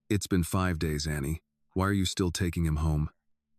"It's been 5 days, Annie. Why are you still taking him home?"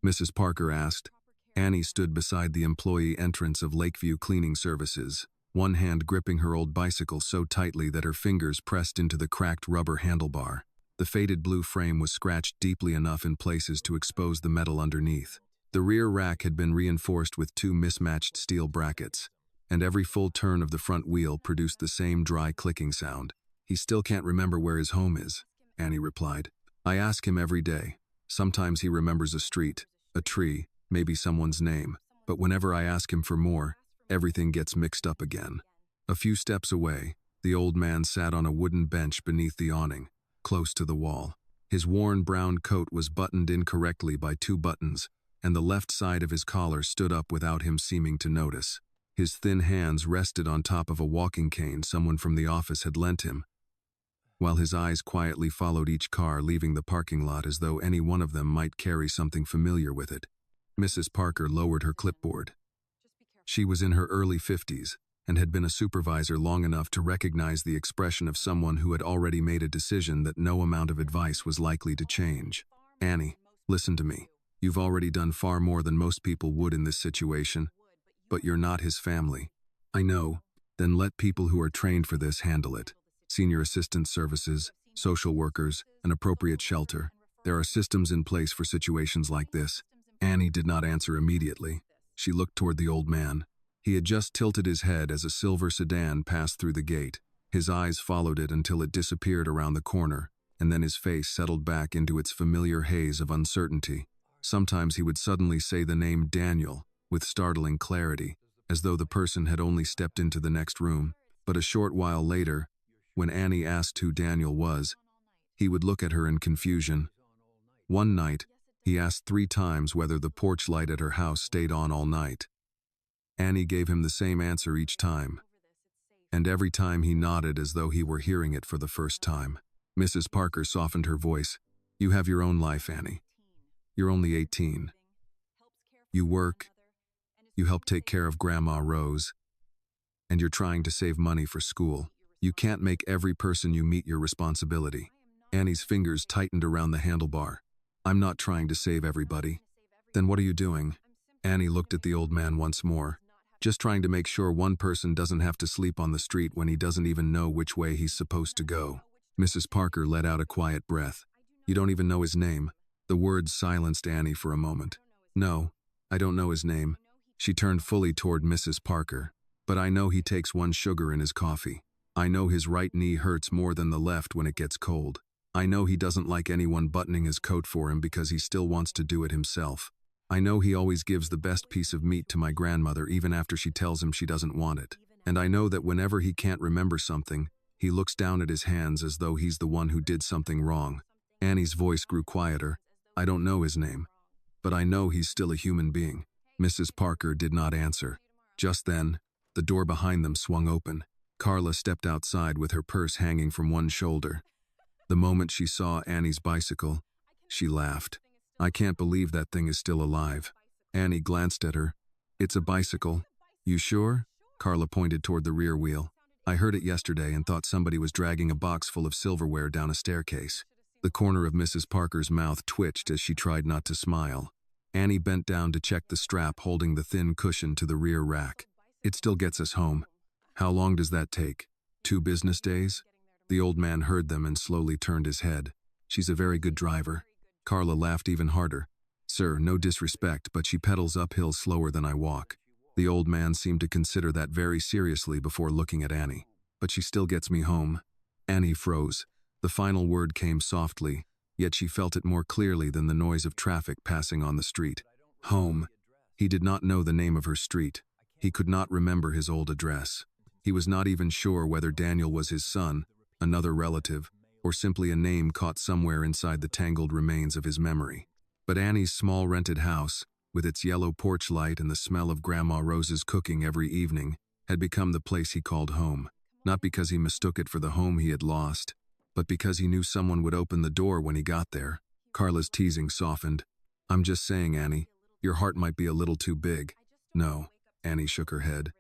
Mrs. Parker asked. Annie stood beside the employee entrance of Lakeview Cleaning Services, one hand gripping her old bicycle so tightly that her fingers pressed into the cracked rubber handlebar. The faded blue frame was scratched deeply enough in places to expose the metal underneath. The rear rack had been reinforced with two mismatched steel brackets, and every full turn of the front wheel produced the same dry clicking sound. "He still can't remember where his home is," Annie replied. "I ask him every day. Sometimes he remembers a street, a tree, maybe someone's name, but whenever I ask him for more, everything gets mixed up again." A few steps away, the old man sat on a wooden bench beneath the awning, close to the wall. His worn brown coat was buttoned incorrectly by 2 buttons, and the left side of his collar stood up without him seeming to notice. His thin hands rested on top of a walking cane someone from the office had lent him, while his eyes quietly followed each car leaving the parking lot as though any one of them might carry something familiar with it. Mrs. Parker lowered her clipboard. She was in her early 50s and had been a supervisor long enough to recognize the expression of someone who had already made a decision that no amount of advice was likely to change. "Annie, listen to me. You've already done far more than most people would in this situation, but you're not his family." "I know. Then let people who are trained for this handle it. Senior assistant services, social workers, an appropriate shelter. There are systems in place for situations like this." Annie did not answer immediately. She looked toward the old man. He had just tilted his head as a silver sedan passed through the gate. His eyes followed it until it disappeared around the corner, and then his face settled back into its familiar haze of uncertainty. Sometimes he would suddenly say the name Daniel with startling clarity, as though the person had only stepped into the next room. But a short while later, when Annie asked who Daniel was, he would look at her in confusion. One night, he asked 3 times whether the porch light at her house stayed on all night. Annie gave him the same answer each time, and every time he nodded as though he were hearing it for the first time. Mrs. Parker softened her voice. "You have your own life, Annie. You're only 18. You work, you help take care of Grandma Rose, and you're trying to save money for school. You can't make every person you meet your responsibility." Annie's fingers tightened around the handlebar. "I'm not trying to save everybody." "Then what are you doing?" Annie looked at the old man once more. "Just trying to make sure one person doesn't have to sleep on the street when he doesn't even know which way he's supposed to go." Mrs. Parker let out a quiet breath. "You don't even know his name?" The words silenced Annie for a moment. "No, I don't know his name." She turned fully toward Mrs. Parker. "But I know he takes 1 sugar in his coffee. I know his right knee hurts more than the left when it gets cold. I know he doesn't like anyone buttoning his coat for him because he still wants to do it himself. I know he always gives the best piece of meat to my grandmother even after she tells him she doesn't want it. And I know that whenever he can't remember something, he looks down at his hands as though he's the one who did something wrong." Annie's voice grew quieter. "I don't know his name, but I know he's still a human being." Mrs. Parker did not answer. Just then, the door behind them swung open. Carla stepped outside with her purse hanging from one shoulder. The moment she saw Annie's bicycle, she laughed. "I can't believe that thing is still alive." Annie glanced at her. "It's a bicycle." "You sure?" Carla pointed toward the rear wheel. "I heard it yesterday and thought somebody was dragging a box full of silverware down a staircase." The corner of Mrs. Parker's mouth twitched as she tried not to smile. Annie bent down to check the strap holding the thin cushion to the rear rack. "It still gets us home." "How long does that take? 2 business days?" The old man heard them and slowly turned his head. "She's a very good driver." Carla laughed even harder. "Sir, no disrespect, but she pedals uphill slower than I walk." The old man seemed to consider that very seriously before looking at Annie. "But she still gets me home." Annie froze. The final word came softly, yet she felt it more clearly than the noise of traffic passing on the street. Home. He did not know the name of her street. He could not remember his old address. He was not even sure whether Daniel was his son, another relative, or simply a name caught somewhere inside the tangled remains of his memory. But Annie's small rented house, with its yellow porch light and the smell of Grandma Rose's cooking every evening, had become the place he called home. Not because he mistook it for the home he had lost, but because he knew someone would open the door when he got there. Carla's teasing softened. "I'm just saying, Annie, your heart might be a little too big." "No," Annie shook her head.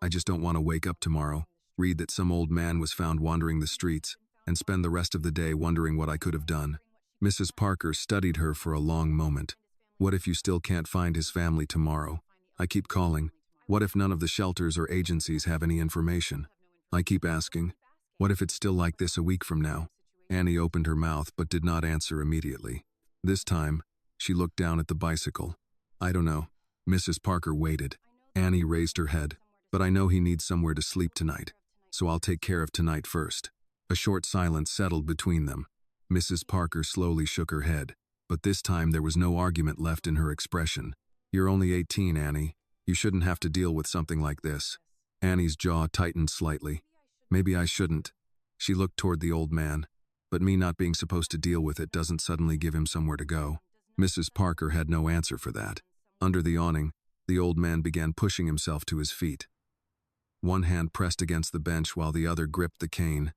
"I just don't want to wake up tomorrow, read that some old man was found wandering the streets, and spend the rest of the day wondering what I could have done." Mrs. Parker studied her for a long moment. What if you still can't find his family tomorrow? I keep calling. What if none of the shelters or agencies have any information? I keep asking. What if it's still like this a week from now? Annie opened her mouth but did not answer immediately. This time, she looked down at the bicycle. I don't know. Mrs. Parker waited. Annie raised her head. But I know he needs somewhere to sleep tonight, so I'll take care of tonight first. A short silence settled between them. Mrs. Parker slowly shook her head, but this time there was no argument left in her expression. You're only 18, Annie. You shouldn't have to deal with something like this. Annie's jaw tightened slightly. Maybe I shouldn't. She looked toward the old man. But me not being supposed to deal with it doesn't suddenly give him somewhere to go. Mrs. Parker had no answer for that. Under the awning, the old man began pushing himself to his feet. One hand pressed against the bench while the other gripped the cane.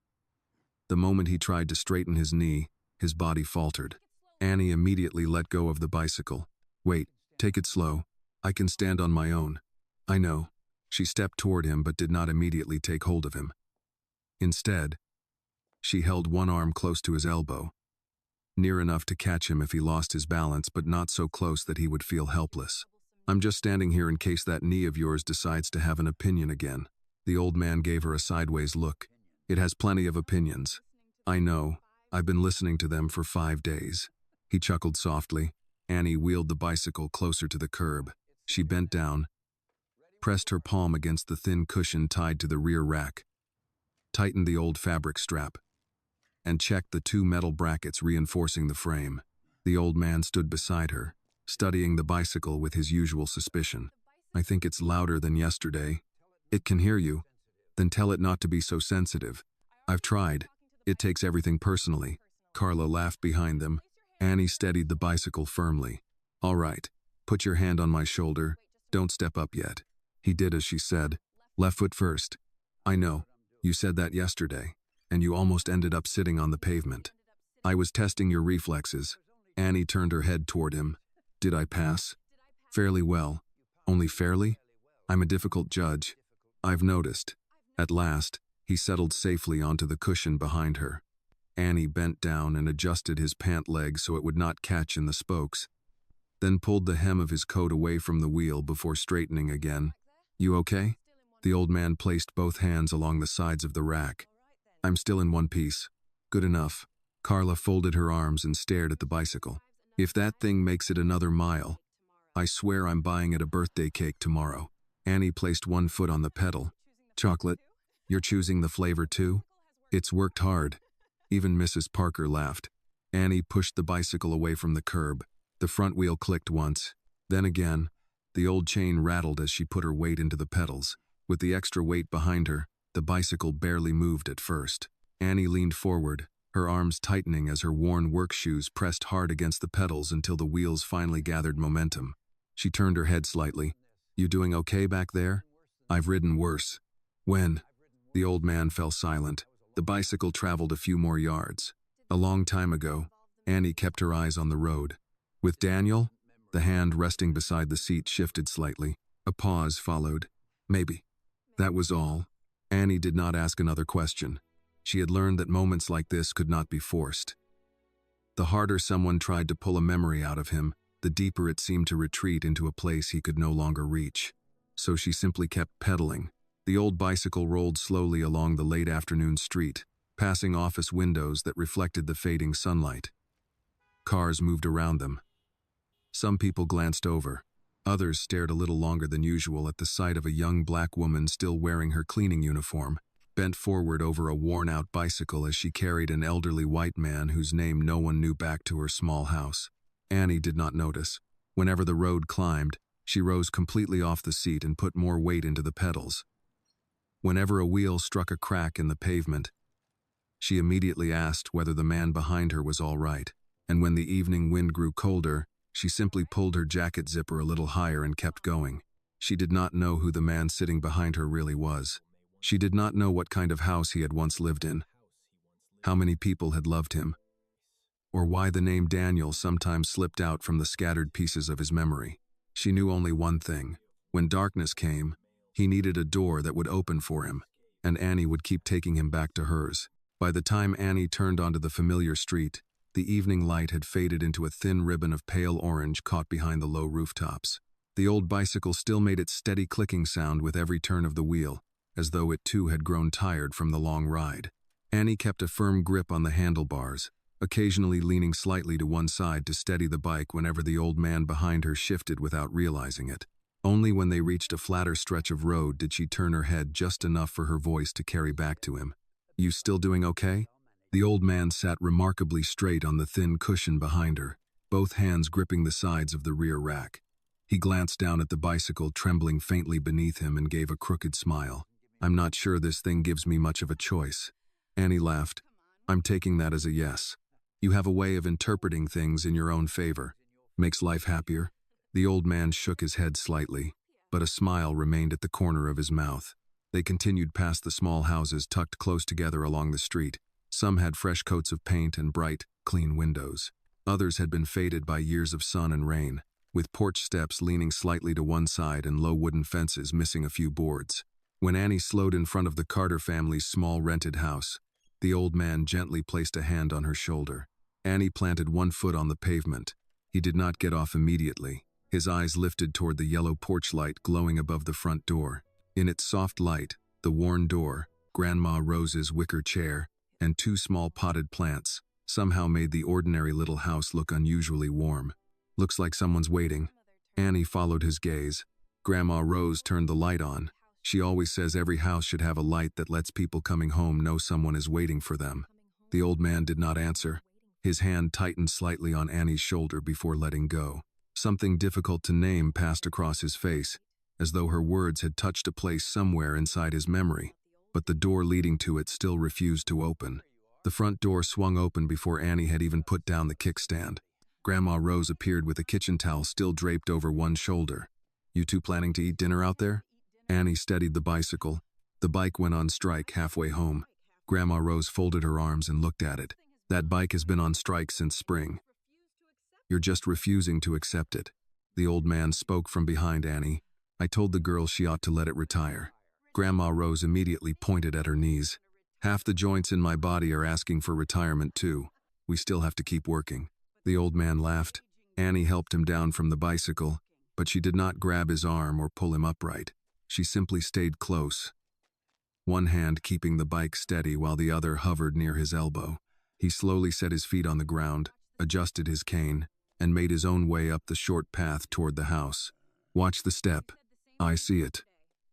The moment he tried to straighten his knee, his body faltered. Annie immediately let go of the bicycle. Wait, take it slow. I can stand on my own. I know. She stepped toward him but did not immediately take hold of him. Instead, she held one arm close to his elbow, near enough to catch him if he lost his balance but not so close that he would feel helpless. I'm just standing here in case that knee of yours decides to have an opinion again. The old man gave her a sideways look. It has plenty of opinions. I know. I've been listening to them for 5 days. He chuckled softly. Annie wheeled the bicycle closer to the curb. She bent down, pressed her palm against the thin cushion tied to the rear rack, tightened the old fabric strap, and checked the 2 metal brackets reinforcing the frame. The old man stood beside her, studying the bicycle with his usual suspicion. I think it's louder than yesterday. It can hear you. Then tell it not to be so sensitive. I've tried. It takes everything personally. Carla laughed behind them. Annie steadied the bicycle firmly. All right. Put your hand on my shoulder. Don't step up yet. He did as she said. Left foot first. I know. You said that yesterday, and you almost ended up sitting on the pavement. I was testing your reflexes. Annie turned her head toward him. Did I pass? Fairly well. Only fairly? I'm a difficult judge. I've noticed. At last, he settled safely onto the cushion behind her. Annie bent down and adjusted his pant leg so it would not catch in the spokes, then pulled the hem of his coat away from the wheel before straightening again. You okay? The old man placed both hands along the sides of the rack. I'm still in one piece. Good enough. Carla folded her arms and stared at the bicycle. If that thing makes it another mile, I swear I'm buying it a birthday cake tomorrow. Annie placed one foot on the pedal. Chocolate? You're choosing the flavor too? It's worked hard. Even Mrs. Parker laughed. Annie pushed the bicycle away from the curb. The front wheel clicked once. Then again. The old chain rattled as she put her weight into the pedals. With the extra weight behind her, the bicycle barely moved at first. Annie leaned forward, her arms tightening as her worn work shoes pressed hard against the pedals until the wheels finally gathered momentum. She turned her head slightly. You doing okay back there? I've ridden worse. When? The old man fell silent. The bicycle traveled a few more yards. A long time ago. Annie kept her eyes on the road. With Daniel? The hand resting beside the seat shifted slightly. A pause followed. Maybe. That was all. Annie did not ask another question. She had learned that moments like this could not be forced. The harder someone tried to pull a memory out of him, the deeper it seemed to retreat into a place he could no longer reach. So she simply kept pedaling. The old bicycle rolled slowly along the late afternoon street, passing office windows that reflected the fading sunlight. Cars moved around them. Some people glanced over. Others stared a little longer than usual at the sight of a young black woman still wearing her cleaning uniform, bent forward over a worn-out bicycle as she carried an elderly white man whose name no one knew back to her small house. Annie did not notice. Whenever the road climbed, she rose completely off the seat and put more weight into the pedals. Whenever a wheel struck a crack in the pavement, she immediately asked whether the man behind her was all right, and when the evening wind grew colder, she simply pulled her jacket zipper a little higher and kept going. She did not know who the man sitting behind her really was. She did not know what kind of house he had once lived in, how many people had loved him, or why the name Daniel sometimes slipped out from the scattered pieces of his memory. She knew only one thing. When darkness came, he needed a door that would open for him, and Annie would keep taking him back to hers. By the time Annie turned onto the familiar street, The evening light had faded into a thin ribbon of pale orange caught behind the low rooftops. The old bicycle still made its steady clicking sound with every turn of the wheel, as though it too had grown tired from the long ride. Annie kept a firm grip on the handlebars, occasionally leaning slightly to one side to steady the bike whenever the old man behind her shifted without realizing it. Only when they reached a flatter stretch of road did she turn her head just enough for her voice to carry back to him. "You still doing okay?" The old man sat remarkably straight on the thin cushion behind her, both hands gripping the sides of the rear rack. He glanced down at the bicycle trembling faintly beneath him and gave a crooked smile. "I'm not sure this thing gives me much of a choice." Annie laughed. "I'm taking that as a yes. You have a way of interpreting things in your own favor. Makes life happier." The old man shook his head slightly, but a smile remained at the corner of his mouth. They continued past the small houses tucked close together along the street. Some had fresh coats of paint and bright, clean windows. Others had been faded by years of sun and rain, with porch steps leaning slightly to one side and low wooden fences missing a few boards. When Annie slowed in front of the Carter family's small rented house, the old man gently placed a hand on her shoulder. Annie planted one foot on the pavement. He did not get off immediately. His eyes lifted toward the yellow porch light glowing above the front door. In its soft light, the worn door, Grandma Rose's wicker chair, and two small potted plants somehow made the ordinary little house look unusually warm. "Looks like someone's waiting." Annie followed his gaze. Grandma Rose turned the light on. She always says every house should have a light that lets people coming home know someone is waiting for them. The old man did not answer. His hand tightened slightly on Annie's shoulder before letting go. Something difficult to name passed across his face, as though her words had touched a place somewhere inside his memory, but the door leading to it still refused to open. The front door swung open before Annie had even put down the kickstand. Grandma Rose appeared with a kitchen towel still draped over one shoulder. "You two planning to eat dinner out there?" Annie steadied the bicycle. The bike went on strike halfway home. Grandma Rose folded her arms and looked at it. "That bike has been on strike since spring. You're just refusing to accept it." The old man spoke from behind Annie. "I told the girl she ought to let it retire." Grandma Rose immediately pointed at her knees. "Half the joints in my body are asking for retirement too. We still have to keep working." The old man laughed. Annie helped him down from the bicycle, but she did not grab his arm or pull him upright. She simply stayed close, one hand keeping the bike steady while the other hovered near his elbow. He slowly set his feet on the ground, adjusted his cane, and made his own way up the short path toward the house. "Watch the step." "I see it.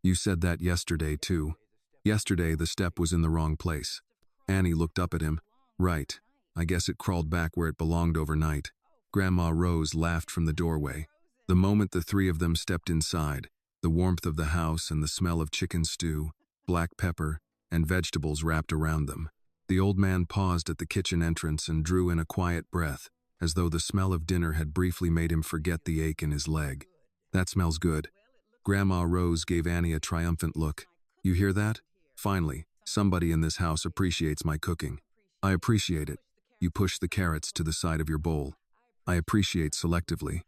You said that yesterday, too." "Yesterday, the step was in the wrong place." Annie looked up at him. "Right. I guess it crawled back where it belonged overnight." Grandma Rose laughed from the doorway. The moment the three of them stepped inside, the warmth of the house and the smell of chicken stew, black pepper, and vegetables wrapped around them. The old man paused at the kitchen entrance and drew in a quiet breath, as though the smell of dinner had briefly made him forget the ache in his leg. "That smells good." Grandma Rose gave Annie a triumphant look. "You hear that? Finally, somebody in this house appreciates my cooking." "I appreciate it." You pushed the carrots to the side of your bowl. "I appreciate selectively."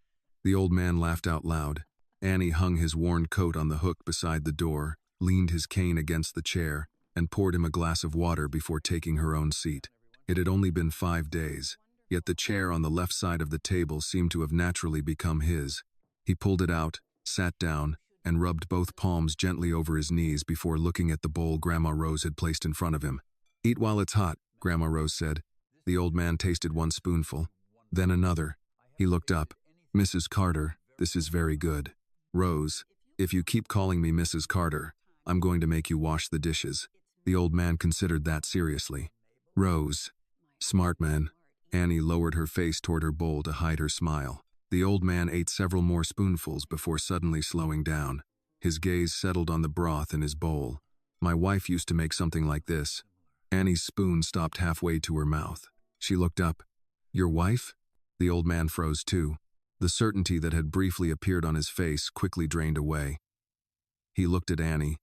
The old man laughed out loud. Annie hung his worn coat on the hook beside the door, leaned his cane against the chair, and poured him a glass of water before taking her own seat. It had only been 5 days, yet the chair on the left side of the table seemed to have naturally become his. He pulled it out, sat down, and rubbed both palms gently over his knees before looking at the bowl Grandma Rose had placed in front of him. "Eat while it's hot," Grandma Rose said. The old man tasted one spoonful, then another. He looked up. "Mrs. Carter, this is very good." "Rose, if you keep calling me Mrs. Carter, I'm going to make you wash the dishes." The old man considered that seriously. "Rose." "Smart man." Annie lowered her face toward her bowl to hide her smile. The old man ate several more spoonfuls before suddenly slowing down. His gaze settled on the broth in his bowl. "My wife used to make something like this." Annie's spoon stopped halfway to her mouth. She looked up. "Your wife?" The old man froze too. The certainty that had briefly appeared on his face quickly drained away. He looked at Annie,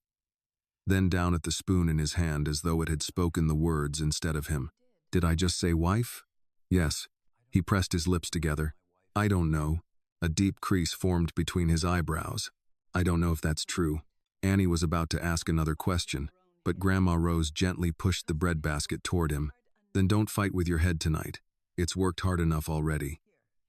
then down at the spoon in his hand as though it had spoken the words instead of him. "Did I just say wife?" "Yes." He pressed his lips together. "I don't know." A deep crease formed between his eyebrows. "I don't know if that's true." Annie was about to ask another question, but Grandma Rose gently pushed the breadbasket toward him. "Then don't fight with your head tonight. It's worked hard enough already.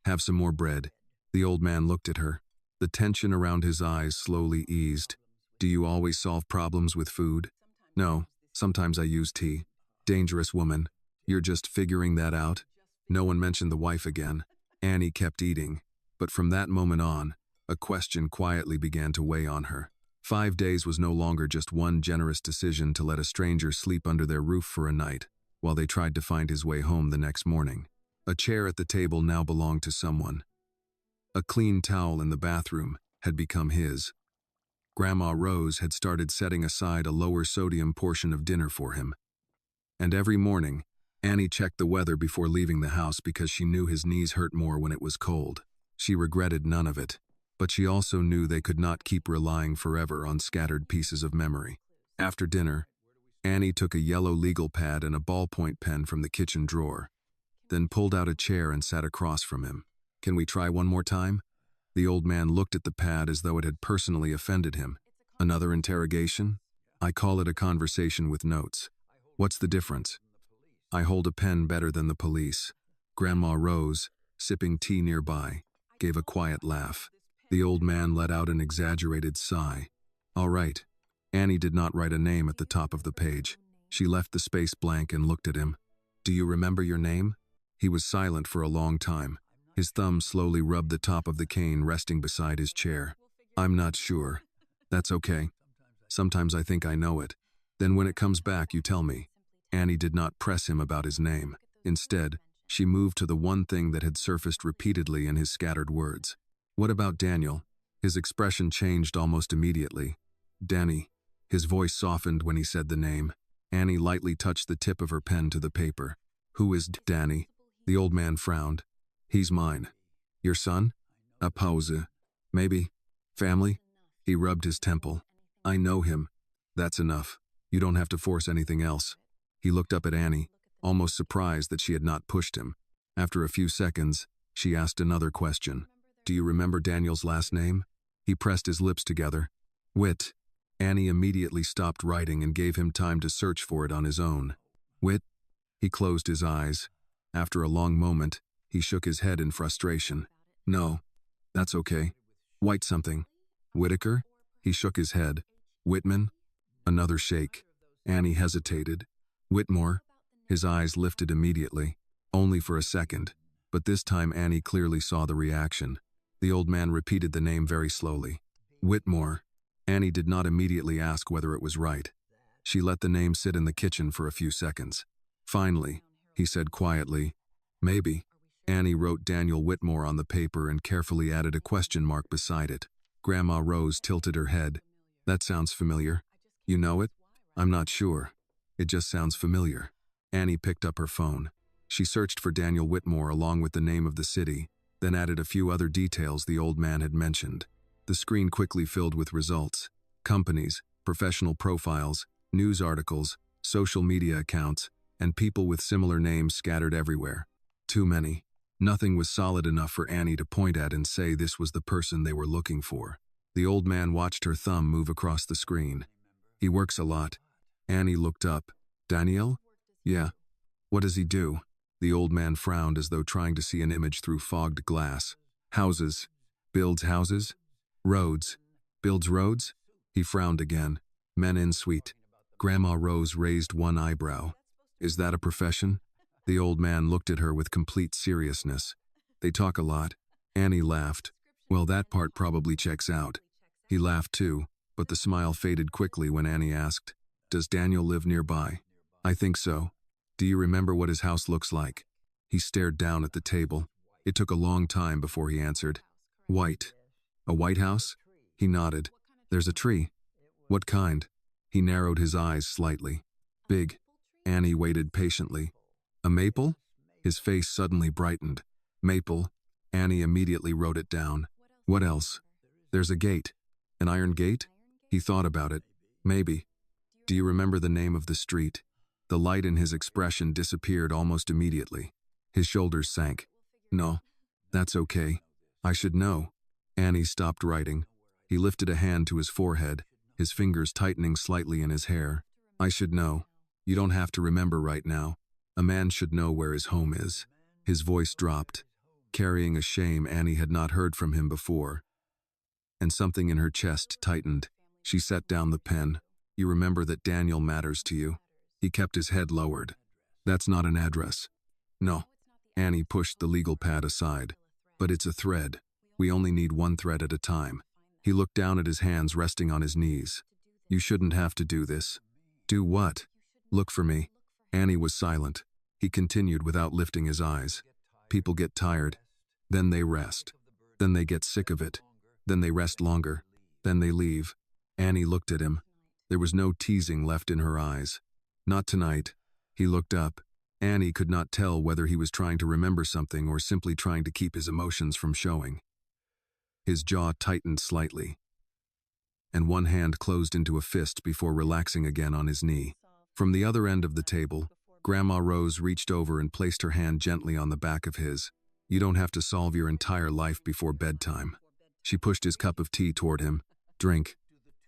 Have some more bread. The old man looked at her. The tension around his eyes slowly eased. Do you always solve problems with food? No, sometimes I use tea. Dangerous woman. You're just figuring that out? No one mentioned the wife again. Annie kept eating. But from that moment on, a question quietly began to weigh on her. 5 days was no longer just one generous decision to let a stranger sleep under their roof for a night, while they tried to find his way home the next morning. A chair at the table now belonged to someone. A clean towel in the bathroom had become his. Grandma Rose had started setting aside a lower sodium portion of dinner for him. And every morning, Annie checked the weather before leaving the house because she knew his knees hurt more when it was cold. She regretted none of it, but she also knew they could not keep relying forever on scattered pieces of memory. After dinner, Annie took a yellow legal pad and a ballpoint pen from the kitchen drawer, then pulled out a chair and sat across from him. Can we try one more time? The old man looked at the pad as though it had personally offended him. Another interrogation? I call it a conversation with notes. What's the difference? I hold a pen better than the police. Grandma Rose, sipping tea nearby, gave a quiet laugh. The old man let out an exaggerated sigh. All right. Annie did not write a name at the top of the page. She left the space blank and looked at him. Do you remember your name? He was silent for a long time. His thumb slowly rubbed the top of the cane resting beside his chair. I'm not sure. That's okay. Sometimes I think I know it. Then when it comes back, you tell me. Annie did not press him about his name. Instead, she moved to the one thing that had surfaced repeatedly in his scattered words. What about Daniel? His expression changed almost immediately. Danny. His voice softened when he said the name. Annie lightly touched the tip of her pen to the paper. Who is Danny? The old man frowned. He's mine. Your son? A pause. Maybe. Family? He rubbed his temple. I know him. That's enough. You don't have to force anything else. He looked up at Annie, almost surprised that she had not pushed him. After a few seconds, she asked another question. Do you remember Daniel's last name? He pressed his lips together. Witt. Annie immediately stopped writing and gave him time to search for it on his own. Witt? He closed his eyes. After a long moment, he shook his head in frustration. No, that's okay. White something. Whitaker? He shook his head. Whitman? Another shake. Annie hesitated. Whitmore? His eyes lifted immediately, only for a second, but this time Annie clearly saw the reaction. The old man repeated the name very slowly. Whitmore. Annie did not immediately ask whether it was right. She let the name sit in the kitchen for a few seconds. Finally, he said quietly, maybe. Annie wrote Daniel Whitmore on the paper and carefully added a question mark beside it. Grandma Rose tilted her head. That sounds familiar. You know it? I'm not sure. It just sounds familiar. Annie picked up her phone. She searched for Daniel Whitmore along with the name of the city, then added a few other details the old man had mentioned. The screen quickly filled with results. Companies, professional profiles, news articles, social media accounts, and people with similar names scattered everywhere. Too many. Nothing was solid enough for Annie to point at and say this was the person they were looking for. The old man watched her thumb move across the screen. He works a lot. Annie looked up. Daniel? Yeah. What does he do? The old man frowned as though trying to see an image through fogged glass. Houses. Builds houses? Roads. Builds roads? He frowned again. Men in suite. Grandma Rose raised one eyebrow. Is that a profession? The old man looked at her with complete seriousness. They talk a lot. Annie laughed. Well, that part probably checks out. He laughed too, but the smile faded quickly when Annie asked, Does Daniel live nearby? I think so. Do you remember what his house looks like? He stared down at the table. It took a long time before he answered. White. A white house? He nodded. There's a tree. What kind? He narrowed his eyes slightly. Big. Annie waited patiently. A maple? His face suddenly brightened. Maple. Annie immediately wrote it down. What else? There's a gate. An iron gate? He thought about it. Maybe. Do you remember the name of the street? The light in his expression disappeared almost immediately. His shoulders sank. No. That's okay. I should know. Annie stopped writing. He lifted a hand to his forehead, his fingers tightening slightly in his hair. I should know. You don't have to remember right now. A man should know where his home is. His voice dropped, carrying a shame Annie had not heard from him before, and something in her chest tightened. She set down the pen. You remember that Daniel matters to you? He kept his head lowered. That's not an address. No. Annie pushed the legal pad aside. But it's a thread. We only need one thread at a time. He looked down at his hands resting on his knees. You shouldn't have to do this. Do what? Look for me. Annie was silent. He continued without lifting his eyes. People get tired. Then they rest. Then they get sick of it. Then they rest longer. Then they leave. Annie looked at him. There was no teasing left in her eyes. Not tonight. He looked up. Annie could not tell whether he was trying to remember something or simply trying to keep his emotions from showing. His jaw tightened slightly, and one hand closed into a fist before relaxing again on his knee. From the other end of the table, Grandma Rose reached over and placed her hand gently on the back of his. You don't have to solve your entire life before bedtime. She pushed his cup of tea toward him. Drink.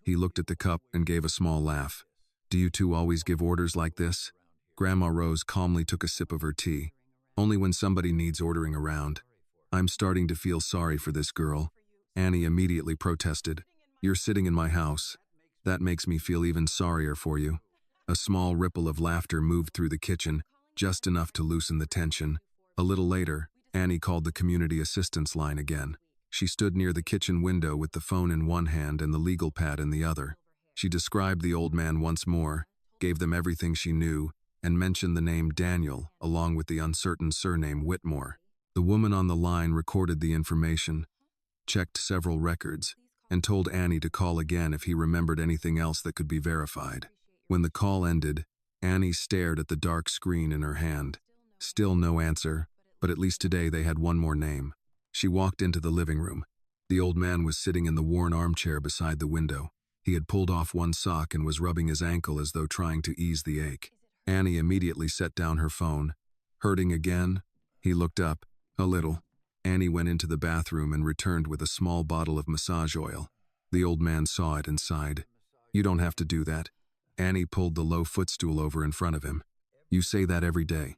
He looked at the cup and gave a small laugh. Do you two always give orders like this? Grandma Rose calmly took a sip of her tea. Only when somebody needs ordering around. I'm starting to feel sorry for this girl. Annie immediately protested. You're sitting in my house. That makes me feel even sorrier for you. A small ripple of laughter moved through the kitchen, just enough to loosen the tension. A little later, Annie called the community assistance line again. She stood near the kitchen window with the phone in one hand and the legal pad in the other. She described the old man once more, gave them everything she knew, and mentioned the name Daniel, along with the uncertain surname Whitmore. The woman on the line recorded the information, checked several records, and told Annie to call again if he remembered anything else that could be verified. When the call ended, Annie stared at the dark screen in her hand. Still no answer, but at least today they had one more name. She walked into the living room. The old man was sitting in the worn armchair beside the window. He had pulled off one sock and was rubbing his ankle as though trying to ease the ache. Annie immediately set down her phone. Hurting again? He looked up. A little. Annie went into the bathroom and returned with a small bottle of massage oil. The old man saw it and sighed. You don't have to do that. Annie pulled the low footstool over in front of him. You say that every day.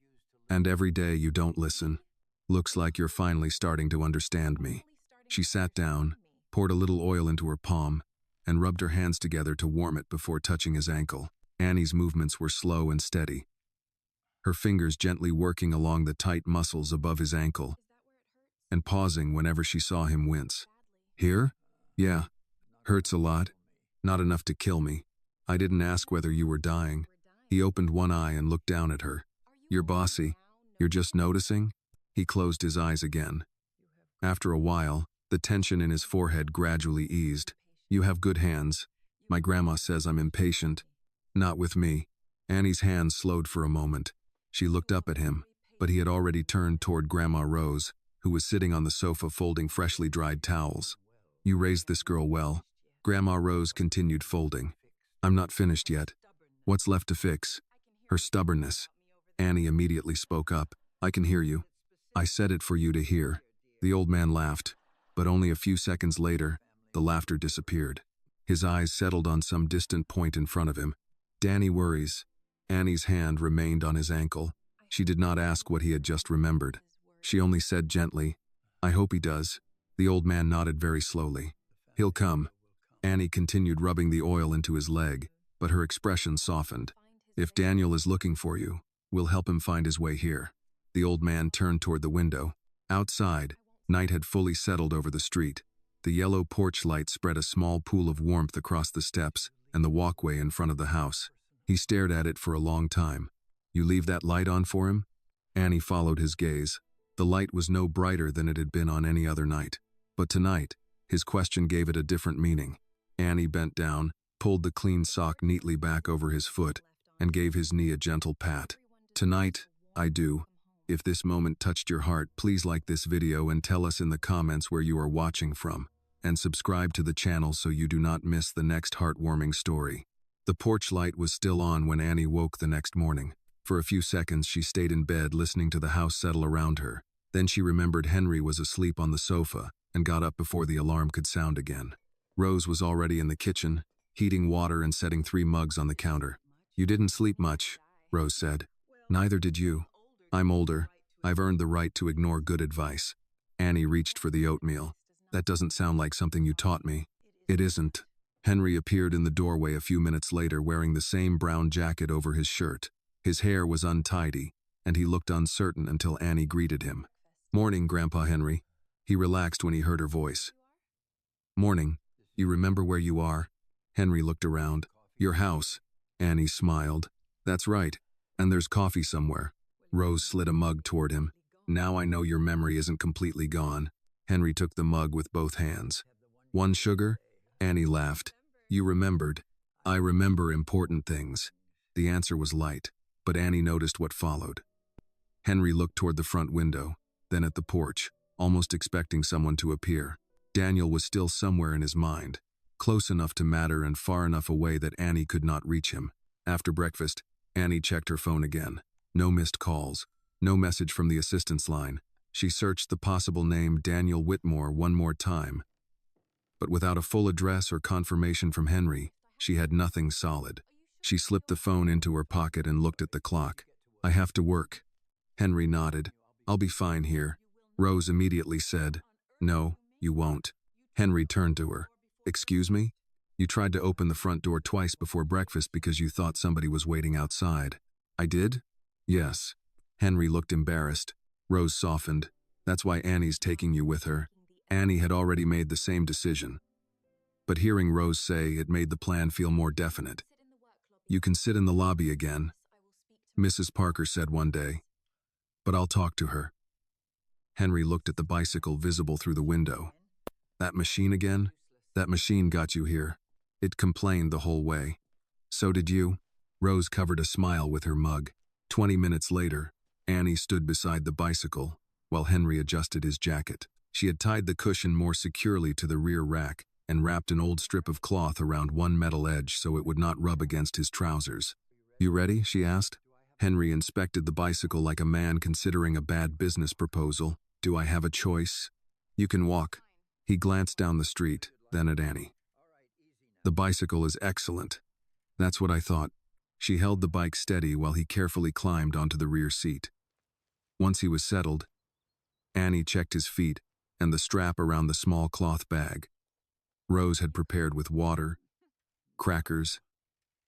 And every day you don't listen. Looks like you're finally starting to understand me. She sat down, poured a little oil into her palm, and rubbed her hands together to warm it before touching his ankle. Annie's movements were slow and steady, her fingers gently working along the tight muscles above his ankle, and pausing whenever she saw him wince. Here? Yeah. Hurts a lot. Not enough to kill me. I didn't ask whether you were dying. He opened one eye and looked down at her. You're bossy. You're just noticing? He closed his eyes again. After a while, the tension in his forehead gradually eased. You have good hands. My grandma says I'm impatient. Not with me. Annie's hands slowed for a moment. She looked up at him, but he had already turned toward Grandma Rose, who was sitting on the sofa folding freshly dried towels. You raised this girl well. Grandma Rose continued folding. I'm not finished yet. What's left to fix? Her stubbornness. Annie immediately spoke up. I can hear you. I said it for you to hear. The old man laughed, but only a few seconds later, the laughter disappeared. His eyes settled on some distant point in front of him. Danny worries. Annie's hand remained on his ankle. She did not ask what he had just remembered. She only said gently, I hope he does. The old man nodded very slowly. He'll come. Annie continued rubbing the oil into his leg, but her expression softened. If Daniel is looking for you, we'll help him find his way here. The old man turned toward the window. Outside, night had fully settled over the street. The yellow porch light spread a small pool of warmth across the steps and the walkway in front of the house. He stared at it for a long time. You leave that light on for him? Annie followed his gaze. The light was no brighter than it had been on any other night. But tonight, his question gave it a different meaning. Annie bent down, pulled the clean sock neatly back over his foot, and gave his knee a gentle pat. Tonight, I do. If this moment touched your heart, please like this video and tell us in the comments where you are watching from. And subscribe to the channel so you do not miss the next heartwarming story. The porch light was still on when Annie woke the next morning. For a few seconds she stayed in bed listening to the house settle around her. Then she remembered Henry was asleep on the sofa and got up before the alarm could sound again. Rose was already in the kitchen, heating water and setting 3 mugs on the counter. You didn't sleep much, Rose said. Neither did you. I'm older. I've earned the right to ignore good advice. Annie reached for the oatmeal. That doesn't sound like something you taught me. It isn't. Henry appeared in the doorway a few minutes later wearing the same brown jacket over his shirt. His hair was untidy, and he looked uncertain until Annie greeted him. "Morning, Grandpa Henry." He relaxed when he heard her voice. "Morning. You remember where you are?" Henry looked around. "Your house." Annie smiled. "That's right. And there's coffee somewhere." Rose slid a mug toward him. "Now I know your memory isn't completely gone." Henry took the mug with both hands. "One sugar?" Annie laughed. "You remembered." "I remember important things." The answer was light, but Annie noticed what followed. Henry looked toward the front window, then at the porch, almost expecting someone to appear. Daniel was still somewhere in his mind, close enough to matter and far enough away that Annie could not reach him. After breakfast, Annie checked her phone again. No missed calls, no message from the assistance line. She searched the possible name Daniel Whitmore one more time, but without a full address or confirmation from Henry, she had nothing solid. She slipped the phone into her pocket and looked at the clock. "I have to work." Henry nodded. "I'll be fine here." Rose immediately said, "No, you won't." Henry turned to her. "Excuse me? You tried to open the front door twice before breakfast because you thought somebody was waiting outside." "I did?" "Yes." Henry looked embarrassed. Rose softened. "That's why Annie's taking you with her." Annie had already made the same decision. But hearing Rose say it made the plan feel more definite. "You can sit in the lobby again," Mrs. Parker said one day. "But I'll talk to her." Henry looked at the bicycle visible through the window. "That machine again? That machine got you here." It complained the whole way. "So did you." Rose covered a smile with her mug. 20 minutes later, Annie stood beside the bicycle while Henry adjusted his jacket. She had tied the cushion more securely to the rear rack and wrapped an old strip of cloth around one metal edge so it would not rub against his trousers. "You ready?" she asked. Henry inspected the bicycle like a man considering a bad business proposal. "Do I have a choice?" "You can walk." He glanced down the street, then at Annie. "The bicycle is excellent." "That's what I thought." She held the bike steady while he carefully climbed onto the rear seat. Once he was settled, Annie checked his feet and the strap around the small cloth bag. Rose had prepared with water, crackers,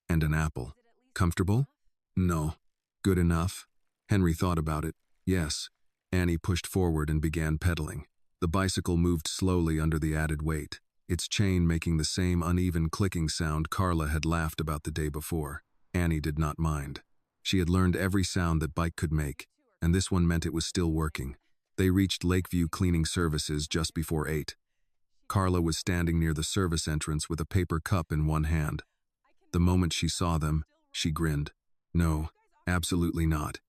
and an apple. "Comfortable?" "No." "Good enough?" Henry thought about it. "Yes." Annie pushed forward and began pedaling. The bicycle moved slowly under the added weight, its chain making the same uneven clicking sound Carla had laughed about the day before. Annie did not mind. She had learned every sound that bike could make, and this one meant it was still working. They reached Lakeview Cleaning Services just before 8. Carla was standing near the service entrance with a paper cup in one hand. The moment she saw them, she grinned. "No, absolutely not."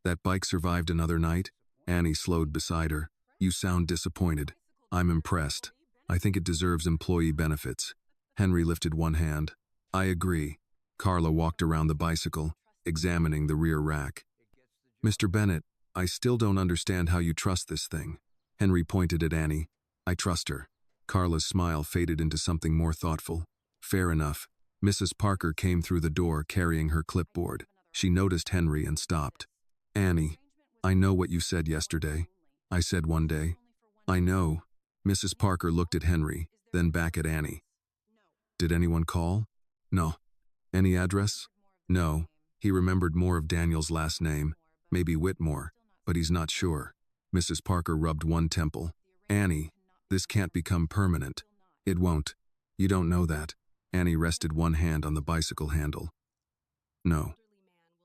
"That bike survived another night?" Annie slowed beside her. "You sound disappointed." "I'm impressed. I think it deserves employee benefits." Henry lifted one hand. "I agree." Carla walked around the bicycle, examining the rear rack. "Mr. Bennett, I still don't understand how you trust this thing." Henry pointed at Annie. "I trust her." Carla's smile faded into something more thoughtful. "Fair enough." Mrs. Parker came through the door carrying her clipboard. She noticed Henry and stopped. "Annie, I know what you said yesterday." I said one day. "I know." Mrs. Parker looked at Henry, then back at Annie. "Did anyone call?" "No." "Any address?" "No." He remembered more of Daniel's last name, maybe Whitmore, but he's not sure. Mrs. Parker rubbed one temple. "Annie, this can't become permanent." "It won't. You don't know that." Annie rested one hand on the bicycle handle. "No.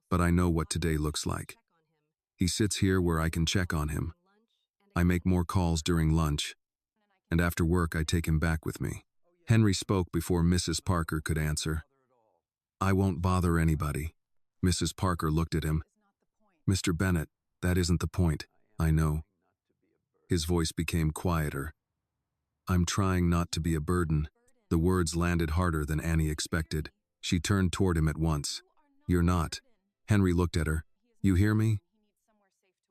But I know what today looks like. He sits here where I can check on him. I make more calls during lunch, and after work I take him back with me." Henry spoke before Mrs. Parker could answer. "I won't bother anybody." Mrs. Parker looked at him. "Mr. Bennett, that isn't the point." "I know." His voice became quieter. "I'm trying not to be a burden." The words landed harder than Annie expected. She turned toward him at once. "You're not." Henry looked at her. "You hear me?"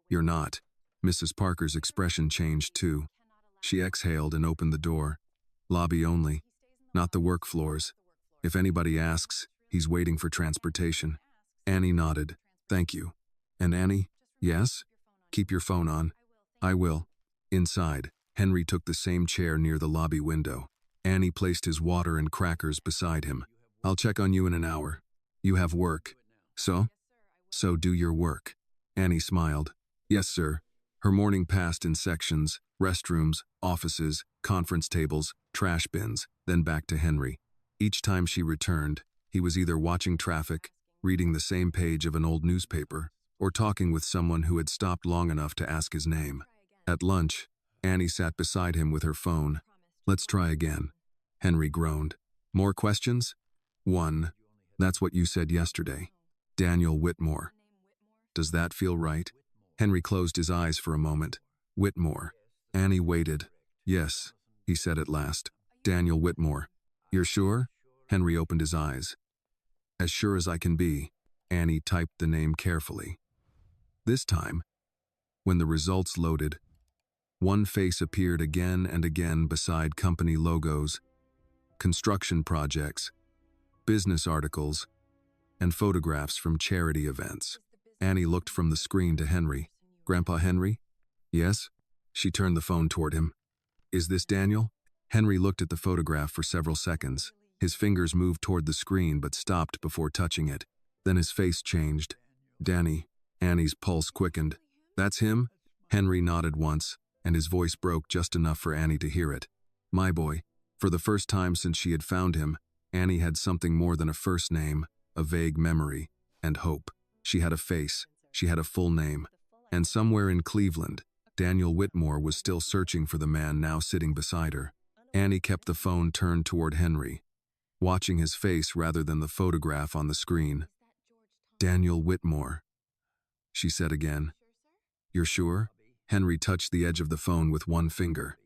"You're not." Mrs. Parker's expression changed too. She exhaled and opened the door. "Lobby only. Not the work floors. If anybody asks, he's waiting for transportation." Annie nodded. "Thank you." "And Annie?" "Yes?" Keep your phone on. I will. Inside, Henry took the same chair near the lobby window. Annie placed his water and crackers beside him. I'll check on you in an hour. You have work. So? So do your work. Annie smiled. Yes, sir. Her morning passed in sections: restrooms, offices, conference tables, trash bins, then back to Henry. Each time she returned, he was either watching traffic, reading the same page of an old newspaper, or talking with someone who had stopped long enough to ask his name. At lunch, Annie sat beside him with her phone. Let's try again. Henry groaned. More questions? 1. That's what you said yesterday. Daniel Whitmore. Does that feel right? Henry closed his eyes for a moment. Whitmore. Annie waited. Yes, he said at last. Daniel Whitmore. You're sure? Henry opened his eyes. As sure as I can be. Annie typed the name carefully. This time, when the results loaded, one face appeared again and again beside company logos, construction projects, business articles, and photographs from charity events. Annie looked from the screen to Henry. Grandpa Henry? Yes? She turned the phone toward him. Is this Daniel? Henry looked at the photograph for several seconds. His fingers moved toward the screen but stopped before touching it. Then his face changed. Danny. Annie's pulse quickened. That's him? Henry nodded once, and his voice broke just enough for Annie to hear it. My boy. For the first time since she had found him, Annie had something more than a first name, a vague memory, and hope. She had a face, she had a full name. And somewhere in Cleveland, Daniel Whitmore was still searching for the man now sitting beside her. Annie kept the phone turned toward Henry, watching his face rather than the photograph on the screen. Daniel Whitmore, she said again. You're sure? Henry touched the edge of the phone with one finger.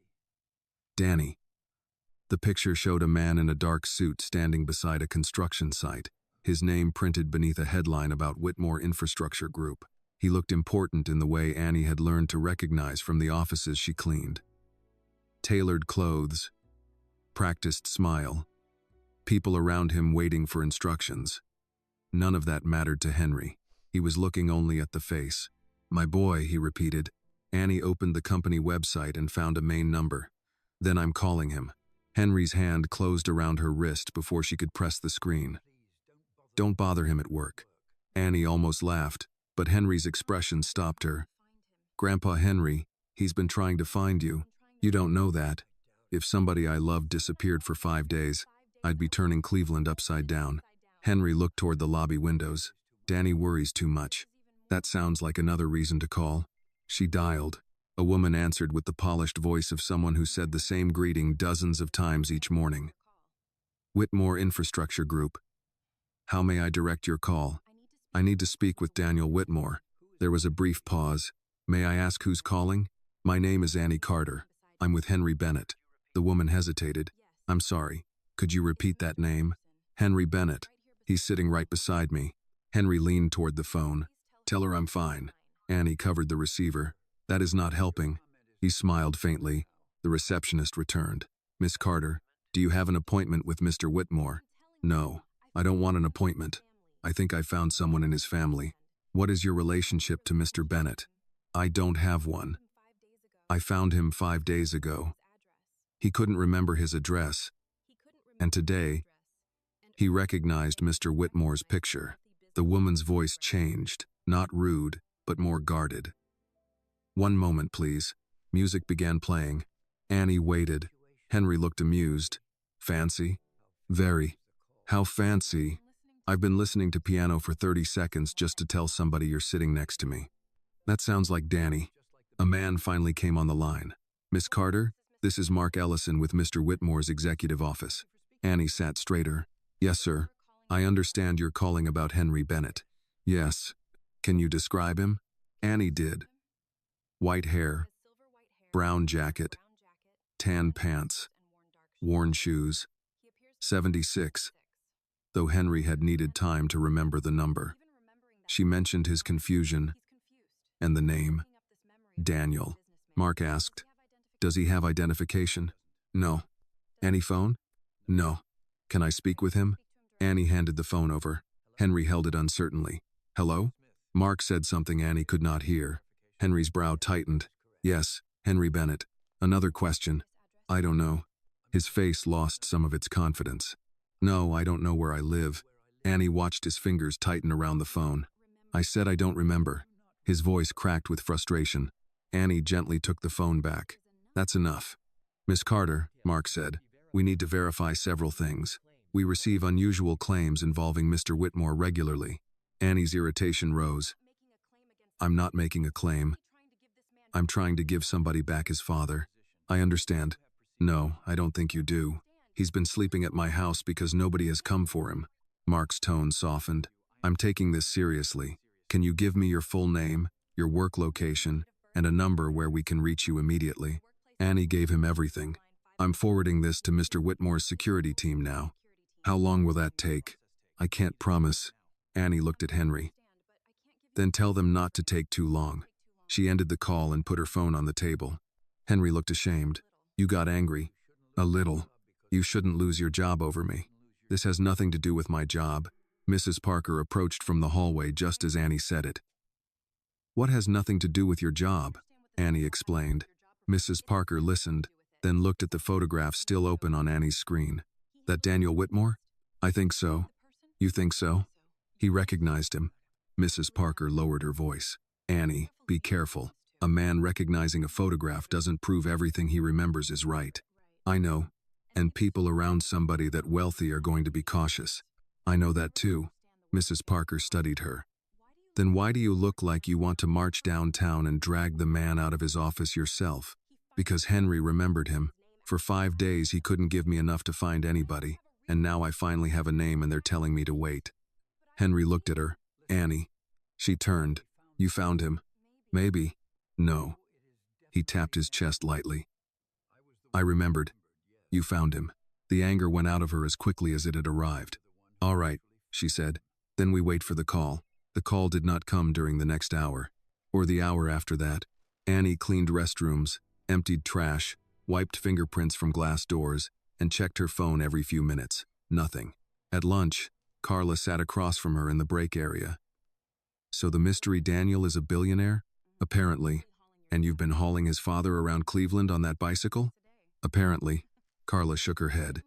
Danny. The picture showed a man in a dark suit standing beside a construction site, his name printed beneath a headline about Whitmore Infrastructure Group. He looked important in the way Annie had learned to recognize from the offices she cleaned. Tailored clothes, practiced smile, people around him waiting for instructions. None of that mattered to Henry. He was looking only at the face. My boy, he repeated. Annie opened the company website and found a main number. Then I'm calling him. Henry's hand closed around her wrist before she could press the screen. Don't bother him at work. Annie almost laughed, but Henry's expression stopped her. Grandpa Henry, he's been trying to find you. You don't know that. If somebody I loved disappeared for 5 days, I'd be turning Cleveland upside down. Henry looked toward the lobby windows. Danny worries too much. That sounds like another reason to call. She dialed. A woman answered with the polished voice of someone who said the same greeting dozens of times each morning. Whitmore Infrastructure Group. How may I direct your call? I need to speak with Daniel Whitmore. There was a brief pause. May I ask who's calling? My name is Annie Carter. I'm with Henry Bennett. The woman hesitated. I'm sorry. Could you repeat that name? Henry Bennett. He's sitting right beside me. Henry leaned toward the phone. Tell her I'm fine. Annie covered the receiver. That is not helping. He smiled faintly. The receptionist returned. Miss Carter, do you have an appointment with Mr. Whitmore? No, I don't want an appointment. I think I found someone in his family. What is your relationship to Mr. Bennett? I don't have one. I found him 5 days ago. He couldn't remember his address. And today, he recognized Mr. Whitmore's picture. The woman's voice changed, not rude, but more guarded. One moment, please. Music began playing. Annie waited. Henry looked amused. Fancy? Very. How fancy? I've been listening to piano for 30 seconds just to tell somebody you're sitting next to me. That sounds like Danny. A man finally came on the line. Miss Carter, this is Mark Ellison with Mr. Whitmore's executive office. Annie sat straighter. Yes, sir. I understand you're calling about Henry Bennett. Yes. Can you describe him? Annie did. White hair, brown jacket, tan pants, worn shoes. 76. Though Henry had needed time to remember the number. She mentioned his confusion and the name. Daniel. Mark asked, does he have identification? No. Any phone? No. Can I speak with him? Annie handed the phone over. Henry held it uncertainly. Hello? Mark said something Annie could not hear. Henry's brow tightened. Yes, Henry Bennett. Another question. I don't know. His face lost some of its confidence. No, I don't know where I live. Annie watched his fingers tighten around the phone. I said I don't remember. His voice cracked with frustration. Annie gently took the phone back. That's enough. Miss Carter, Mark said, we need to verify several things. We receive unusual claims involving Mr. Whitmore regularly. Annie's irritation rose. I'm not making a claim. I'm trying to give somebody back his father. I understand. No, I don't think you do. He's been sleeping at my house because nobody has come for him. Mark's tone softened. I'm taking this seriously. Can you give me your full name, your work location, and a number where we can reach you immediately? Annie gave him everything. I'm forwarding this to Mr. Whitmore's security team now. How long will that take? I can't promise. Annie looked at Henry. Then tell them not to take too long. She ended the call and put her phone on the table. Henry looked ashamed. You got angry. A little. You shouldn't lose your job over me. This has nothing to do with my job. Mrs. Parker approached from the hallway just as Annie said it. What has nothing to do with your job? Annie explained. Mrs. Parker listened, then looked at the photograph still open on Annie's screen. That Daniel Whitmore? I think so. You think so? He recognized him. Mrs. Parker lowered her voice. Annie, be careful. A man recognizing a photograph doesn't prove everything he remembers is right. I know. And people around somebody that wealthy are going to be cautious. I know that too. Mrs. Parker studied her. Then why do you look like you want to march downtown and drag the man out of his office yourself? Because Henry remembered him. For 5 days he couldn't give me enough to find anybody, and now I finally have a name and they're telling me to wait. Henry looked at her. Annie. She turned. You found him? Maybe. No. He tapped his chest lightly. I remembered. You found him. The anger went out of her as quickly as it had arrived. All right, she said. Then we wait for the call. The call did not come during the next hour, or the hour after that. Annie cleaned restrooms, emptied trash, wiped fingerprints from glass doors, and checked her phone every few minutes. Nothing. At lunch, Carla sat across from her in the break area. So the mystery Daniel is a billionaire? Apparently. And you've been hauling his father around Cleveland on that bicycle? Apparently. Carla shook her head.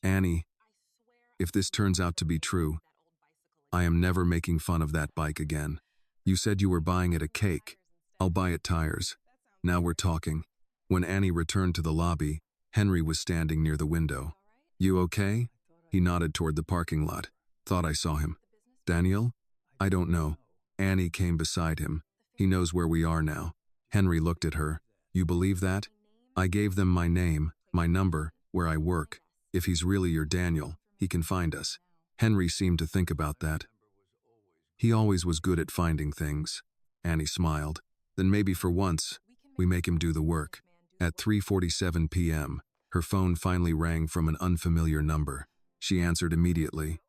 Annie, if this turns out to be true, I am never making fun of that bike again. You said you were buying it a cake. I'll buy it tires. Now we're talking. When Annie returned to the lobby, Henry was standing near the window. You okay? He nodded toward the parking lot. Thought I saw him. Daniel? I don't know. Annie came beside him. He knows where we are now. Henry looked at her. You believe that? I gave them my name, my number, where I work. If he's really your Daniel, he can find us. Henry seemed to think about that. He always was good at finding things. Annie smiled. Then maybe for once, we make him do the work. At 3:47 p.m., her phone finally rang from an unfamiliar number. She answered immediately.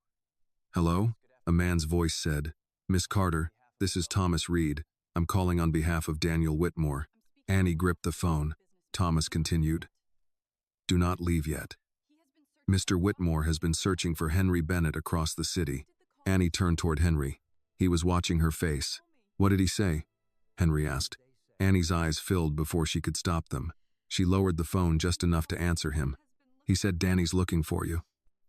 Hello? A man's voice said, Miss Carter, this is Thomas Reed. I'm calling on behalf of Daniel Whitmore. Annie gripped the phone. Thomas continued. Do not leave yet. Mr. Whitmore has been searching for Henry Bennett across the city. Annie turned toward Henry. He was watching her face. What did he say? Henry asked. Annie's eyes filled before she could stop them. She lowered the phone just enough to answer him. He said Danny's looking for you.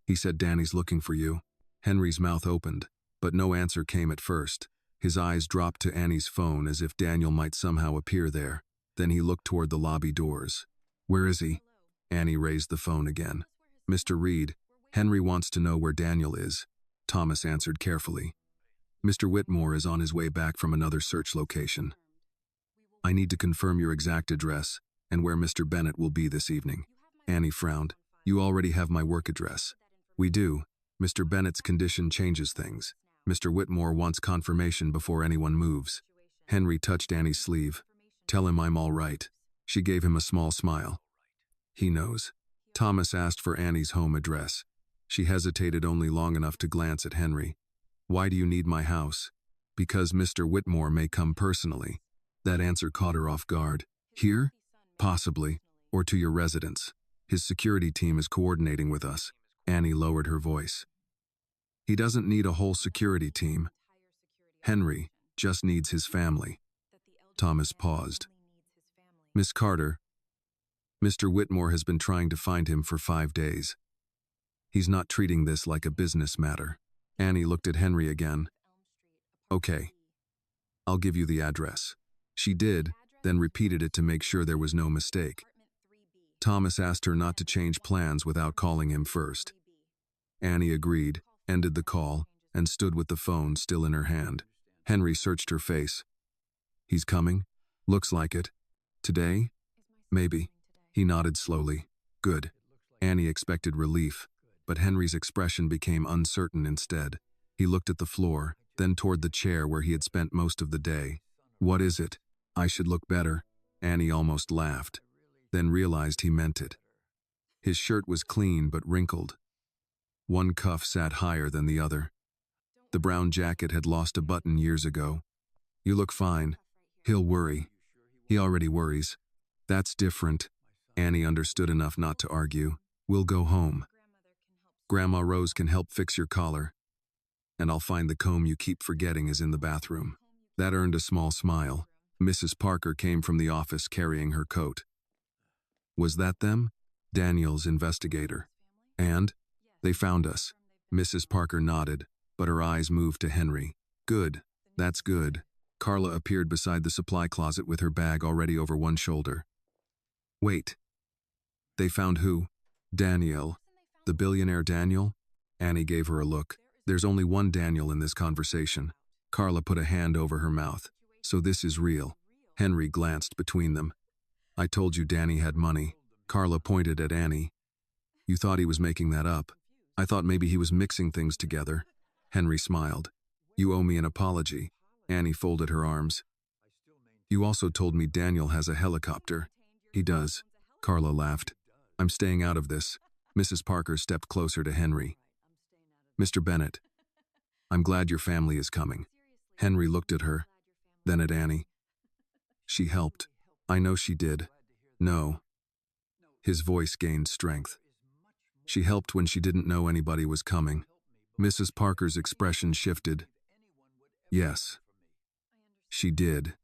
He said Danny's looking for you. Henry's mouth opened, but no answer came at first. His eyes dropped to Annie's phone as if Daniel might somehow appear there. Then he looked toward the lobby doors. Where is he? Annie raised the phone again. Mr. Reed, Henry wants to know where Daniel is. Thomas answered carefully. Mr. Whitmore is on his way back from another search location. I need to confirm your exact address and where Mr. Bennett will be this evening. Annie frowned. You already have my work address. We do. Mr. Bennett's condition changes things. Mr. Whitmore wants confirmation before anyone moves. Henry touched Annie's sleeve. Tell him I'm all right. She gave him a small smile. He knows. Thomas asked for Annie's home address. She hesitated only long enough to glance at Henry. Why do you need my house? Because Mr. Whitmore may come personally. That answer caught her off guard. Here? Possibly. Or to your residence. His security team is coordinating with us. Annie lowered her voice. He doesn't need a whole security team. Henry just needs his family. Thomas paused. Miss Carter, Mr. Whitmore has been trying to find him for 5 days. He's not treating this like a business matter. Annie looked at Henry again. Okay, I'll give you the address. She did, then repeated it to make sure there was no mistake. Thomas asked her not to change plans without calling him first. Annie agreed, ended the call, and stood with the phone still in her hand. Henry searched her face. He's coming? Looks like it. Today? Maybe. He nodded slowly. Good. Annie expected relief, but Henry's expression became uncertain instead. He looked at the floor, then toward the chair where he had spent most of the day. What is it? I should look better. Annie almost laughed, then realized he meant it. His shirt was clean but wrinkled. One cuff sat higher than the other. The brown jacket had lost a button years ago. You look fine. He'll worry. He already worries. That's different. Annie understood enough not to argue. We'll go home. Grandma Rose can help fix your collar. And I'll find the comb you keep forgetting is in the bathroom. That earned a small smile. Mrs. Parker came from the office carrying her coat. Was that them? Daniel's investigator. And? They found us. Mrs. Parker nodded, but her eyes moved to Henry. Good. That's good. Carla appeared beside the supply closet with her bag already over one shoulder. Wait. They found who? Daniel. The billionaire Daniel? Annie gave her a look. There's only one Daniel in this conversation. Carla put a hand over her mouth. So this is real. Henry glanced between them. I told you Danny had money. Carla pointed at Annie. You thought he was making that up. I thought maybe he was mixing things together. Henry smiled. You owe me an apology. Annie folded her arms. You also told me Daniel has a helicopter. He does. Carla laughed. I'm staying out of this. Mrs. Parker stepped closer to Henry. Mr. Bennett, I'm glad your family is coming. Henry looked at her, then at Annie. She helped. I know she did. No. His voice gained strength. She helped when she didn't know anybody was coming. Mrs. Parker's expression shifted. Yes. She did.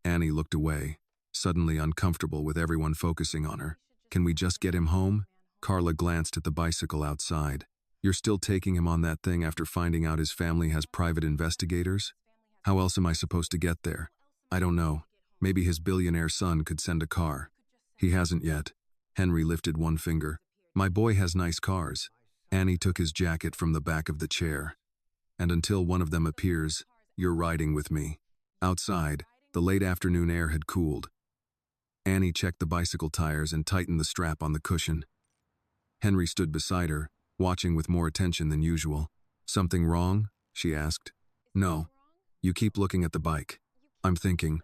Annie looked away, suddenly uncomfortable with everyone focusing on her. Can we just get him home? Carla glanced at the bicycle outside. You're still taking him on that thing after finding out his family has private investigators? How else am I supposed to get there? I don't know. Maybe his billionaire son could send a car. He hasn't yet. Henry lifted one finger. My boy has nice cars. Annie took his jacket from the back of the chair. And until one of them appears, you're riding with me. Outside, the late afternoon air had cooled. Annie checked the bicycle tires and tightened the strap on the cushion. Henry stood beside her, watching with more attention than usual. Something wrong? She asked. No. You keep looking at the bike. I'm thinking,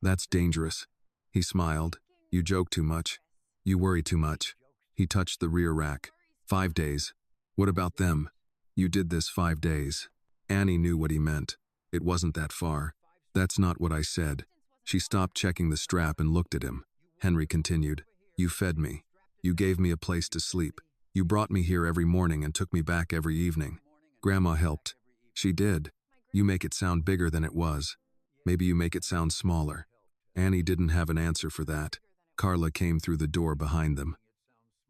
that's dangerous. He smiled. You joke too much. You worry too much. He touched the rear rack. 5 days. What about them? You did this 5 days. Annie knew what he meant. It wasn't that far. That's not what I said. She stopped checking the strap and looked at him. Henry continued. You fed me. You gave me a place to sleep. You brought me here every morning and took me back every evening. Grandma helped. She did. You make it sound bigger than it was. Maybe you make it sound smaller. Annie didn't have an answer for that. Carla came through the door behind them.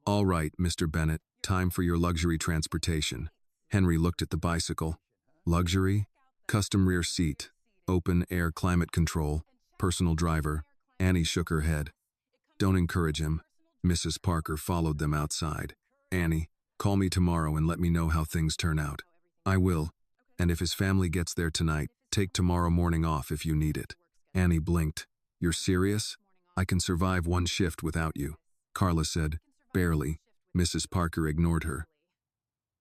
All right, Mr. Bennett, time for your luxury transportation. Henry looked at the bicycle. Luxury? Custom rear seat. Open air climate control. Personal driver. Annie shook her head. Don't encourage him. Mrs. Parker followed them outside. Annie, call me tomorrow and let me know how things turn out. I will. And if his family gets there tonight, take tomorrow morning off if you need it. Annie blinked. You're serious? I can survive one shift without you. Carla said. Barely. Mrs. Parker ignored her.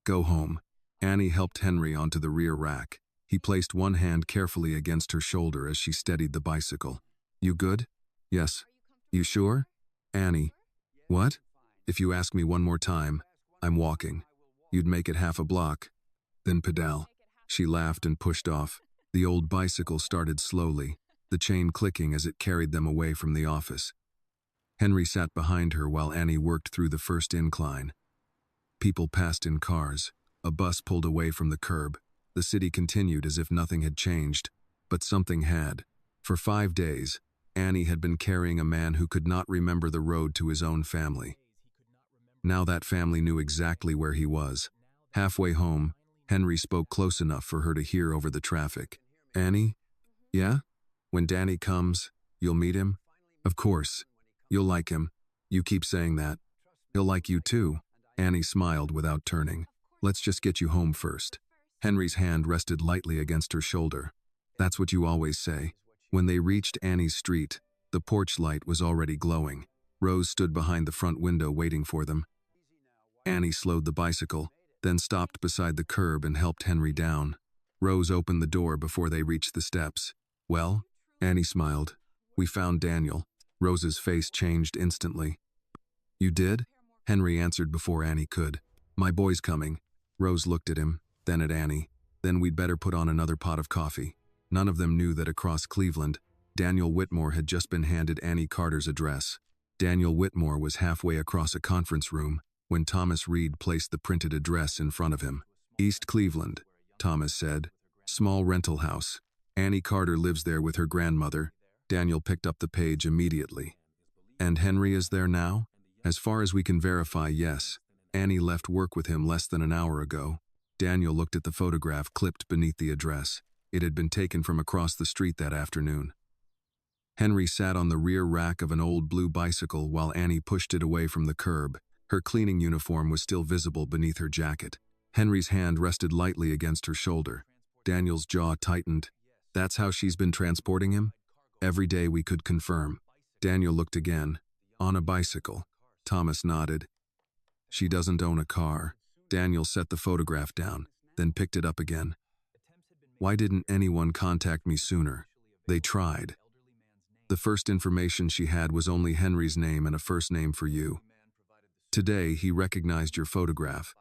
Go home. Annie helped Henry onto the rear rack. He placed one hand carefully against her shoulder as she steadied the bicycle. You good? Yes. You sure? Annie. What? If you ask me one more time, I'm walking. You'd make it half a block. Then pedal. She laughed and pushed off. The old bicycle started slowly, the chain clicking as it carried them away from the office. Henry sat behind her while Annie worked through the first incline. People passed in cars. A bus pulled away from the curb. The city continued as if nothing had changed, but something had. For 5 days, Annie had been carrying a man who could not remember the road to his own family. Now that family knew exactly where he was. Halfway home, Henry spoke close enough for her to hear over the traffic. "Annie? Yeah? When Danny comes, you'll meet him? Of course. You'll like him. You keep saying that. He'll like you too." Annie smiled without turning. "Let's just get you home first." Henry's hand rested lightly against her shoulder. "That's what you always say." When they reached Annie's street, the porch light was already glowing. Rose stood behind the front window waiting for them. Annie slowed the bicycle, then stopped beside the curb and helped Henry down. Rose opened the door before they reached the steps. "Well?" Annie smiled. "We found Daniel." Rose's face changed instantly. "You did?" Henry answered before Annie could. "My boy's coming." Rose looked at him, then at Annie. "Then we'd better put on another pot of coffee." None of them knew that across Cleveland, Daniel Whitmore had just been handed Annie Carter's address. Daniel Whitmore was halfway across a conference room when Thomas Reed placed the printed address in front of him. "East Cleveland," Thomas said. "Small rental house. Annie Carter lives there with her grandmother." Daniel picked up the page immediately. "And Henry is there now?" "As far as we can verify, yes. Annie left work with him less than an hour ago." Daniel looked at the photograph clipped beneath the address. It had been taken from across the street that afternoon. Henry sat on the rear rack of an old blue bicycle while Annie pushed it away from the curb. Her cleaning uniform was still visible beneath her jacket. Henry's hand rested lightly against her shoulder. Daniel's jaw tightened. "That's how she's been transporting him?" "Every day we could confirm." Daniel looked again. "On a bicycle." Thomas nodded. "She doesn't own a car." Daniel set the photograph down, then picked it up again. "Why didn't anyone contact me sooner?" "They tried. The first information she had was only Henry's name and a first name for you. Today, he recognized your photograph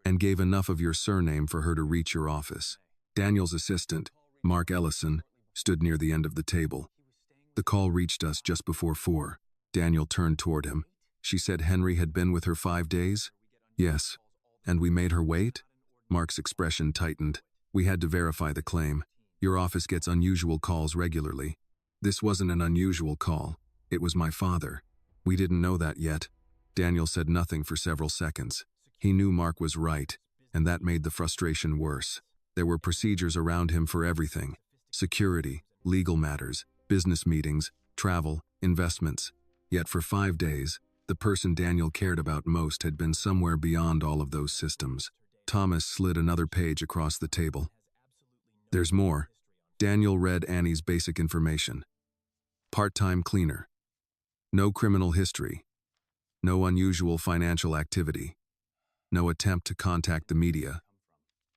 and gave enough of your surname for her to reach your office." Daniel's assistant, Mark Ellison, stood near the end of the table. "The call reached us just before 4. Daniel turned toward him. "She said Henry had been with her 5 days?" "Yes." "And we made her wait?" Mark's expression tightened. "We had to verify the claim. Your office gets unusual calls regularly." "This wasn't an unusual call. It was my father." "We didn't know that yet." Daniel said nothing for several seconds. He knew Mark was right, and that made the frustration worse. There were procedures around him for everything: security, legal matters, business meetings, travel, investments. Yet for 5 days, the person Daniel cared about most had been somewhere beyond all of those systems. Thomas slid another page across the table. "There's more." Daniel read Annie's basic information. "Part-time cleaner. No criminal history. No unusual financial activity. No attempt to contact the media.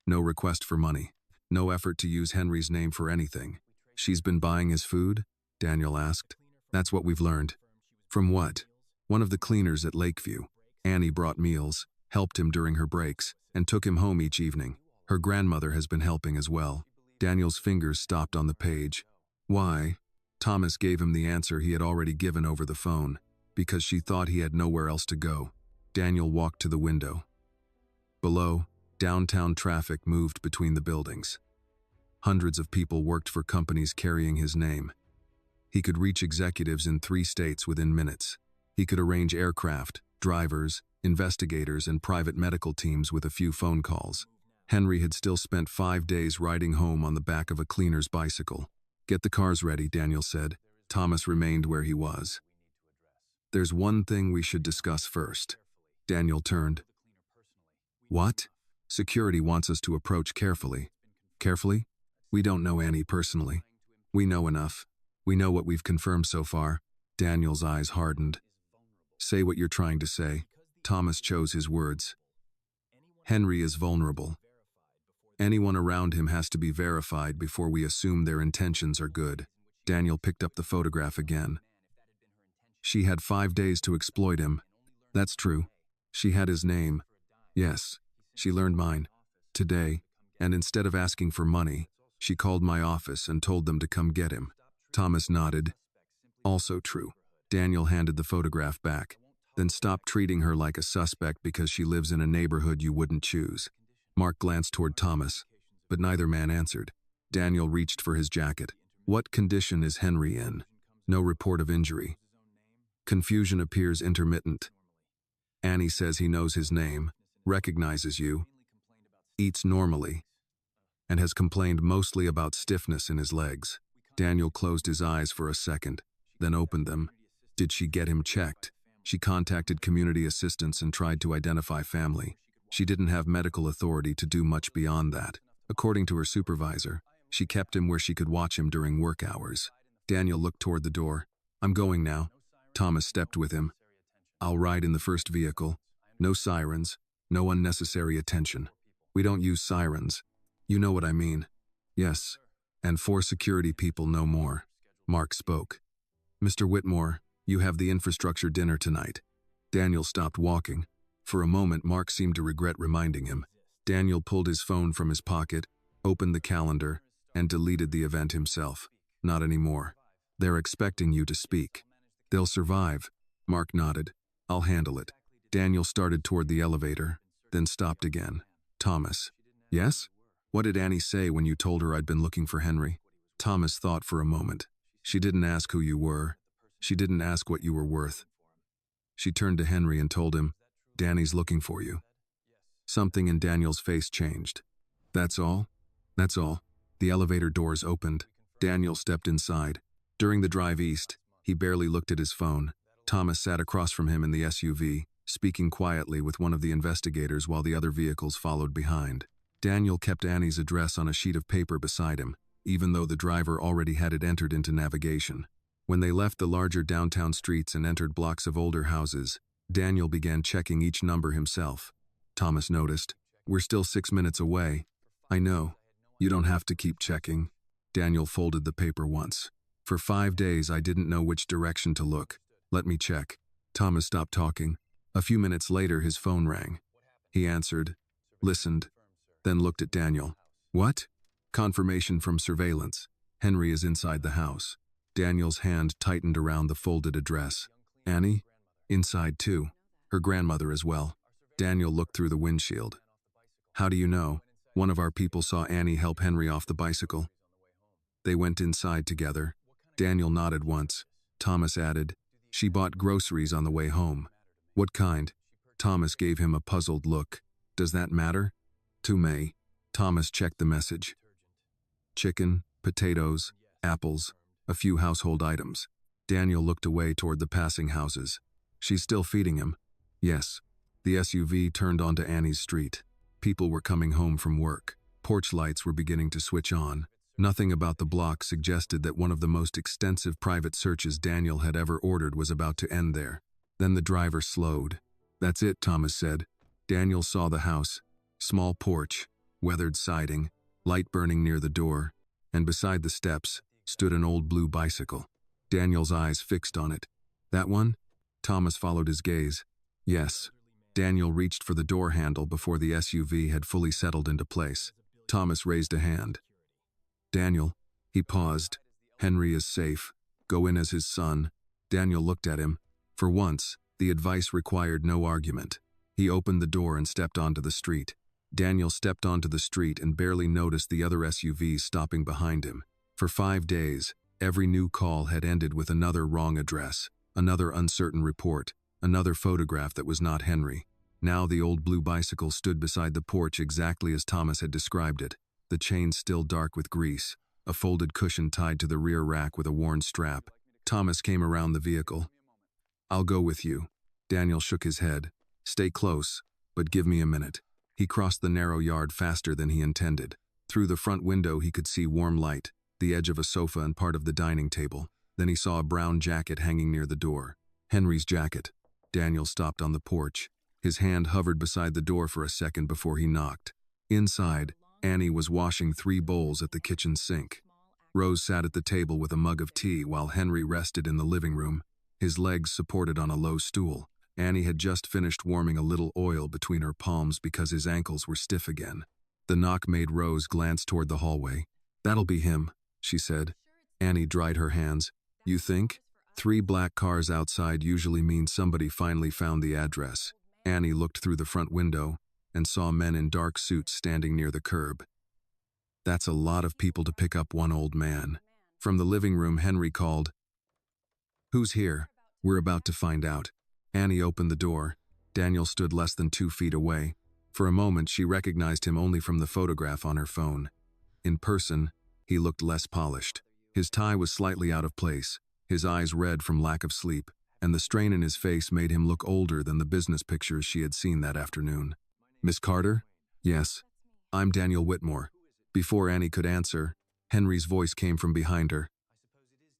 No request for money. No effort to use Henry's name for anything." "She's been buying his food?" Daniel asked. "That's what we've learned." "From what?" "One of the cleaners at Lakeview. Annie brought meals, helped him during her breaks, and took him home each evening. Her grandmother has been helping as well." Daniel's fingers stopped on the page. "Why?" Thomas gave him the answer he had already given over the phone. "Because she thought he had nowhere else to go." Daniel walked to the window. Below, downtown traffic moved between the buildings. Hundreds of people worked for companies carrying his name. He could reach executives in 3 states within minutes. He could arrange aircraft, drivers, investigators, and private medical teams with a few phone calls. Henry had still spent 5 days riding home on the back of a cleaner's bicycle. "Get the cars ready," Daniel said. Thomas remained where he was. "There's one thing we should discuss first." Daniel turned. "What?" "Security wants us to approach carefully." "Carefully?" "We don't know Annie personally." "We know enough. We know what we've confirmed so far." Daniel's eyes hardened. "Say what you're trying to say." Thomas chose his words. "Henry is vulnerable. Anyone around him has to be verified before we assume their intentions are good." Daniel picked up the photograph again. "She had 5 days to exploit him." "That's true. She had his name." "Yes. She learned mine. Today. And instead of asking for money, she called my office and told them to come get him." Thomas nodded. "Also true." Daniel handed the photograph back. "Then stop treating her like a suspect because she lives in a neighborhood you wouldn't choose." Mark glanced toward Thomas, but neither man answered. Daniel reached for his jacket. What condition is Henry in? No report of injury. Confusion appears intermittent. Annie says he knows his name, recognizes you, eats normally, and has complained mostly about stiffness in his legs. Daniel closed his eyes for a second, then opened them. Did she get him checked? She contacted community assistance and tried to identify family. She didn't have medical authority to do much beyond that. According to her supervisor, she kept him where she could watch him during work hours. Daniel looked toward the door. I'm going now. Thomas stepped with him. I'll ride in the first vehicle. No sirens, no unnecessary attention. We don't use sirens. You know what I mean. Yes, and 4 security people no more. Mark spoke. Mr. Whitmore, you have the infrastructure dinner tonight. Daniel stopped walking. For a moment, Mark seemed to regret reminding him. Daniel pulled his phone from his pocket, opened the calendar, and deleted the event himself. Not anymore. They're expecting you to speak. They'll survive. Mark nodded. I'll handle it. Daniel started toward the elevator, then stopped again. Thomas. Yes? What did Annie say when you told her I'd been looking for Henry? Thomas thought for a moment. She didn't ask who you were. She didn't ask what you were worth. She turned to Henry and told him, Danny's looking for you. Something in Daniel's face changed. That's all? That's all. The elevator doors opened. Daniel stepped inside. During the drive east, he barely looked at his phone. Thomas sat across from him in the SUV, speaking quietly with one of the investigators while the other vehicles followed behind. Daniel kept Annie's address on a sheet of paper beside him, even though the driver already had it entered into navigation. When they left the larger downtown streets and entered blocks of older houses, Daniel began checking each number himself. Thomas noticed, We're still 6 minutes away. I know. You don't have to keep checking. Daniel folded the paper once. For 5 days I didn't know which direction to look. Let me check. Thomas stopped talking. A few minutes later his phone rang. He answered, listened, then looked at Daniel. What? Confirmation from surveillance. Henry is inside the house. Daniel's hand tightened around the folded address. Annie? Inside too. Her grandmother as well. Daniel looked through the windshield. How do you know? One of our people saw Annie help Henry off the bicycle. They went inside together. Daniel nodded once. Thomas added, She bought groceries on the way home. What kind? Thomas gave him a puzzled look. Does that matter? To May. Thomas checked the message. Chicken, potatoes, apples, a few household items. Daniel looked away toward the passing houses. She's still feeding him. Yes. The SUV turned onto Annie's street. People were coming home from work. Porch lights were beginning to switch on. Nothing about the block suggested that one of the most extensive private searches Daniel had ever ordered was about to end there. Then the driver slowed. That's it, Thomas said. Daniel saw the house. Small porch, weathered siding, light burning near the door, and beside the steps stood an old blue bicycle. Daniel's eyes fixed on it. That one? Thomas followed his gaze. Yes. Daniel reached for the door handle before the SUV had fully settled into place. Thomas raised a hand. Daniel. He paused. Henry is safe. Go in as his son. Daniel looked at him. For once, the advice required no argument. He opened the door and stepped onto the street. Daniel stepped onto the street and barely noticed the other SUVs stopping behind him. For 5 days, every new call had ended with another wrong address, another uncertain report, another photograph that was not Henry. Now the old blue bicycle stood beside the porch exactly as Thomas had described it, the chain still dark with grease, a folded cushion tied to the rear rack with a worn strap. Thomas came around the vehicle. I'll go with you. Daniel shook his head. Stay close, but give me a minute. He crossed the narrow yard faster than he intended. Through the front window he could see warm light, the edge of a sofa and part of the dining table. Then he saw a brown jacket hanging near the door. Henry's jacket. Daniel stopped on the porch. His hand hovered beside the door for a second before he knocked. Inside, Annie was washing 3 bowls at the kitchen sink. Rose sat at the table with a mug of tea while Henry rested in the living room, his legs supported on a low stool. Annie had just finished warming a little oil between her palms because his ankles were stiff again. The knock made Rose glance toward the hallway. That'll be him, she said. Annie dried her hands. You think? 3 black cars outside usually mean somebody finally found the address. Annie looked through the front window and saw men in dark suits standing near the curb. That's a lot of people to pick up one old man. From the living room, Henry called, "Who's here? We're about to find out." Annie opened the door. Daniel stood less than 2 feet away. For a moment, she recognized him only from the photograph on her phone. In person, he looked less polished. His tie was slightly out of place, his eyes red from lack of sleep, and the strain in his face made him look older than the business pictures she had seen that afternoon. "Miss Carter?" "Yes. I'm Daniel Whitmore." Before Annie could answer, Henry's voice came from behind her.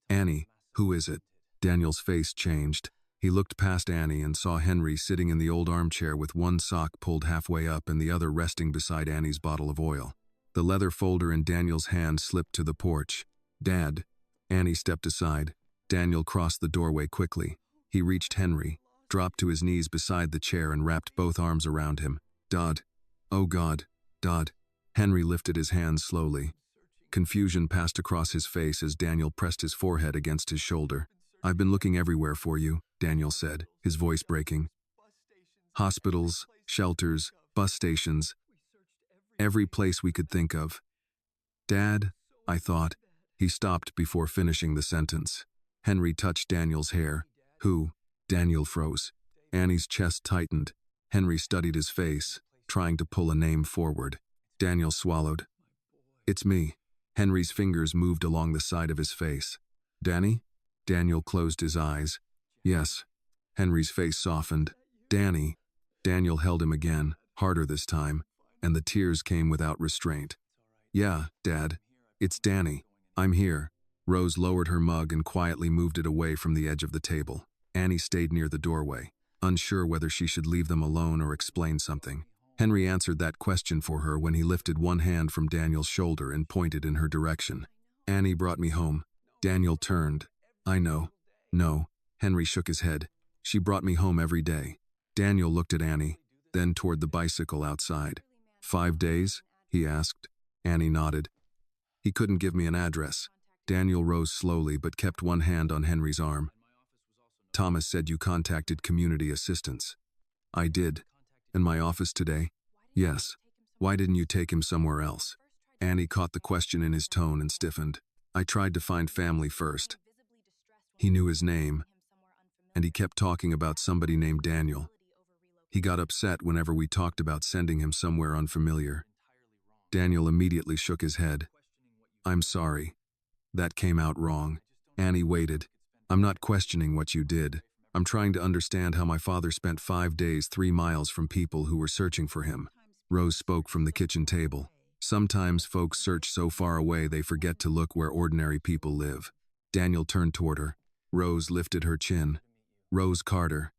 "Annie, who is it?" Daniel's face changed. He looked past Annie and saw Henry sitting in the old armchair with one sock pulled halfway up and the other resting beside Annie's bottle of oil. The leather folder in Daniel's hand slipped to the porch. "Dad." Annie stepped aside. Daniel crossed the doorway quickly. He reached Henry, dropped to his knees beside the chair and wrapped both arms around him. "Dad. Oh God, Dad." Henry lifted his hands slowly. Confusion passed across his face as Daniel pressed his forehead against his shoulder. "I've been looking everywhere for you," Daniel said, his voice breaking. "Hospitals, shelters, bus stations, every place we could think of." "Dad," I thought. He stopped before finishing the sentence. Henry touched Daniel's hair. "Who?" Daniel froze. Annie's chest tightened. Henry studied his face, trying to pull a name forward. Daniel swallowed. "It's me." Henry's fingers moved along the side of his face. "Danny?" Daniel closed his eyes. "Yes." Henry's face softened. "Danny." Daniel held him again, harder this time, and the tears came without restraint. "Yeah, Dad. It's Danny. I'm here." Rose lowered her mug and quietly moved it away from the edge of the table. Annie stayed near the doorway, unsure whether she should leave them alone or explain something. Henry answered that question for her when he lifted one hand from Daniel's shoulder and pointed in her direction. "Annie brought me home." Daniel turned. "I know." "No." Henry shook his head. "She brought me home every day." Daniel looked at Annie, then toward the bicycle outside. "5 days?" he asked. Annie nodded. "He couldn't give me an address." Daniel rose slowly but kept one hand on Henry's arm. "Thomas said you contacted community assistance." "I did." "In my office today?" "Yes." "Why didn't you take him somewhere else?" Annie caught the question in his tone and stiffened. "I tried to find family first." He knew his name, and he kept talking about somebody named Daniel. He got upset whenever we talked about sending him somewhere unfamiliar. Daniel immediately shook his head. "I'm sorry. That came out wrong." Annie waited. "I'm not questioning what you did. I'm trying to understand how my father spent 5 days 3 miles from people who were searching for him." Rose spoke from the kitchen table. "Sometimes folks search so far away they forget to look where ordinary people live." Daniel turned toward her. Rose lifted her chin. "Rose Carter,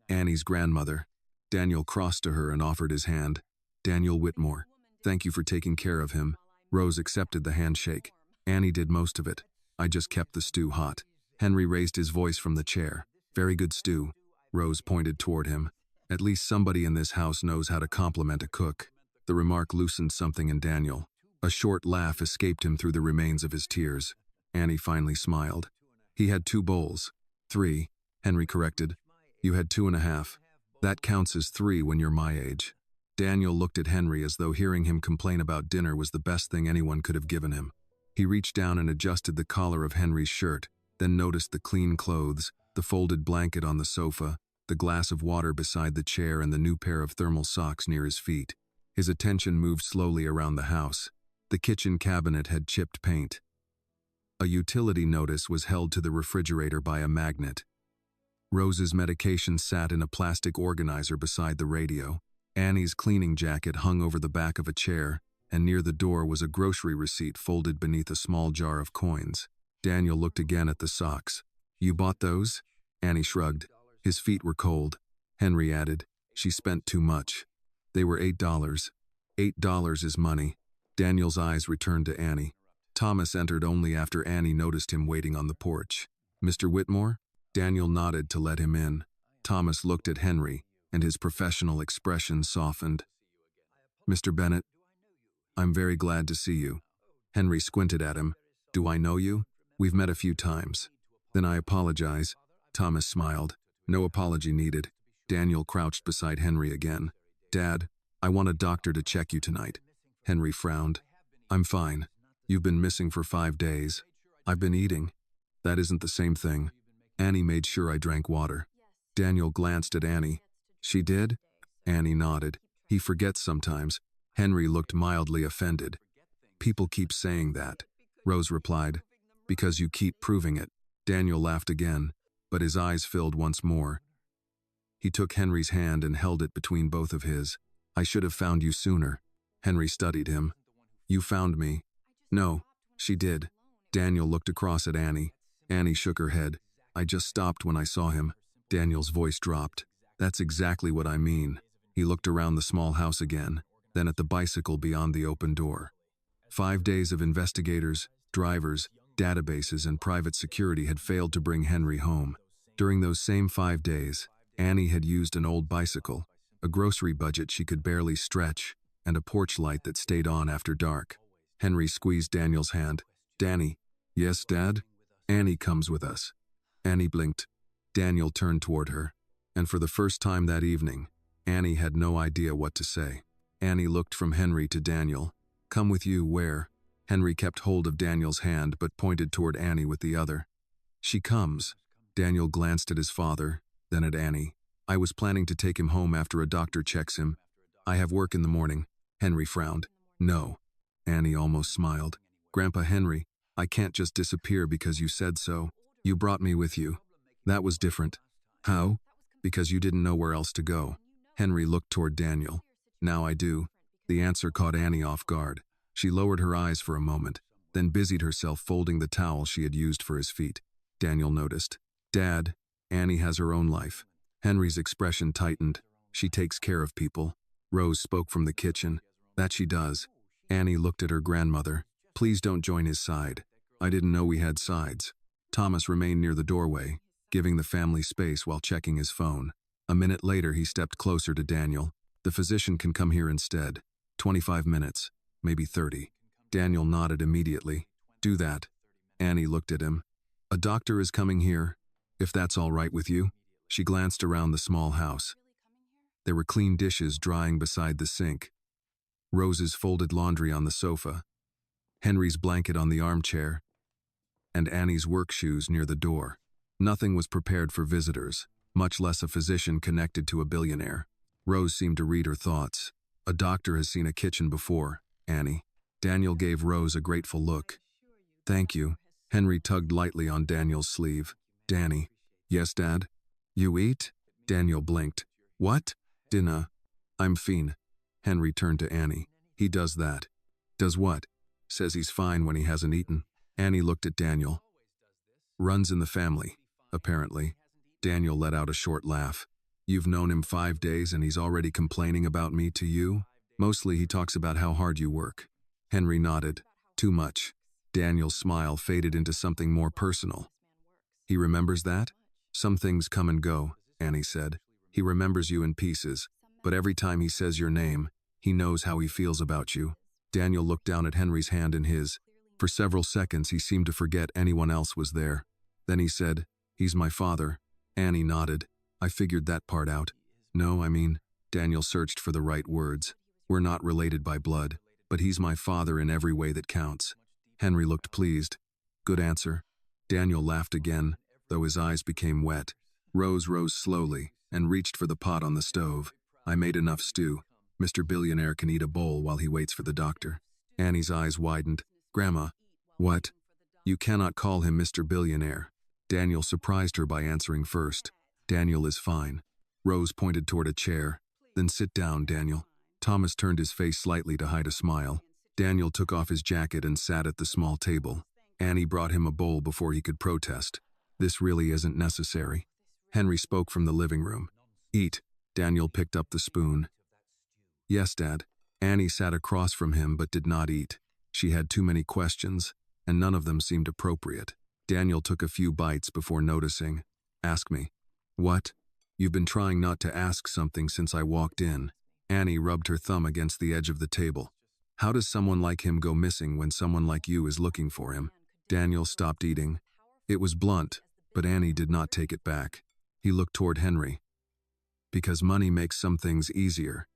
Annie's grandmother." Daniel crossed to her and offered his hand. "Daniel Whitmore, thank you for taking care of him." Rose accepted the handshake. "Annie did most of it. I just kept the stew hot." Henry raised his voice from the chair. "Very good stew." Rose pointed toward him. "At least somebody in this house knows how to compliment a cook." The remark loosened something in Daniel. A short laugh escaped him through the remains of his tears. Annie finally smiled. "He had 2 bowls. 3, Henry corrected. "You had 2.5. That counts as 3 when you're my age." Daniel looked at Henry as though hearing him complain about dinner was the best thing anyone could have given him. He reached down and adjusted the collar of Henry's shirt, then noticed the clean clothes, the folded blanket on the sofa, the glass of water beside the chair and the new pair of thermal socks near his feet. His attention moved slowly around the house. The kitchen cabinet had chipped paint. A utility notice was held to the refrigerator by a magnet. Rose's medication sat in a plastic organizer beside the radio. Annie's cleaning jacket hung over the back of a chair, and near the door was a grocery receipt folded beneath a small jar of coins. Daniel looked again at the socks. "You bought those?" Annie shrugged. His feet were cold. Henry added, "She spent too much." "They were $8. $8 is money." Daniel's eyes returned to Annie. Thomas entered only after Annie noticed him waiting on the porch. "Mr. Whitmore?" Daniel nodded to let him in. Thomas looked at Henry, and his professional expression softened. "Mr. Bennett, I'm very glad to see you." Henry squinted at him. "Do I know you?" "We've met a few times." "Then I apologize." Thomas smiled. "No apology needed." Daniel crouched beside Henry again. "Dad, I want a doctor to check you tonight." Henry frowned. "I'm fine. You've been missing for 5 days." I've been eating. That isn't the same thing. Annie made sure I drank water. Daniel glanced at Annie. She did? Annie nodded. He forgets sometimes. Henry looked mildly offended. People keep saying that, Rose replied. Because you keep proving it. Daniel laughed again, but his eyes filled once more. He took Henry's hand and held it between both of his. I should have found you sooner. Henry studied him. You found me. No, she did. Daniel looked across at Annie. Annie shook her head. I just stopped when I saw him. Daniel's voice dropped. That's exactly what I mean. He looked around the small house again, then at the bicycle beyond the open door. 5 days of investigators, drivers, databases, and private security had failed to bring Henry home. During those same 5 days, Annie had used an old bicycle, a grocery budget she could barely stretch, and a porch light that stayed on after dark. Henry squeezed Daniel's hand. Danny. Yes, Dad? Annie comes with us. Annie blinked. Daniel turned toward her, and for the first time that evening, Annie had no idea what to say. Annie looked from Henry to Daniel. Come with you, where? Henry kept hold of Daniel's hand but pointed toward Annie with the other. She comes. Daniel glanced at his father, then at Annie. I was planning to take him home after a doctor checks him. I have work in the morning. Henry frowned. No. Annie almost smiled. Grandpa Henry, I can't just disappear because you said so. You brought me with you. That was different. How? Because you didn't know where else to go. Henry looked toward Daniel. Now I do. The answer caught Annie off guard. She lowered her eyes for a moment, then busied herself folding the towel she had used for his feet. Daniel noticed. Dad, Annie has her own life. Henry's expression tightened. She takes care of people. Rose spoke from the kitchen. That she does. Annie looked at her grandmother. Please don't join his side. I didn't know we had sides. Thomas remained near the doorway, giving the family space while checking his phone. A minute later, he stepped closer to Daniel. The physician can come here instead. 25 minutes, maybe 30. Daniel nodded immediately. Do that. Annie looked at him. A doctor is coming here, if that's all right with you. She glanced around the small house. There were clean dishes drying beside the sink. Rose's folded laundry on the sofa. Henry's blanket on the armchair. And Annie's work shoes near the door. Nothing was prepared for visitors, much less a physician connected to a billionaire. Rose seemed to read her thoughts. A doctor has seen a kitchen before, Annie. Daniel gave Rose a grateful look. Thank you. Henry tugged lightly on Daniel's sleeve. Danny. Yes, Dad? You eat? Daniel blinked. What? Dinner. I'm fine. Henry turned to Annie. He does that. Does what? Says he's fine when he hasn't eaten. Annie looked at Daniel. Runs in the family, apparently. Daniel let out a short laugh. You've known him 5 days and he's already complaining about me to you? Mostly he talks about how hard you work. Henry nodded. Too much. Daniel's smile faded into something more personal. He remembers that? Some things come and go, Annie said. He remembers you in pieces, but every time he says your name, he knows how he feels about you. Daniel looked down at Henry's hand in his. For several seconds he seemed to forget anyone else was there. Then he said, He's my father. Annie nodded. I figured that part out. No, I mean, Daniel searched for the right words. We're not related by blood, but he's my father in every way that counts. Henry looked pleased. Good answer. Daniel laughed again, though his eyes became wet. Rose rose slowly and reached for the pot on the stove. I made enough stew. Mr. Billionaire can eat a bowl while he waits for the doctor. Annie's eyes widened. Grandma. What? You cannot call him Mr. Billionaire. Daniel surprised her by answering first. Daniel is fine. Rose pointed toward a chair. Then sit down, Daniel. Thomas turned his face slightly to hide a smile. Daniel took off his jacket and sat at the small table. Annie brought him a bowl before he could protest. This really isn't necessary. Henry spoke from the living room. Eat. Daniel picked up the spoon. Yes, Dad. Annie sat across from him but did not eat. She had too many questions, and none of them seemed appropriate. Daniel took a few bites before noticing. Ask me. What? You've been trying not to ask something since I walked in. Annie rubbed her thumb against the edge of the table. How does someone like him go missing when someone like you is looking for him? Daniel stopped eating. It was blunt, but Annie did not take it back. He looked toward Henry. Because money makes some things easier.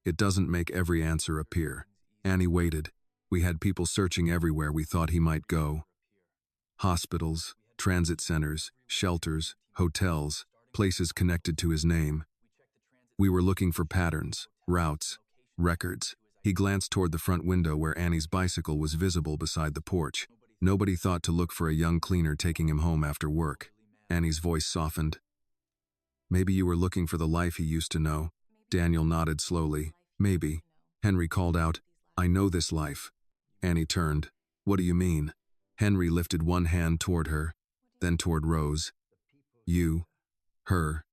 It doesn't make every answer appear. Annie waited. We had people searching everywhere we thought he might go. Hospitals, transit centers, shelters, hotels, places connected to his name. We were looking for patterns, routes, records. He glanced toward the front window where Annie's bicycle was visible beside the porch. Nobody thought to look for a young cleaner taking him home after work. Annie's voice softened. Maybe you were looking for the life he used to know. Daniel nodded slowly. Maybe. Henry called out, I know this life. Annie turned. What do you mean? Henry lifted one hand toward her, then toward Rose. You, her,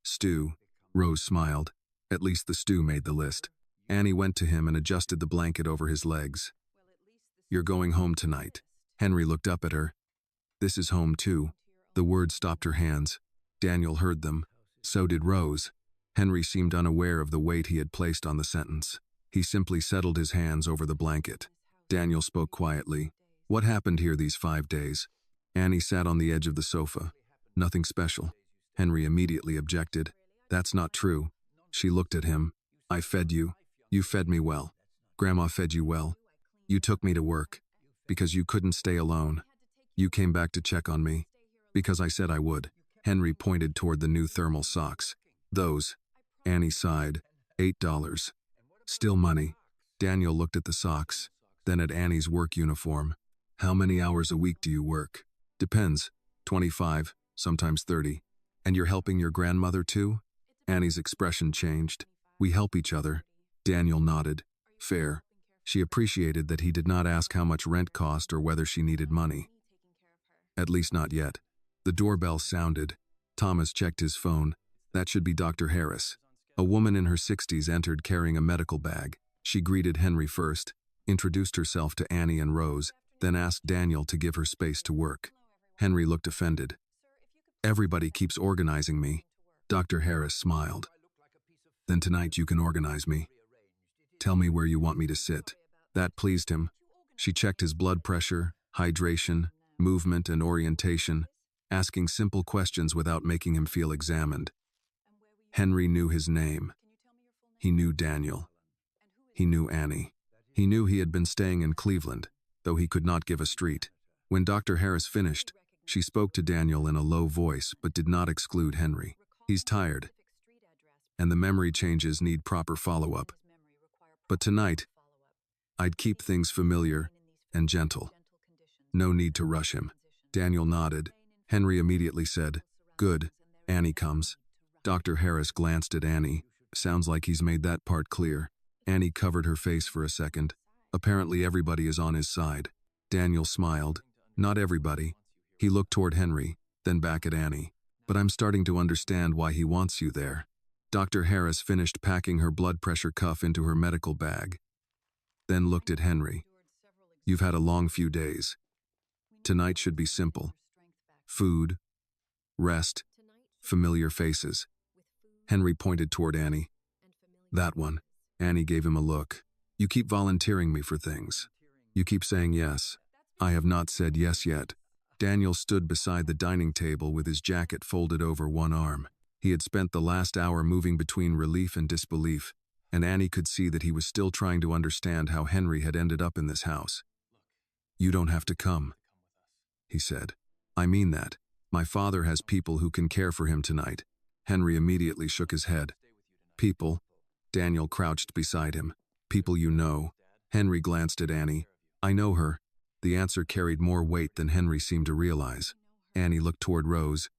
Stu. Rose smiled. At least the stew made the list. Annie went to him and adjusted the blanket over his legs. You're going home tonight. Henry looked up at her. This is home too. The words stopped her hands. Daniel heard them. So did Rose. Henry seemed unaware of the weight he had placed on the sentence. He simply settled his hands over the blanket. Daniel spoke quietly. What happened here these 5 days? Annie sat on the edge of the sofa. Nothing special. Henry immediately objected. That's not true. She looked at him. I fed you. You fed me well. Grandma fed you well. You took me to work. Because you couldn't stay alone. You came back to check on me. Because I said I would. Henry pointed toward the new thermal socks. Those. Annie sighed. $8. Still money. Daniel looked at the socks, then at Annie's work uniform. How many hours a week do you work? Depends. 25, sometimes 30. And you're helping your grandmother too? Annie's expression changed. We help each other. Daniel nodded. Fair. She appreciated that he did not ask how much rent cost or whether she needed money. At least not yet. The doorbell sounded. Thomas checked his phone. That should be Dr. Harris. A woman in her 60s entered carrying a medical bag. She greeted Henry first, introduced herself to Annie and Rose, then asked Daniel to give her space to work. Henry looked offended. Everybody keeps organizing me. Dr. Harris smiled. Then tonight you can organize me. Tell me where you want me to sit. That pleased him. She checked his blood pressure, hydration, movement, and orientation, asking simple questions without making him feel examined. Henry knew his name. He knew Daniel. He knew Annie. He knew he had been staying in Cleveland, though he could not give a street. When Dr. Harris finished, she spoke to Daniel in a low voice but did not exclude Henry. He's tired, and the memory changes need proper follow-up. But tonight, I'd keep things familiar and gentle. No need to rush him. Daniel nodded. Henry immediately said, Good, Annie comes. Dr. Harris glanced at Annie. Sounds like he's made that part clear. Annie covered her face for a second. Apparently everybody is on his side. Daniel smiled. Not everybody. He looked toward Henry, then back at Annie. But I'm starting to understand why he wants you there. Dr. Harris finished packing her blood pressure cuff into her medical bag, then looked at Henry. You've had a long few days. Tonight should be simple. Food, rest, familiar faces. Henry pointed toward Annie. That one. Annie gave him a look. You keep volunteering me for things. You keep saying yes. I have not said yes yet. Daniel stood beside the dining table with his jacket folded over one arm. He had spent the last hour moving between relief and disbelief, and Annie could see that he was still trying to understand how Henry had ended up in this house. You don't have to come, he said. I mean that. My father has people who can care for him tonight. Henry immediately shook his head. People? Daniel crouched beside him. People you know. Henry glanced at Annie. I know her. The answer carried more weight than Henry seemed to realize. Annie looked toward Rose.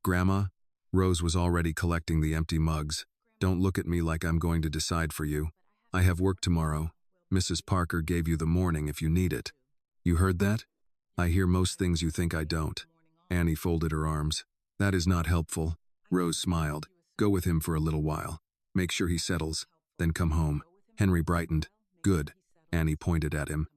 Grandma? Rose was already collecting the empty mugs. Don't look at me like I'm going to decide for you. I have work tomorrow. Mrs. Parker gave you the morning if you need it. You heard that? I hear most things you think I don't. Annie folded her arms. That is not helpful. Rose smiled. Go with him for a little while. Make sure he settles, then come home. Henry brightened. Good. Annie pointed at him.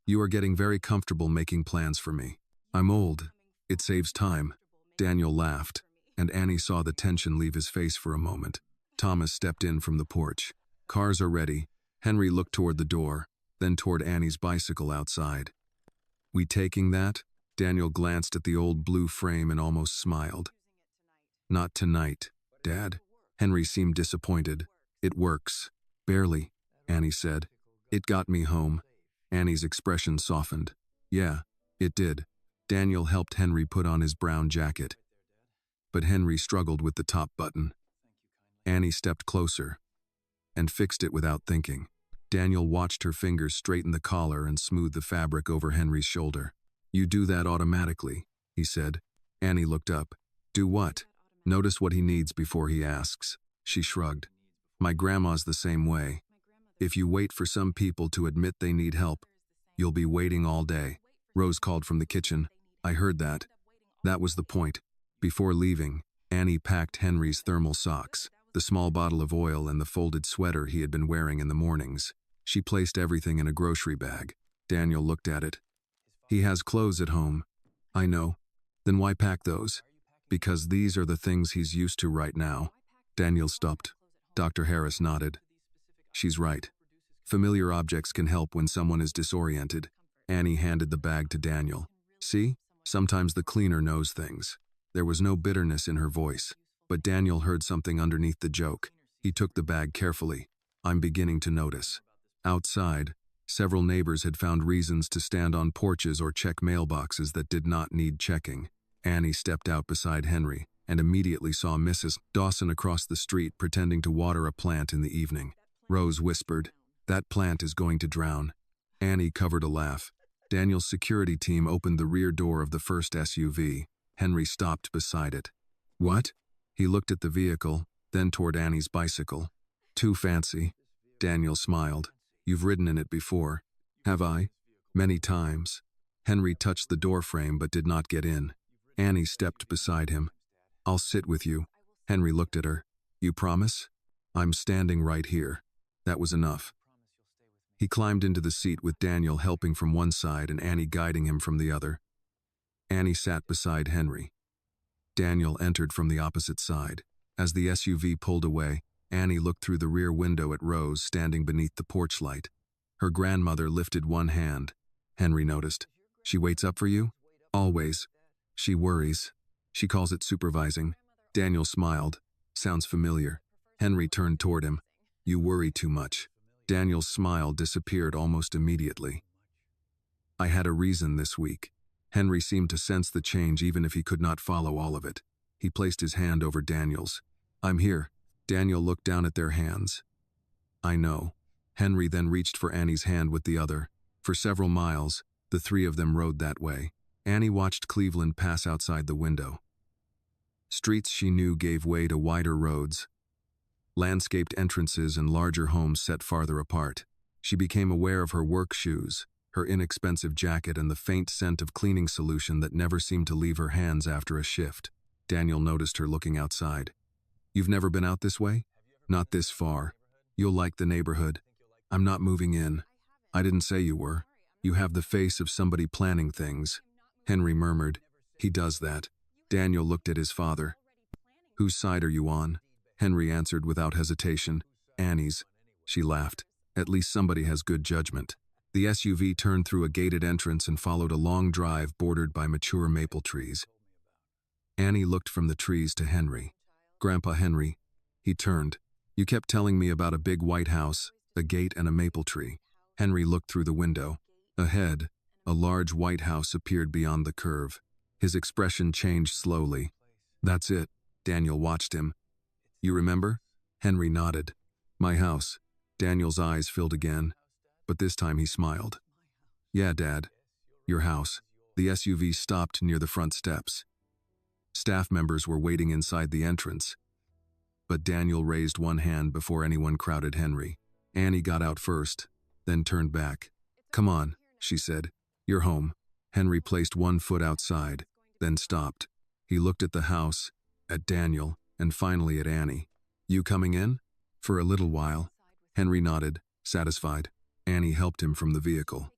You are getting very comfortable making plans for me. I'm old. It saves time. Daniel laughed, and Annie saw the tension leave his face for a moment. Thomas stepped in from the porch. Cars are ready. Henry looked toward the door, then toward Annie's bicycle outside. We taking that? Daniel glanced at the old blue frame and almost smiled. Not tonight, Dad. Henry seemed disappointed. It works. Barely, Annie said. It got me home. Annie's expression softened. Yeah, it did. Daniel helped Henry put on his brown jacket, but Henry struggled with the top button. Annie stepped closer and fixed it without thinking. Daniel watched her fingers straighten the collar and smooth the fabric over Henry's shoulder. "You do that automatically," he said. Annie looked up. "Do what?" "Notice what he needs before he asks." She shrugged. "My grandma's the same way. If you wait for some people to admit they need help, you'll be waiting all day." Rose called from the kitchen. "I heard that." That was the point. Before leaving, Annie packed Henry's thermal socks, the small bottle of oil, and the folded sweater he had been wearing in the mornings. She placed everything in a grocery bag. Daniel looked at it. "He has clothes at home." "I know. Then why pack those?" "Because these are the things he's used to right now." Daniel stopped. Dr. Harris nodded. "She's right. Familiar objects can help when someone is disoriented." Annie handed the bag to Daniel. "See? Sometimes the cleaner knows things." There was no bitterness in her voice, but Daniel heard something underneath the joke. He took the bag carefully. "I'm beginning to notice." Outside, several neighbors had found reasons to stand on porches or check mailboxes that did not need checking. Annie stepped out beside Henry and immediately saw Mrs. Dawson across the street pretending to water a plant in the evening. Rose whispered, "That plant is going to drown." Annie covered a laugh. Daniel's security team opened the rear door of the first SUV. Henry stopped beside it. "What?" He looked at the vehicle, then toward Annie's bicycle. "Too fancy." Daniel smiled. "You've ridden in it before." "Have I?" "Many times." Henry touched the doorframe but did not get in. Annie stepped beside him. "I'll sit with you." Henry looked at her. "You promise?" "I'm standing right here." That was enough. He climbed into the seat with Daniel helping from one side and Annie guiding him from the other. Annie sat beside Henry. Daniel entered from the opposite side. As the SUV pulled away, Annie looked through the rear window at Rose standing beneath the porch light. Her grandmother lifted one hand. Henry noticed. "She waits up for you?" "Always." "She worries. She calls it supervising." Daniel smiled. "Sounds familiar." Henry turned toward him. "You worry too much." Daniel's smile disappeared almost immediately. "I had a reason this week." Henry seemed to sense the change even if he could not follow all of it. He placed his hand over Daniel's. "I'm here." Daniel looked down at their hands. "I know." Henry then reached for Annie's hand with the other. For several miles, the three of them rode that way. Annie watched Cleveland pass outside the window. Streets she knew gave way to wider roads, landscaped entrances and larger homes set farther apart. She became aware of her work shoes, her inexpensive jacket, and the faint scent of cleaning solution that never seemed to leave her hands after a shift. Daniel noticed her looking outside. "You've never been out this way?" "Not this far. You'll like the neighborhood." "I'm not moving in." "I didn't say you were." "You have the face of somebody planning things." Henry murmured. "He does that." Daniel looked at his father. "Whose side are you on?" Henry answered without hesitation. "Annie's." She laughed. "At least somebody has good judgment." The SUV turned through a gated entrance and followed a long drive bordered by mature maple trees. Annie looked from the trees to Henry. "Grandpa Henry." He turned. "You kept telling me about a big white house, a gate, and a maple tree." Henry looked through the window. Ahead, a large white house appeared beyond the curve. His expression changed slowly. "That's it." Daniel watched him. "You remember?" Henry nodded. "My house." Daniel's eyes filled again, but this time he smiled. "Yeah, Dad. Your house." The SUV stopped near the front steps. Staff members were waiting inside the entrance, but Daniel raised one hand before anyone crowded Henry. Annie got out first, then turned back. "Come on," she said. "You're home." Henry placed one foot outside, then stopped. He looked at the house, at Daniel, and finally at Annie. "You coming in?" "For a little while." Henry nodded, satisfied. Annie helped him from the vehicle.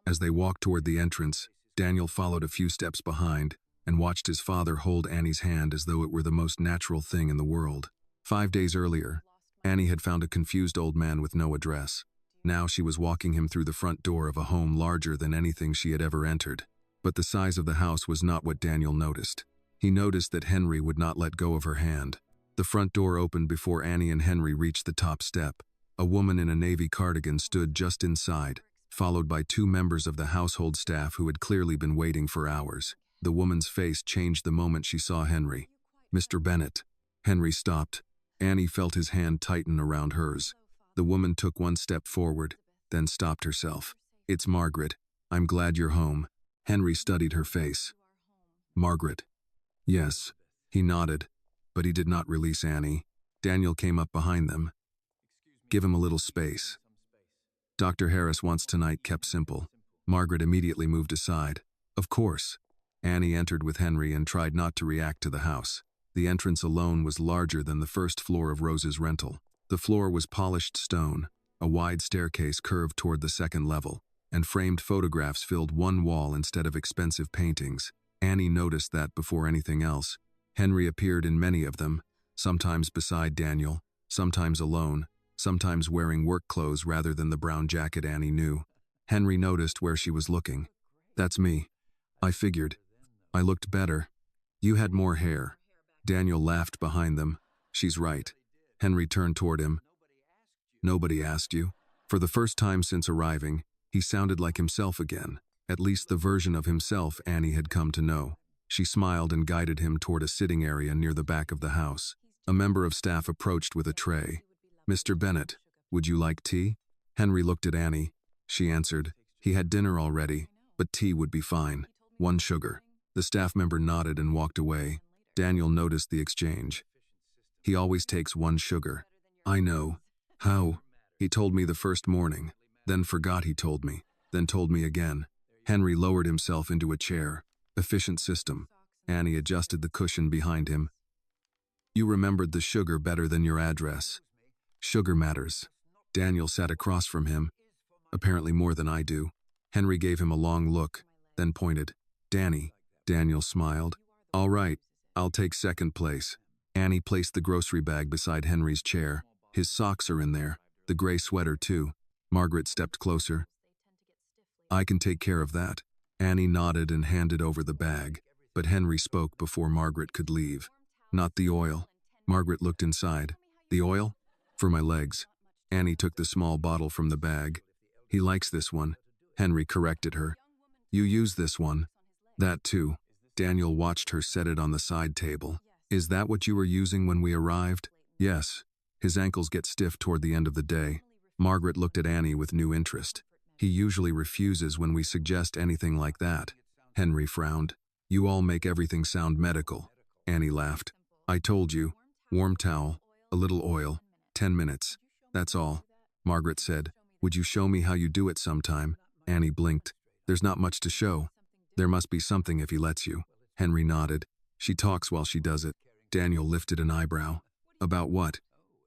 As they walked toward the entrance, Daniel followed a few steps behind and watched his father hold Annie's hand as though it were the most natural thing in the world. 5 days earlier, Annie had found a confused old man with no address. Now she was walking him through the front door of a home larger than anything she had ever entered. But the size of the house was not what Daniel noticed. He noticed that Henry would not let go of her hand. The front door opened before Annie and Henry reached the top step. A woman in a navy cardigan stood just inside, followed by two members of the household staff who had clearly been waiting for hours. The woman's face changed the moment she saw Henry. "Mr. Bennett." Henry stopped. Annie felt his hand tighten around hers. The woman took one step forward, then stopped herself. "It's Margaret. I'm glad you're home." Henry studied her face. "Margaret." "Yes." He nodded, but he did not release Annie. Daniel came up behind them. "Give him a little space." Dr. Harris wants tonight kept simple. Margaret immediately moved aside. "Of course." Annie entered with Henry and tried not to react to the house. The entrance alone was larger than the first floor of Rose's rental. The floor was polished stone, a wide staircase curved toward the second level, and framed photographs filled one wall instead of expensive paintings. Annie noticed that before anything else. Henry appeared in many of them, sometimes beside Daniel, sometimes alone, sometimes wearing work clothes rather than the brown jacket Annie knew. Henry noticed where she was looking. "That's me. I figured. I looked better. You had more hair." Daniel laughed behind them. "She's right." Henry turned toward him. "Nobody asked you." For the first time since arriving, he sounded like himself again, at least the version of himself Annie had come to know. She smiled and guided him toward a sitting area near the back of the house. A member of staff approached with a tray. "Mr. Bennett, would you like tea?" Henry looked at Annie. She answered, he had dinner already, but tea would be fine. "One sugar." The staff member nodded and walked away. Daniel noticed the exchange. "He always takes one sugar." "I know." "How?" "He told me the first morning, then forgot he told me, then told me again." Henry lowered himself into a chair. "Efficient system." Annie adjusted the cushion behind him. "You remembered the sugar better than your address." "Sugar matters." Daniel sat across from him. "Apparently more than I do." Henry gave him a long look, then pointed. "Danny." Daniel smiled. "All right, I'll take second place." Annie placed the grocery bag beside Henry's chair. "His socks are in there, the gray sweater too." Margaret stepped closer. "I can take care of that." Annie nodded and handed over the bag, but Henry spoke before Margaret could leave. "Not the oil." Margaret looked inside. "The oil?" "For my legs." Annie took the small bottle from the bag. "He likes this one." Henry corrected her. "You use this one." "That too." Daniel watched her set it on the side table. "Is that what you were using when we arrived?" "Yes." "His ankles get stiff toward the end of the day." Margaret looked at Annie with new interest. "He usually refuses when we suggest anything like that." Henry frowned. "You all make everything sound medical." Annie laughed. "I told you. Warm towel, a little oil, 10 minutes. That's all." Margaret said, "Would you show me how you do it sometime?" Annie blinked. "There's not much to show." "There must be something if he lets you." Henry nodded. "She talks while she does it." Daniel lifted an eyebrow. "About what?"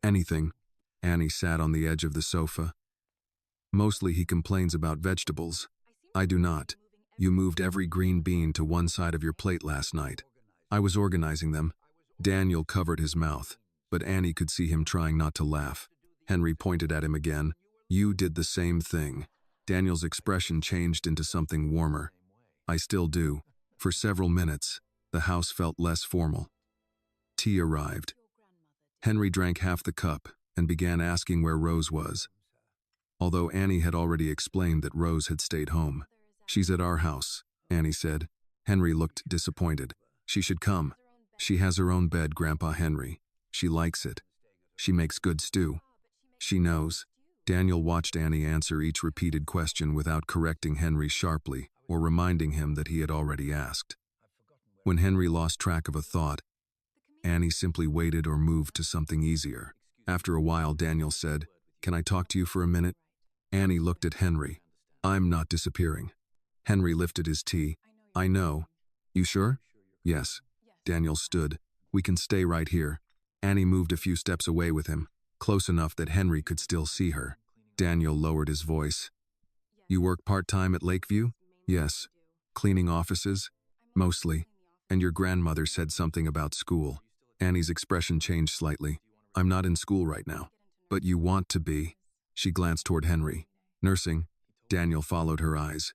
"Anything." Annie sat on the edge of the sofa. "Mostly he complains about vegetables." "I do not. You moved every green bean to one side of your plate last night." "I was organizing them." Daniel covered his mouth, but Annie could see him trying not to laugh. Henry pointed at him again. "You did the same thing." Daniel's expression changed into something warmer. "I still do." For several minutes, the house felt less formal. Tea arrived. Henry drank half the cup and began asking where Rose was. Although Annie had already explained that Rose had stayed home. "She's at our house," Annie said. Henry looked disappointed. "She should come." "She has her own bed, Grandpa Henry. She likes it. She makes good stew." "She knows." Daniel watched Annie answer each repeated question without correcting Henry sharply or reminding him that he had already asked. When Henry lost track of a thought, Annie simply waited or moved to something easier. After a while, Daniel said, "Can I talk to you for a minute?" Annie looked at Henry. "I'm not disappearing." Henry lifted his tea. "I know." "You sure?" "Yes." Daniel stood. "We can stay right here." Annie moved a few steps away with him, close enough that Henry could still see her. Daniel lowered his voice. "You work part-time at Lakeview?" "Yes." "Cleaning offices?" "Mostly." "And your grandmother said something about school." Annie's expression changed slightly. "I'm not in school right now." "But you want to be." She glanced toward Henry. "Nursing." Daniel followed her eyes.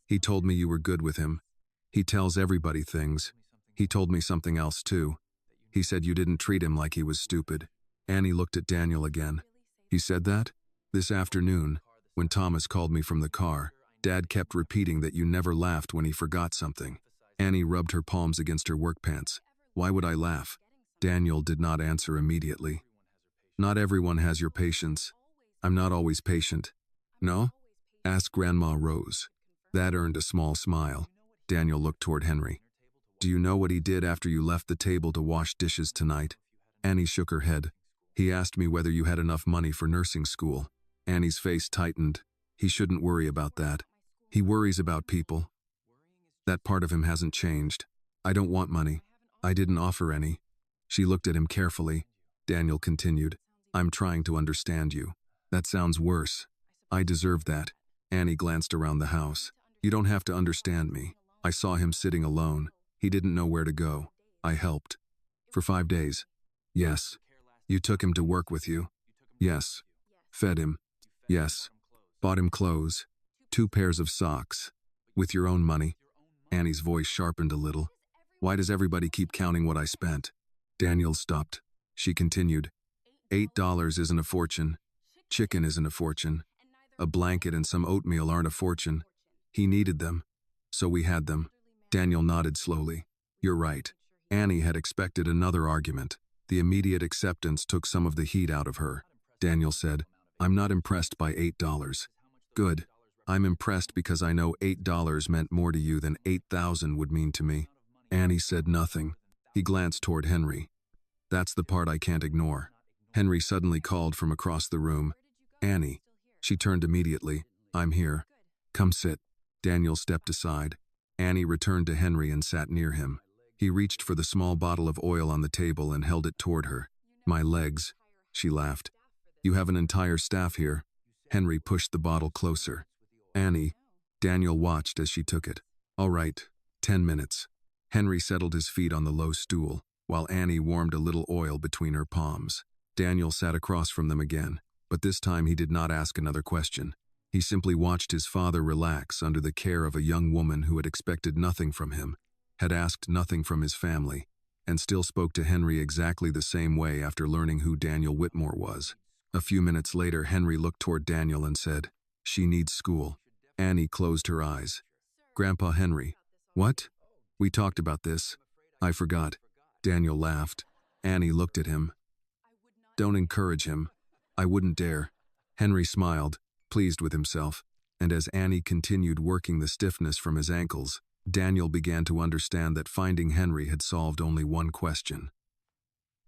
"He told me you were good with him. He tells everybody things. He told me something else too. He said you didn't treat him like he was stupid." Annie looked at Daniel again. "He said that?" "This afternoon." When Thomas called me from the car, Dad kept repeating that you never laughed when he forgot something. Annie rubbed her palms against her work pants. Why would I laugh? Daniel did not answer immediately. Not everyone has your patience. I'm not always patient. No? Asked Grandma Rose. That earned a small smile. Daniel looked toward Henry. Do you know what he did after you left the table to wash dishes tonight? Annie shook her head. He asked me whether you had enough money for nursing school. Annie's face tightened. He shouldn't worry about that. He worries about people. That part of him hasn't changed. I don't want money. I didn't offer any. She looked at him carefully. Daniel continued. I'm trying to understand you. That sounds worse. I deserve that. Annie glanced around the house. You don't have to understand me. I saw him sitting alone. He didn't know where to go. I helped. For 5 days. Yes. You took him to work with you? Yes. Fed him? Yes. Bought him clothes? 2 pairs of socks. With your own money? Annie's voice sharpened a little. Why does everybody keep counting what I spent? Daniel stopped. She continued. $8 isn't a fortune. Chicken isn't a fortune. A blanket and some oatmeal aren't a fortune. He needed them. So we had them. Daniel nodded slowly. You're right. Annie had expected another argument. The immediate acceptance took some of the heat out of her. Daniel said, I'm not impressed by $8. Good. I'm impressed because I know $8 meant more to you than 8,000 would mean to me. Annie said nothing. He glanced toward Henry. That's the part I can't ignore. Henry suddenly called from across the room. Annie. She turned immediately. I'm here. Come sit. Daniel stepped aside. Annie returned to Henry and sat near him. He reached for the small bottle of oil on the table and held it toward her. My legs. She laughed. You have an entire staff here. Henry pushed the bottle closer. Annie. Daniel watched as she took it. All right. 10 minutes. Henry settled his feet on the low stool, while Annie warmed a little oil between her palms. Daniel sat across from them again, but this time he did not ask another question. He simply watched his father relax under the care of a young woman who had expected nothing from him, had asked nothing from his family, and still spoke to Henry exactly the same way after learning who Daniel Whitmore was. A few minutes later, Henry looked toward Daniel and said, She needs school. Annie closed her eyes. Grandpa Henry. What? We talked about this. I forgot. Daniel laughed. Annie looked at him. Don't encourage him. I wouldn't dare. Henry smiled, pleased with himself, and as Annie continued working the stiffness from his ankles, Daniel began to understand that finding Henry had solved only one question.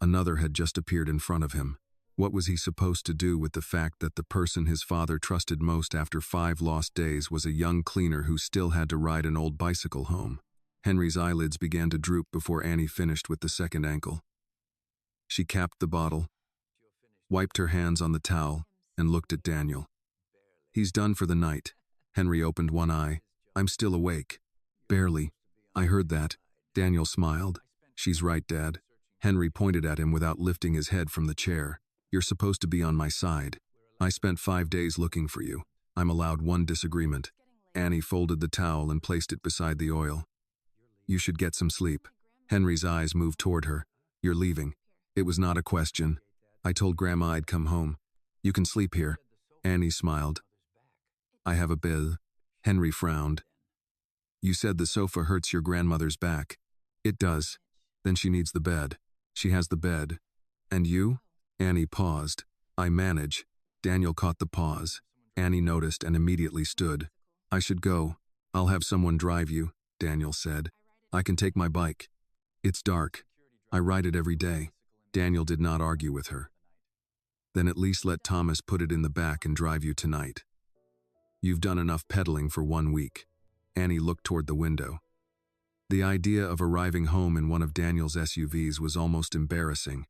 Another had just appeared in front of him. What was he supposed to do with the fact that the person his father trusted most after 5 lost days was a young cleaner who still had to ride an old bicycle home? Henry's eyelids began to droop before Annie finished with the second ankle. She capped the bottle, wiped her hands on the towel, and looked at Daniel. He's done for the night. Henry opened one eye. I'm still awake. Barely. I heard that. Daniel smiled. She's right, Dad. Henry pointed at him without lifting his head from the chair. You're supposed to be on my side. I spent 5 days looking for you. I'm allowed one disagreement. Annie folded the towel and placed it beside the oil. You should get some sleep. Henry's eyes moved toward her. You're leaving. It was not a question. I told Grandma I'd come home. You can sleep here. Annie smiled. I have a bill. Henry frowned. You said the sofa hurts your grandmother's back. It does. Then she needs the bed. She has the bed. And you? Annie paused. I manage. Daniel caught the pause. Annie noticed and immediately stood. I should go. I'll have someone drive you, Daniel said. I can take my bike. It's dark. I ride it every day. Daniel did not argue with her. Then at least let Thomas put it in the back and drive you tonight. You've done enough pedaling for 1 week. Annie looked toward the window. The idea of arriving home in one of Daniel's SUVs was almost embarrassing,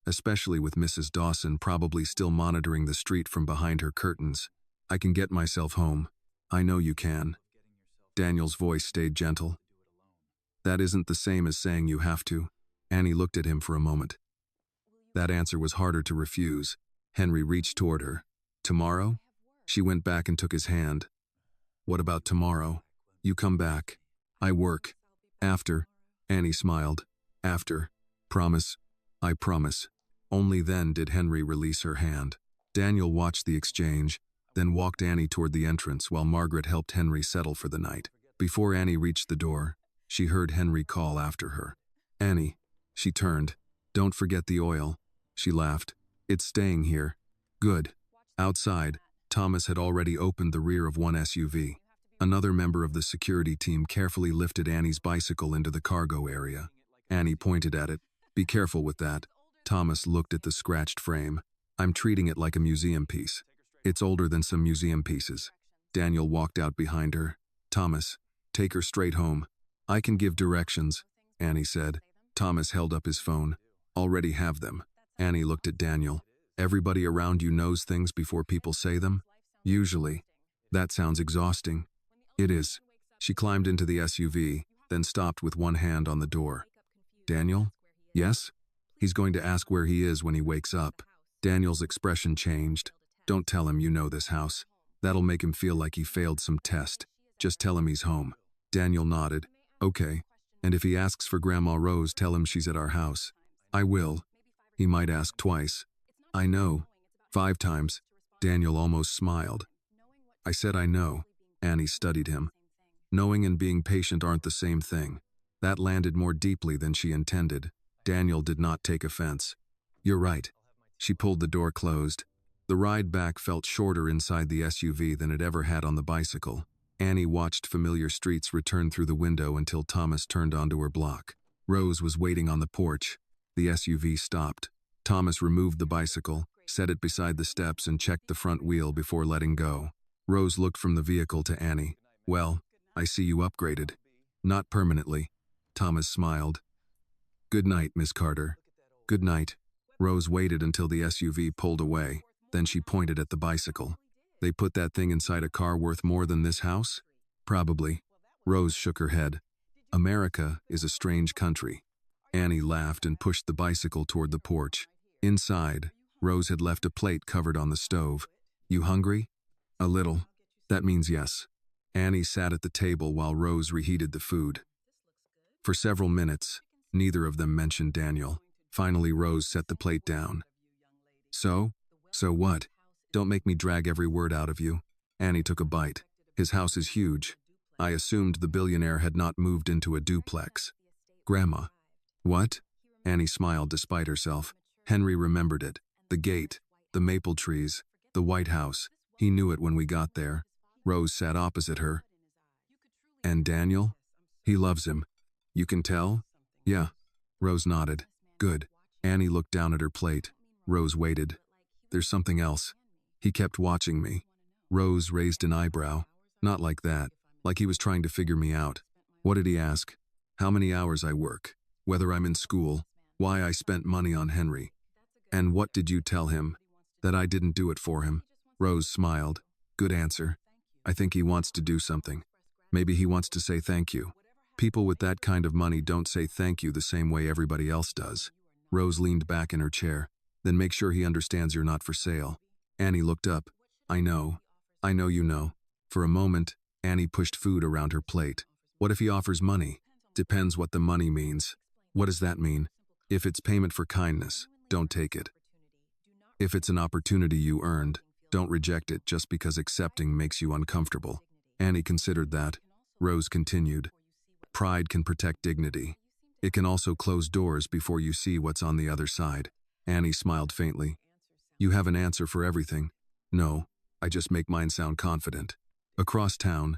especially with Mrs. Dawson probably still monitoring the street from behind her curtains. I can get myself home. I know you can. Daniel's voice stayed gentle. That isn't the same as saying you have to. Annie looked at him for a moment. That answer was harder to refuse. Henry reached toward her. Tomorrow? She went back and took his hand. What about tomorrow? You come back. I work. After. Annie smiled. After. Promise. I promise. Only then did Henry release her hand. Daniel watched the exchange, then walked Annie toward the entrance while Margaret helped Henry settle for the night. Before Annie reached the door, she heard Henry call after her. "Annie." She turned. "Don't forget the oil." She laughed. "It's staying here." "Good." Outside, Thomas had already opened the rear of one SUV. Another member of the security team carefully lifted Annie's bicycle into the cargo area. Annie pointed at it. "Be careful with that." Thomas looked at the scratched frame. "I'm treating it like a museum piece. It's older than some museum pieces." Daniel walked out behind her. "Thomas, take her straight home." "I can give directions," Annie said. Thomas held up his phone. "Already have them." Annie looked at Daniel. "Everybody around you knows things before people say them?" "Usually." "That sounds exhausting." "It is." She climbed into the SUV, then stopped with one hand on the door. "Daniel?" "Yes?" "He's going to ask where he is when he wakes up." Daniel's expression changed. "Don't tell him you know this house. That'll make him feel like he failed some test. Just tell him he's home." Daniel nodded. "Okay. And if he asks for Grandma Rose, tell him she's at our house." "I will." "He might ask twice." "I know. 5 times." Daniel almost smiled. "I said I know." Annie studied him. Knowing and being patient aren't the same thing. That landed more deeply than she intended. Daniel did not take offense. "You're right." She pulled the door closed. The ride back felt shorter inside the SUV than it ever had on the bicycle. Annie watched familiar streets return through the window until Thomas turned onto her block. Rose was waiting on the porch. The SUV stopped. Thomas removed the bicycle, set it beside the steps, and checked the front wheel before letting go. Rose looked from the vehicle to Annie. "Well, I see you upgraded." "Not permanently." Thomas smiled. "Good night, Miss Carter." "Good night." Rose waited until the SUV pulled away. Then she pointed at the bicycle. "They put that thing inside a car worth more than this house?" "Probably." Rose shook her head. "America is a strange country." Annie laughed and pushed the bicycle toward the porch. Inside, Rose had left a plate covered on the stove. "You hungry?" "A little." "That means yes." Annie sat at the table while Rose reheated the food. For several minutes, neither of them mentioned Daniel. Finally, Rose set the plate down. "So? So what? Don't make me drag every word out of you." Annie took a bite. "His house is huge. I assumed the billionaire had not moved into a duplex." "Grandma." "What?" Annie smiled despite herself. Henry remembered it. The gate, the maple trees, the White House. He knew it when we got there. Rose sat opposite her. "And Daniel?" "He loves him." "You can tell?" "Yeah." Rose nodded. "Good." Annie looked down at her plate. Rose waited. "There's something else." "He kept watching me." Rose raised an eyebrow. "Not like that. Like he was trying to figure me out." "What did he ask?" "How many hours I work, whether I'm in school, why I spent money on Henry." "And what did you tell him?" "That I didn't do it for him." Rose smiled. "Good answer. I think he wants to do something. Maybe he wants to say thank you. People with that kind of money don't say thank you the same way everybody else does." Rose leaned back in her chair. "Then make sure he understands you're not for sale." Annie looked up. "I know. I know you know." For a moment, Annie pushed food around her plate. "What if he offers money?" "Depends what the money means." "What does that mean?" "If it's payment for kindness, don't take it. If it's an opportunity you earned, don't reject it just because accepting makes you uncomfortable." Annie considered that. Rose continued. "Pride can protect dignity. It can also close doors before you see what's on the other side." Annie smiled faintly. "You have an answer for everything." "No, I just make mine sound confident." Across town,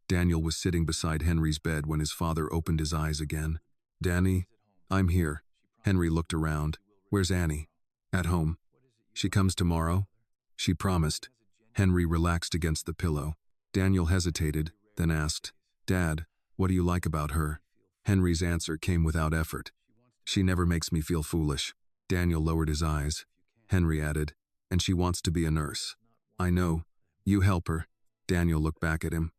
Daniel was sitting beside Henry's bed when his father opened his eyes again. "Danny?" "I'm here." Henry looked around. "Where's Annie?" "At home." "She comes tomorrow?" "She promised." Henry relaxed against the pillow. Daniel hesitated, then asked, "Dad, what do you like about her?" Henry's answer came without effort. "She never makes me feel foolish." Daniel lowered his eyes. Henry added, "And she wants to be a nurse." "I know. You help her." Daniel looked back at him.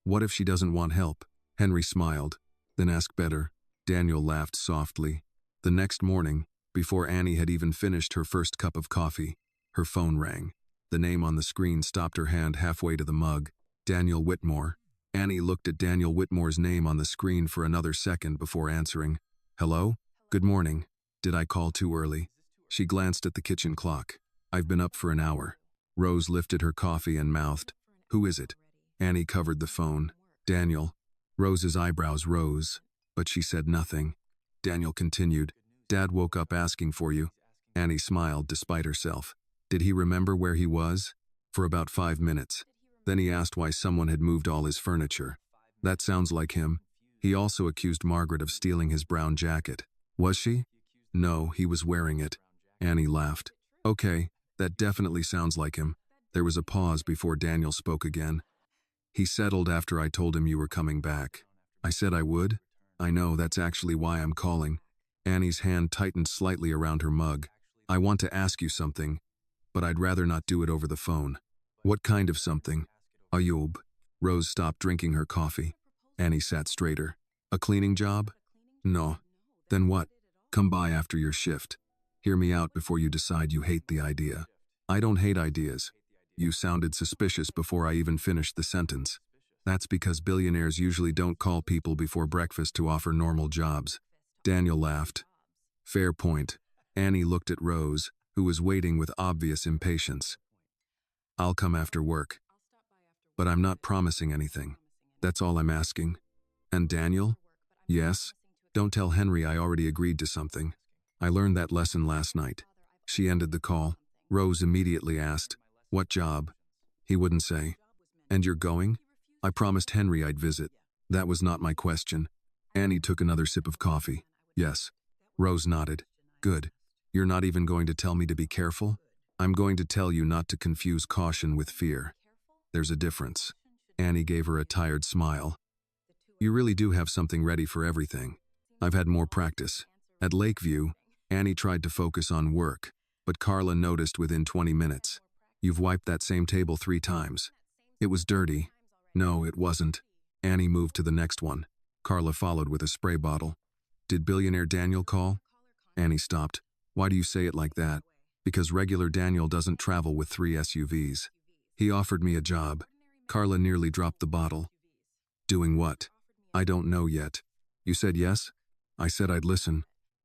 "What if she doesn't want help?" Henry smiled. "Then ask better." Daniel laughed softly. The next morning, before Annie had even finished her first cup of coffee, her phone rang. The name on the screen stopped her hand halfway to the mug. Daniel Whitmore. Annie looked at Daniel Whitmore's name on the screen for another second before answering. "Hello? Good morning. Did I call too early?" She glanced at the kitchen clock. "I've been up for an hour." Rose lifted her coffee and mouthed, "Who is it?" Annie covered the phone. "Daniel." Rose's eyebrows rose, but she said nothing. Daniel continued, "Dad woke up asking for you." Annie smiled despite herself. Did he remember where he was? For about 5 minutes. Then he asked why someone had moved all his furniture. That sounds like him. He also accused Margaret of stealing his brown jacket. Was she? No, he was wearing it. Annie laughed. Okay, that definitely sounds like him. There was a pause before Daniel spoke again. He settled after I told him you were coming back. I said I would? I know, that's actually why I'm calling. Annie's hand tightened slightly around her mug. I want to ask you something, but I'd rather not do it over the phone. What kind of something? Ayub. Rose stopped drinking her coffee. Annie sat straighter. A cleaning job? No. Then what? Come by after your shift. Hear me out before you decide you hate the idea. I don't hate ideas. You sounded suspicious before I even finished the sentence. That's because billionaires usually don't call people before breakfast to offer normal jobs. Daniel laughed. Fair point. Annie looked at Rose, who was waiting with obvious impatience. I'll come after work. But I'm not promising anything. That's all I'm asking. And Daniel? Yes? Don't tell Henry I already agreed to something. I learned that lesson last night. She ended the call. Rose immediately asked, what job? He wouldn't say. And you're going? I promised Henry I'd visit. That was not my question. Annie took another sip of coffee. Yes. Rose nodded. Good. You're not even going to tell me to be careful? I'm going to tell you not to confuse caution with fear. There's a difference. Annie gave her a tired smile. You really do have something ready for everything. I've had more practice. At Lakeview, Annie tried to focus on work, but Carla noticed within 20 minutes. You've wiped that same table 3 times. It was dirty. No, it wasn't. Annie moved to the next one. Carla followed with a spray bottle. Did Billionaire Daniel call? Annie stopped. Why do you say it like that? Because regular Daniel doesn't travel with 3 SUVs. He offered me a job. Carla nearly dropped the bottle. Doing what? I don't know yet. You said yes? I said I'd listen.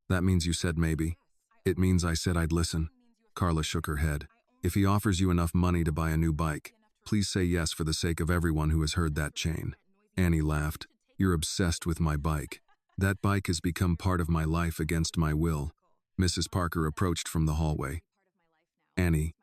That means you said maybe. It means I said I'd listen. Carla shook her head. If he offers you enough money to buy a new bike, please say yes for the sake of everyone who has heard that chain. Annie laughed. You're obsessed with my bike. That bike has become part of my life against my will. Mrs. Parker approached from the hallway. Annie,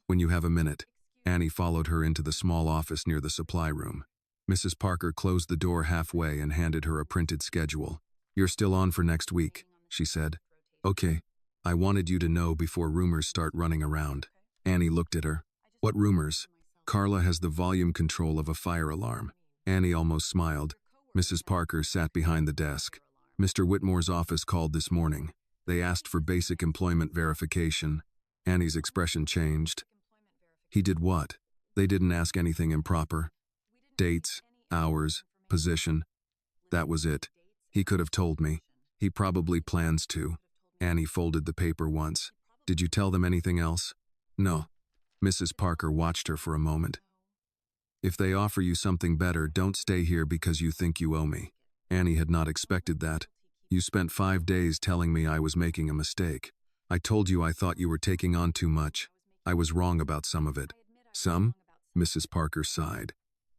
when you have a minute. Annie followed her into the small office near the supply room. Mrs. Parker closed the door halfway and handed her a printed schedule. You're still on for next week, she said. Okay. I wanted you to know before rumors start running around. Annie looked at her. What rumors? Carla has the volume control of a fire alarm. Annie almost smiled. Mrs. Parker sat behind the desk. Mr. Whitmore's office called this morning. They asked for basic employment verification. Annie's expression changed. He did what? They didn't ask anything improper. Dates, hours, position. That was it. He could have told me. He probably plans to. Annie folded the paper once. Did you tell them anything else? No. Mrs. Parker watched her for a moment. If they offer you something better, don't stay here because you think you owe me. Annie had not expected that. You spent 5 days telling me I was making a mistake. I told you I thought you were taking on too much. I was wrong about some of it. Some? Mrs. Parker sighed.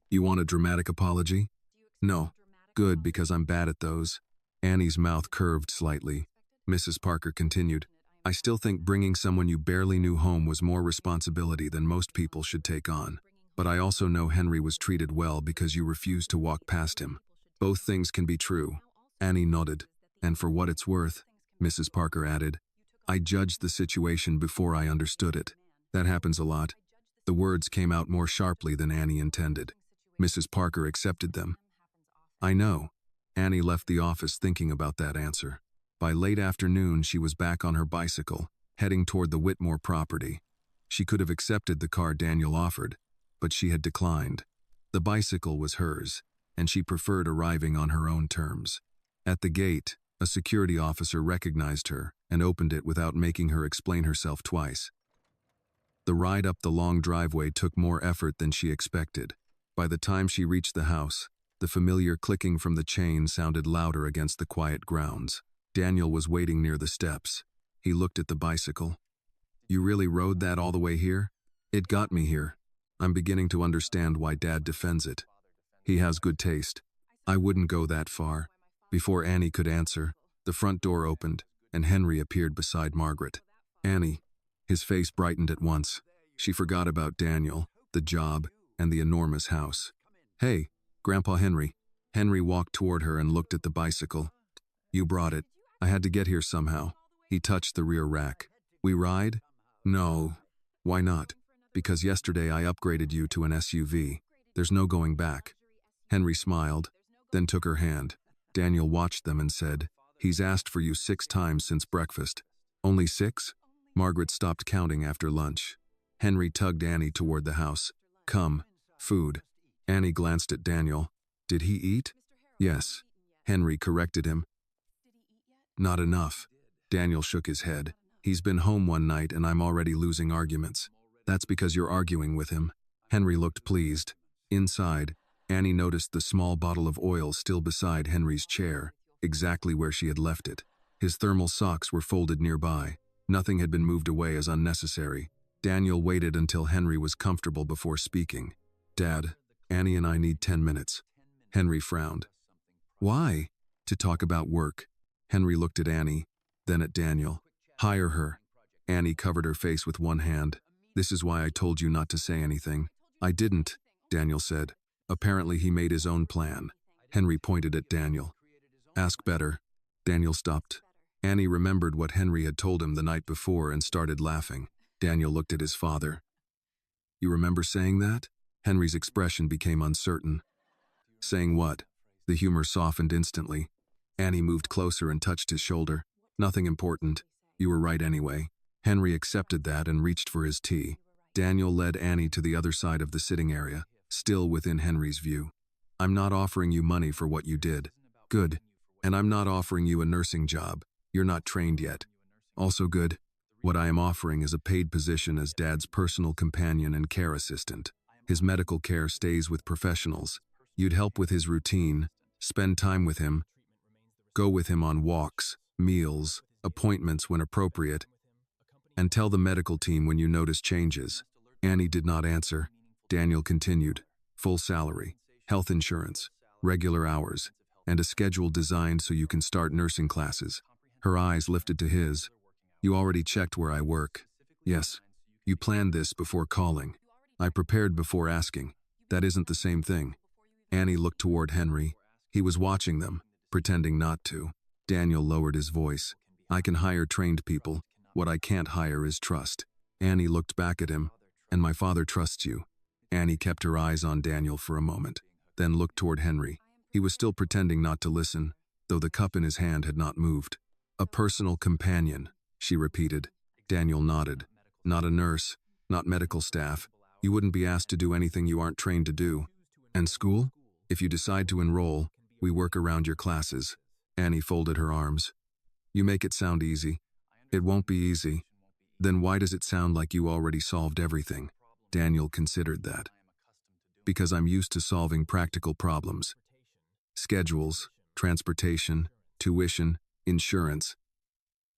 You want a dramatic apology? No. Good, because I'm bad at those. Annie's mouth curved slightly. Mrs. Parker continued. I still think bringing someone you barely knew home was more responsibility than most people should take on. But I also know Henry was treated well because you refused to walk past him. Both things can be true. Annie nodded. And for what it's worth, Mrs. Parker added, I judged the situation before I understood it. That happens a lot. The words came out more sharply than Annie intended. Mrs. Parker accepted them. I know. Annie left the office thinking about that answer. By late afternoon, she was back on her bicycle, heading toward the Whitmore property. She could have accepted the car Daniel offered, but she had declined. The bicycle was hers, and she preferred arriving on her own terms. At the gate, a security officer recognized her and opened it without making her explain herself twice. The ride up the long driveway took more effort than she expected. By the time she reached the house, the familiar clicking from the chain sounded louder against the quiet grounds. Daniel was waiting near the steps. He looked at the bicycle. You really rode that all the way here? It got me here. I'm beginning to understand why Dad defends it. He has good taste. I wouldn't go that far. Before Annie could answer, the front door opened, and Henry appeared beside Margaret. Annie. His face brightened at once. She forgot about Daniel, the job, and the enormous house. Hey, Grandpa Henry. Henry walked toward her and looked at the bicycle. You brought it. I had to get here somehow. He touched the rear rack. We ride? No. Why not? Because yesterday I upgraded you to an SUV. There's no going back. Henry smiled, then took her hand. Daniel watched them and said, He's asked for you 6 times since breakfast. Only 6? Margaret stopped counting after lunch. Henry tugged Annie toward the house. Come. Food. Annie glanced at Daniel. Did he eat? Yes. Henry corrected him. Not enough. Daniel shook his head. He's been home one night and I'm already losing arguments. That's because you're arguing with him. Henry looked pleased. Inside, Annie noticed the small bottle of oil still beside Henry's chair, exactly where she had left it. His thermal socks were folded nearby. Nothing had been moved away as unnecessary. Daniel waited until Henry was comfortable before speaking. Dad, Annie and I need 10 minutes. Henry frowned. Why? To talk about work. Henry looked at Annie, then at Daniel. Hire her. Annie covered her face with one hand. This is why I told you not to say anything. I didn't, Daniel said. Apparently he made his own plan. Henry pointed at Daniel. Ask better. Daniel stopped. Annie remembered what Henry had told him the night before and started laughing. Daniel looked at his father. You remember saying that? Henry's expression became uncertain. Saying what? The humor softened instantly. Annie moved closer and touched his shoulder. Nothing important. You were right anyway. Henry accepted that and reached for his tea. Daniel led Annie to the other side of the sitting area, still within Henry's view. I'm not offering you money for what you did. Good. And I'm not offering you a nursing job. You're not trained yet. Also good. What I am offering is a paid position as Dad's personal companion and care assistant. His medical care stays with professionals. You'd help with his routine, spend time with him, go with him on walks, meals, appointments when appropriate, and tell the medical team when you notice changes. Annie did not answer. Daniel continued. Full salary, health insurance, regular hours, and a schedule designed so you can start nursing classes. Her eyes lifted to his. You already checked where I work. Yes. You planned this before calling. I prepared before asking. That isn't the same thing. Annie looked toward Henry. He was watching them, pretending not to. Daniel lowered his voice. I can hire trained people. What I can't hire is trust. Annie looked back at him. And my father trusts you. Annie kept her eyes on Daniel for a moment, then looked toward Henry. He was still pretending not to listen, though the cup in his hand had not moved. A personal companion, she repeated. Daniel nodded. Not a nurse, not medical staff. You wouldn't be asked to do anything you aren't trained to do. And school? If you decide to enroll, we work around your classes. Annie folded her arms. You make it sound easy. It won't be easy. Then why does it sound like you already solved everything? Daniel considered that. Because I'm used to solving practical problems. Schedules, transportation, tuition, insurance.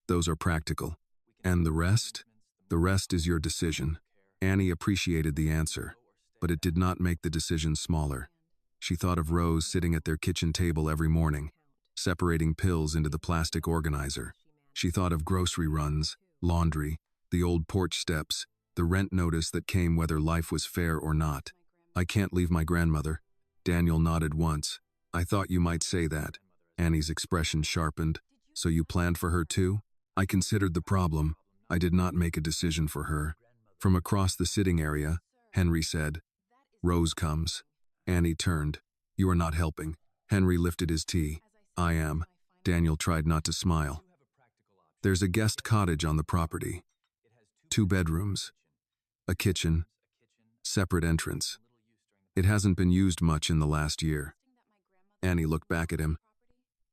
Those are practical. And the rest? The rest is your decision. Annie appreciated the answer, but it did not make the decision smaller. She thought of Rose sitting at their kitchen table every morning, separating pills into the plastic organizer. She thought of grocery runs, laundry, the old porch steps, the rent notice that came whether life was fair or not. I can't leave my grandmother. Daniel nodded once. I thought you might say that. Annie's expression sharpened. So you planned for her too? I considered the problem. I did not make a decision for her. From across the sitting area, Henry said, Rose comes. Annie turned. You are not helping. Henry lifted his tea. I am. Daniel tried not to smile. There's a guest cottage on the property. 2 bedrooms. A kitchen. Separate entrance. It hasn't been used much in the last year. Annie looked back at him.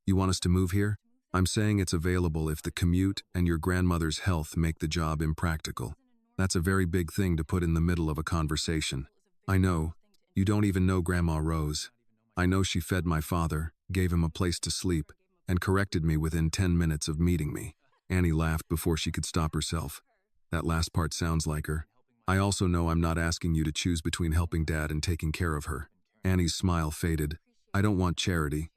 You want us to move here? I'm saying it's available if the commute and your grandmother's health make the job impractical. That's a very big thing to put in the middle of a conversation. I know. You don't even know Grandma Rose. I know she fed my father, gave him a place to sleep, and corrected me within 10 minutes of meeting me. Annie laughed before she could stop herself. That last part sounds like her. I also know I'm not asking you to choose between helping Dad and taking care of her. Annie's smile faded. I don't want charity.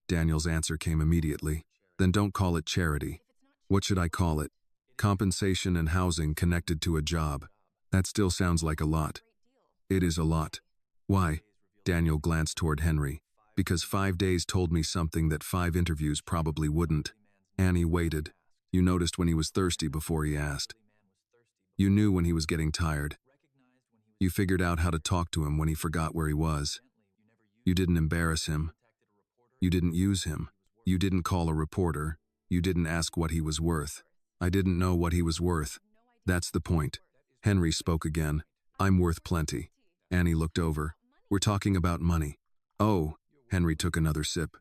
Daniel's answer came immediately. Then don't call it charity. What should I call it? Compensation and housing connected to a job. That still sounds like a lot. It is a lot. Why? Daniel glanced toward Henry. Because 5 days told me something that 5 interviews probably wouldn't. Annie waited. You noticed when he was thirsty before he asked. You knew when he was getting tired. You figured out how to talk to him when he forgot where he was. You didn't embarrass him. You didn't use him. You didn't call a reporter. You didn't ask what he was worth. I didn't know what he was worth. That's the point. Henry spoke again. I'm worth plenty. Annie looked over. We're talking about money. Oh, Henry took another sip.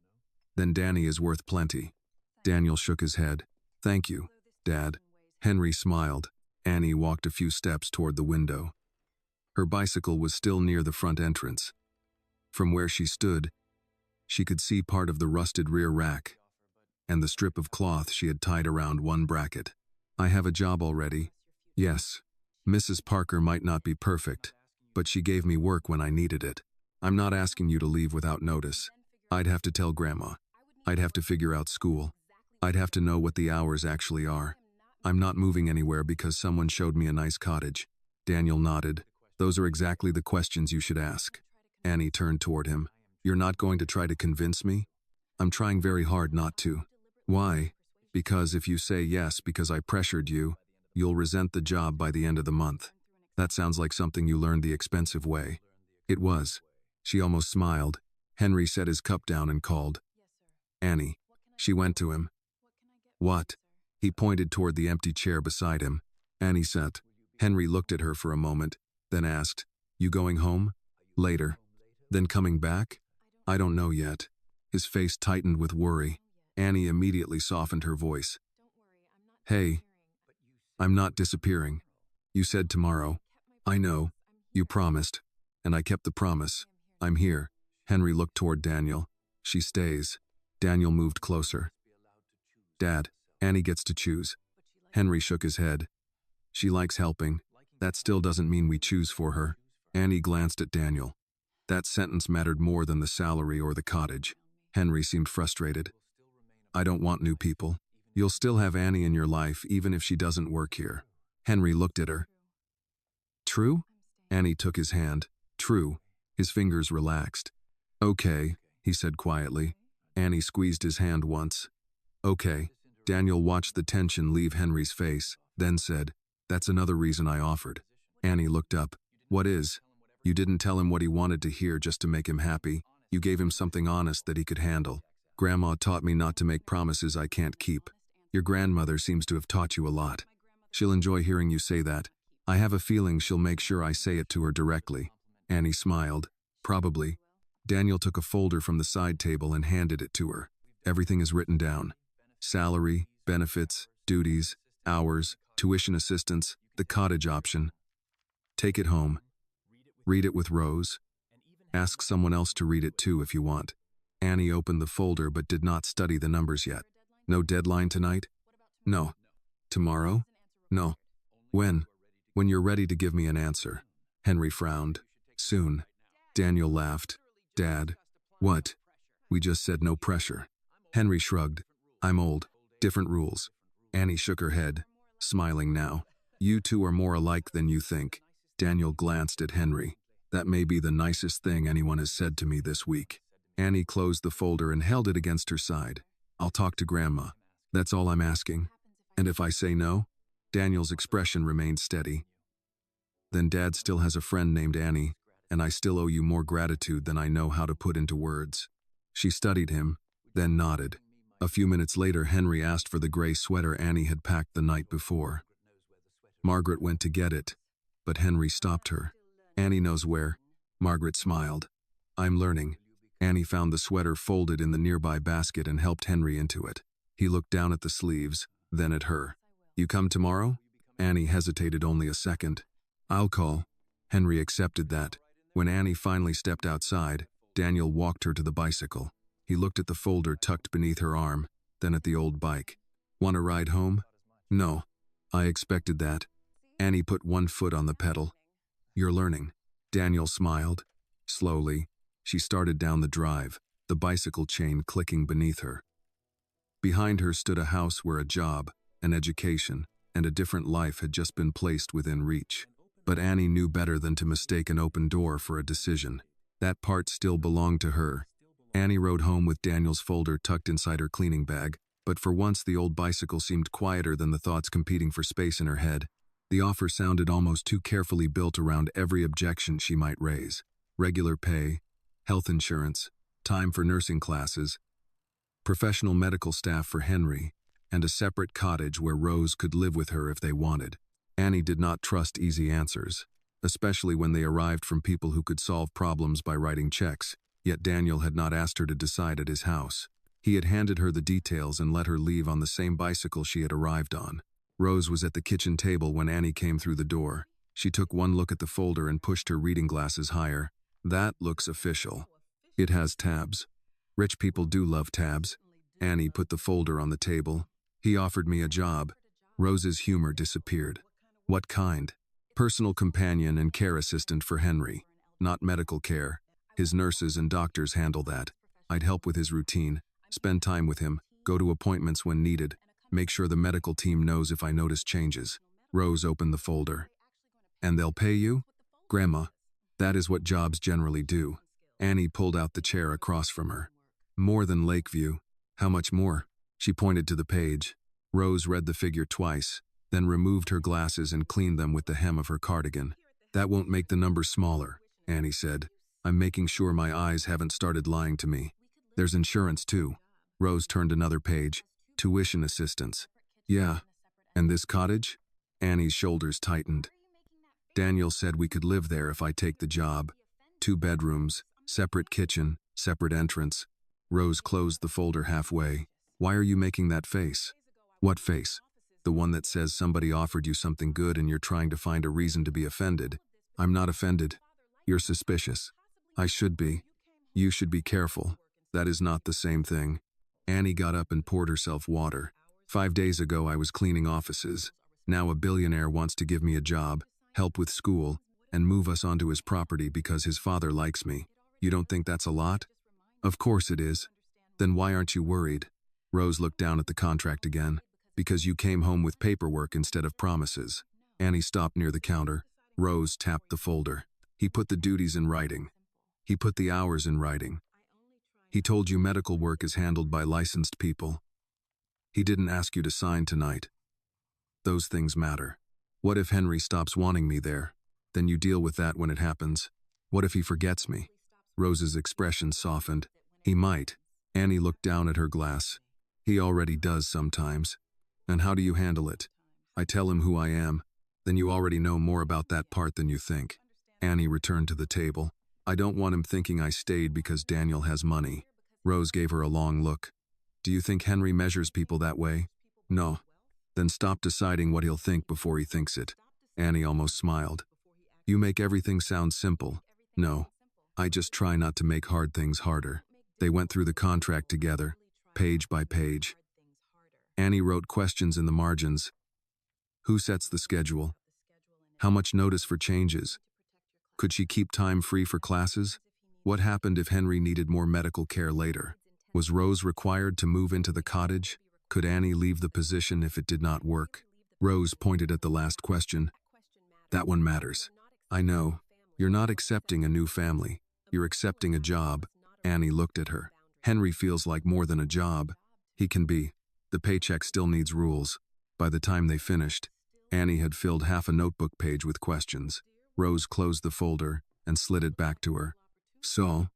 Then Danny is worth plenty. Daniel shook his head. Thank you, Dad. Henry smiled. Annie walked a few steps toward the window. Her bicycle was still near the front entrance. From where she stood, she could see part of the rusted rear rack and the strip of cloth she had tied around one bracket. I have a job already. Yes, Mrs. Parker might not be perfect, but she gave me work when I needed it. I'm not asking you to leave without notice. I'd have to tell Grandma. I'd have to figure out school. I'd have to know what the hours actually are. I'm not moving anywhere because someone showed me a nice cottage. Daniel nodded. Those are exactly the questions you should ask. Annie turned toward him. You're not going to try to convince me? I'm trying very hard not to. Why? Because if you say yes because I pressured you, you'll resent the job by the end of the month. That sounds like something you learned the expensive way. It was. She almost smiled. Henry set his cup down and called. Annie. She went to him. What? He pointed toward the empty chair beside him. Annie sat. Henry looked at her for a moment, then asked, You going home? Later. Then coming back? I don't know yet. His face tightened with worry. Annie immediately softened her voice. Hey. I'm not disappearing. You said tomorrow. I know. You promised. And I kept the promise. I'm here. Henry looked toward Daniel. She stays. Daniel moved closer. Dad, Annie gets to choose. Henry shook his head. She likes helping. That still doesn't mean we choose for her. Annie glanced at Daniel. That sentence mattered more than the salary or the cottage. Henry seemed frustrated. I don't want new people. You'll still have Annie in your life even if she doesn't work here. Henry looked at her. True? Annie took his hand. True. His fingers relaxed. Okay, he said quietly. Annie squeezed his hand once. Okay. Daniel watched the tension leave Henry's face, then said, That's another reason I offered. Annie looked up. What is? You didn't tell him what he wanted to hear just to make him happy. You gave him something honest that he could handle. Grandma taught me not to make promises I can't keep. Your grandmother seems to have taught you a lot. She'll enjoy hearing you say that. I have a feeling she'll make sure I say it to her directly. Annie smiled. Probably. Daniel took a folder from the side table and handed it to her. Everything is written down. Salary, benefits, duties, hours, tuition assistance, the cottage option. Take it home. Read it with Rose. Ask someone else to read it too if you want. Annie opened the folder but did not study the numbers yet. No deadline tonight? No. Tomorrow? No. When? When you're ready to give me an answer. Henry frowned. Soon. Daniel laughed. Dad. What? We just said no pressure. Henry shrugged. I'm old. Different rules. Annie shook her head, smiling now. You two are more alike than you think. Daniel glanced at Henry. That may be the nicest thing anyone has said to me this week. Annie closed the folder and held it against her side. I'll talk to Grandma. That's all I'm asking. And if I say no? Daniel's expression remained steady. Then Dad still has a friend named Annie, and I still owe you more gratitude than I know how to put into words. She studied him, then nodded. A few minutes later, Henry asked for the gray sweater Annie had packed the night before. Margaret went to get it, but Henry stopped her. Annie knows where. Margaret smiled. I'm learning. Annie found the sweater folded in the nearby basket and helped Henry into it. He looked down at the sleeves, then at her. You come tomorrow? Annie hesitated only a second. I'll call. Henry accepted that. When Annie finally stepped outside, Daniel walked her to the bicycle. He looked at the folder tucked beneath her arm, then at the old bike. Want a ride home? No. I expected that. Annie put one foot on the pedal. You're learning. Daniel smiled. Slowly, she started down the drive, the bicycle chain clicking beneath her. Behind her stood a house where a job, an education, and a different life had just been placed within reach. But Annie knew better than to mistake an open door for a decision. That part still belonged to her. Annie rode home with Daniel's folder tucked inside her cleaning bag, but for once the old bicycle seemed quieter than the thoughts competing for space in her head. The offer sounded almost too carefully built around every objection she might raise. Regular pay, health insurance, time for nursing classes, professional medical staff for Henry, and a separate cottage where Rose could live with her if they wanted. Annie did not trust easy answers, especially when they arrived from people who could solve problems by writing checks, yet Daniel had not asked her to decide at his house. He had handed her the details and let her leave on the same bicycle she had arrived on. Rose was at the kitchen table when Annie came through the door. She took one look at the folder and pushed her reading glasses higher. That looks official. It has tabs. Rich people do love tabs. Annie put the folder on the table. He offered me a job. Rose's humor disappeared. What kind? Personal companion and care assistant for Henry. Not medical care. His nurses and doctors handle that. I'd help with his routine, spend time with him, go to appointments when needed, make sure the medical team knows if I notice changes. Rose opened the folder. And they'll pay you? Grandma, that is what jobs generally do. Annie pulled out the chair across from her. More than Lakeview. How much more? She pointed to the page. Rose read the figure twice, then removed her glasses and cleaned them with the hem of her cardigan. That won't make the numbers smaller, Annie said. I'm making sure my eyes haven't started lying to me. There's insurance too. Rose turned another page. Tuition assistance. Yeah. And this cottage? Annie's shoulders tightened. Daniel said we could live there if I take the job. 2 bedrooms, separate kitchen, separate entrance. Rose closed the folder halfway. Why are you making that face? What face? The one that says somebody offered you something good and you're trying to find a reason to be offended. I'm not offended. You're suspicious. I should be. You should be careful. That is not the same thing. Annie got up and poured herself water. 5 days ago I was cleaning offices. Now a billionaire wants to give me a job, help with school, and move us onto his property because his father likes me. You don't think that's a lot? Of course it is. Then why aren't you worried? Rose looked down at the contract again. Because you came home with paperwork instead of promises. Annie stopped near the counter. Rose tapped the folder. He put the duties in writing. He put the hours in writing. He told you medical work is handled by licensed people. He didn't ask you to sign tonight. Those things matter. What if Henry stops wanting me there? Then you deal with that when it happens. What if he forgets me? Rose's expression softened. He might. Annie looked down at her glass. He already does sometimes. And how do you handle it? I tell him who I am. Then you already know more about that part than you think. Annie returned to the table. I don't want him thinking I stayed because Daniel has money. Rose gave her a long look. Do you think Henry measures people that way? No. Then stop deciding what he'll think before he thinks it. Annie almost smiled. You make everything sound simple. No. I just try not to make hard things harder. They went through the contract together, page by page. Annie wrote questions in the margins. Who sets the schedule? How much notice for changes? Could she keep time free for classes? What happened if Henry needed more medical care later? Was Rose required to move into the cottage? Could Annie leave the position if it did not work? Rose pointed at the last question. That one matters. I know. You're not accepting a new family. You're accepting a job. Annie looked at her. Henry feels like more than a job. He can be. The paycheck still needs rules. By the time they finished, Annie had filled half a notebook page with questions. Rose closed the folder and slid it back to her. So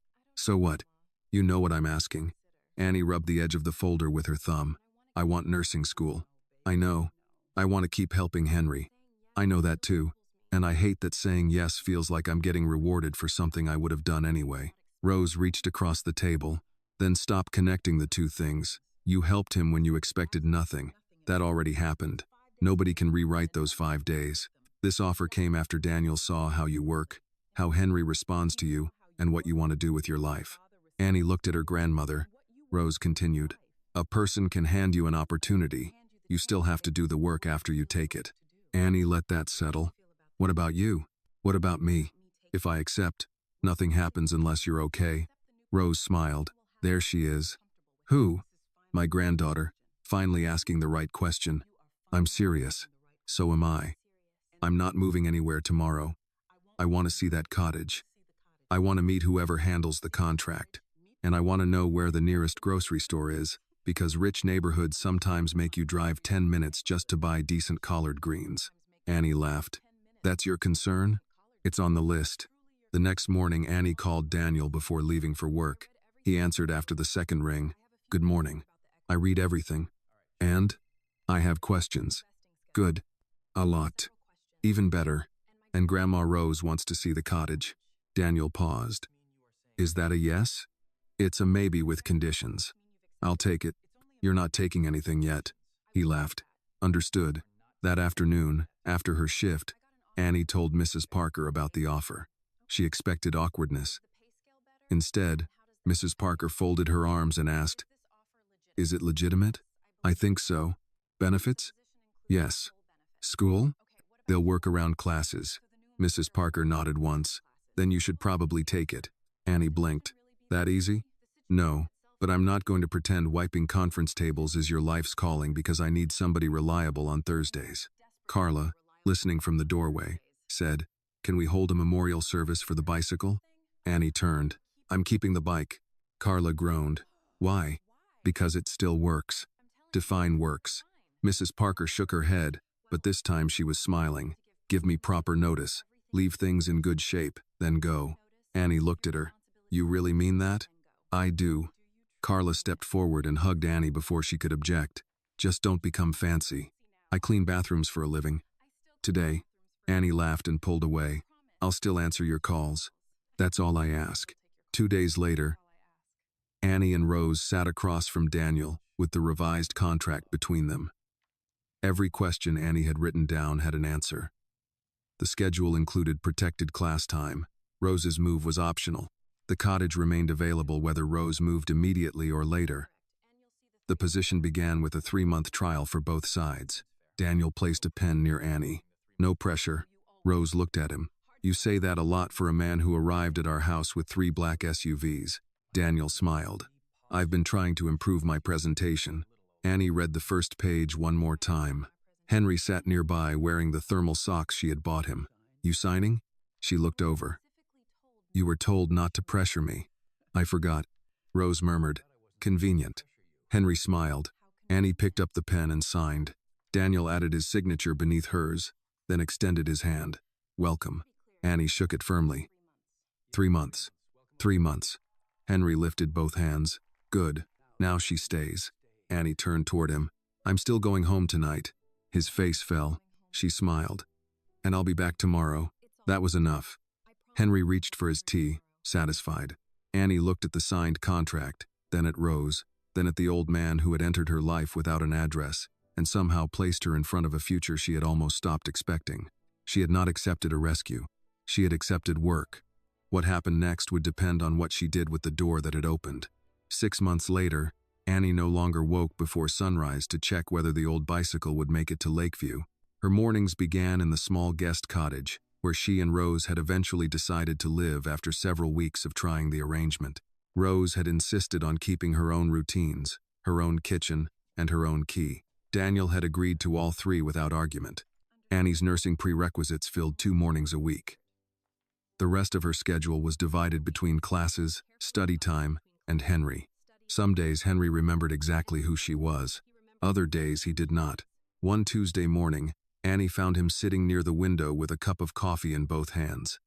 what? You know what I'm asking. Annie rubbed the edge of the folder with her thumb. I want nursing school. I know. I want to keep helping Henry. I know that too. And I hate that saying yes feels like I'm getting rewarded for something I would have done anyway. Rose reached across the table, then stopped connecting the two things. You helped him when you expected nothing. That already happened. Nobody can rewrite those 5 days. This offer came after Daniel saw how you work, how Henry responds to you, and what you want to do with your life. Annie looked at her grandmother. Rose continued. A person can hand you an opportunity. You still have to do the work after you take it. Annie let that settle. What about you? What about me? If I accept, nothing happens unless you're okay. Rose smiled. There she is. Who? My granddaughter, finally asking the right question. I'm serious. So am I. I'm not moving anywhere tomorrow. I want to see that cottage. I want to meet whoever handles the contract. And I want to know where the nearest grocery store is, because rich neighborhoods sometimes make you drive 10 minutes just to buy decent collard greens. Annie laughed. That's your concern? It's on the list. The next morning, Annie called Daniel before leaving for work. He answered after the second ring. Good morning. I read everything. And? I have questions. Good. A lot. Even better. And Grandma Rose wants to see the cottage. Daniel paused. Is that a yes? It's a maybe with conditions. I'll take it. You're not taking anything yet. He laughed. Understood. That afternoon, after her shift, Annie told Mrs. Parker about the offer. She expected awkwardness. Instead, Mrs. Parker folded her arms and asked, Is it legitimate? I think so. Benefits? Yes. School? They'll work around classes. Mrs. Parker nodded once. Then you should probably take it. Annie blinked. That easy? No, but I'm not going to pretend wiping conference tables is your life's calling because I need somebody reliable on Thursdays. Carla, listening from the doorway, said, Can we hold a memorial service for the bicycle? Annie turned. I'm keeping the bike. Carla groaned. Why? Because it still works. Define works. Mrs. Parker shook her head, but this time she was smiling. Give me proper notice. Leave things in good shape, then go. Annie looked at her. You really mean that? I do. Carla stepped forward and hugged Annie before she could object. Just don't become fancy. I clean bathrooms for a living. Today, Annie laughed and pulled away. I'll still answer your calls. That's all I ask. 2 days later, Annie and Rose sat across from Daniel with the revised contract between them. Every question Annie had written down had an answer. The schedule included protected class time. Rose's move was optional. The cottage remained available whether Rose moved immediately or later. The position began with a 3-month trial for both sides. Daniel placed a pen near Annie. No pressure. Rose looked at him. You say that a lot for a man who arrived at our house with 3 black SUVs. Daniel smiled. I've been trying to improve my presentation. Annie read the first page one more time. Henry sat nearby wearing the thermal socks she had bought him. You signing? She looked over. You were told not to pressure me. I forgot. Rose murmured. Convenient. Henry smiled. Annie picked up the pen and signed. Daniel added his signature beneath hers, then extended his hand. Welcome. Annie shook it firmly. 3 months. 3 months. Henry lifted both hands. Good. Now she stays. Annie turned toward him. I'm still going home tonight. His face fell. She smiled. And I'll be back tomorrow. That was enough. Henry reached for his tea, satisfied. Annie looked at the signed contract, then at Rose, then at the old man who had entered her life without an address, and somehow placed her in front of a future she had almost stopped expecting. She had not accepted a rescue. She had accepted work. What happened next would depend on what she did with the door that had opened. 6 months later, Annie no longer woke before sunrise to check whether the old bicycle would make it to Lakeview. Her mornings began in the small guest cottage, where she and Rose had eventually decided to live after several weeks of trying the arrangement. Rose had insisted on keeping her own routines, her own kitchen, and her own key. Daniel had agreed to all 3 without argument. Annie's nursing prerequisites filled 2 mornings a week. The rest of her schedule was divided between classes, study time, and Henry. Some days Henry remembered exactly who she was. Other days he did not. One Tuesday morning, Annie found him sitting near the window with a cup of coffee in both hands.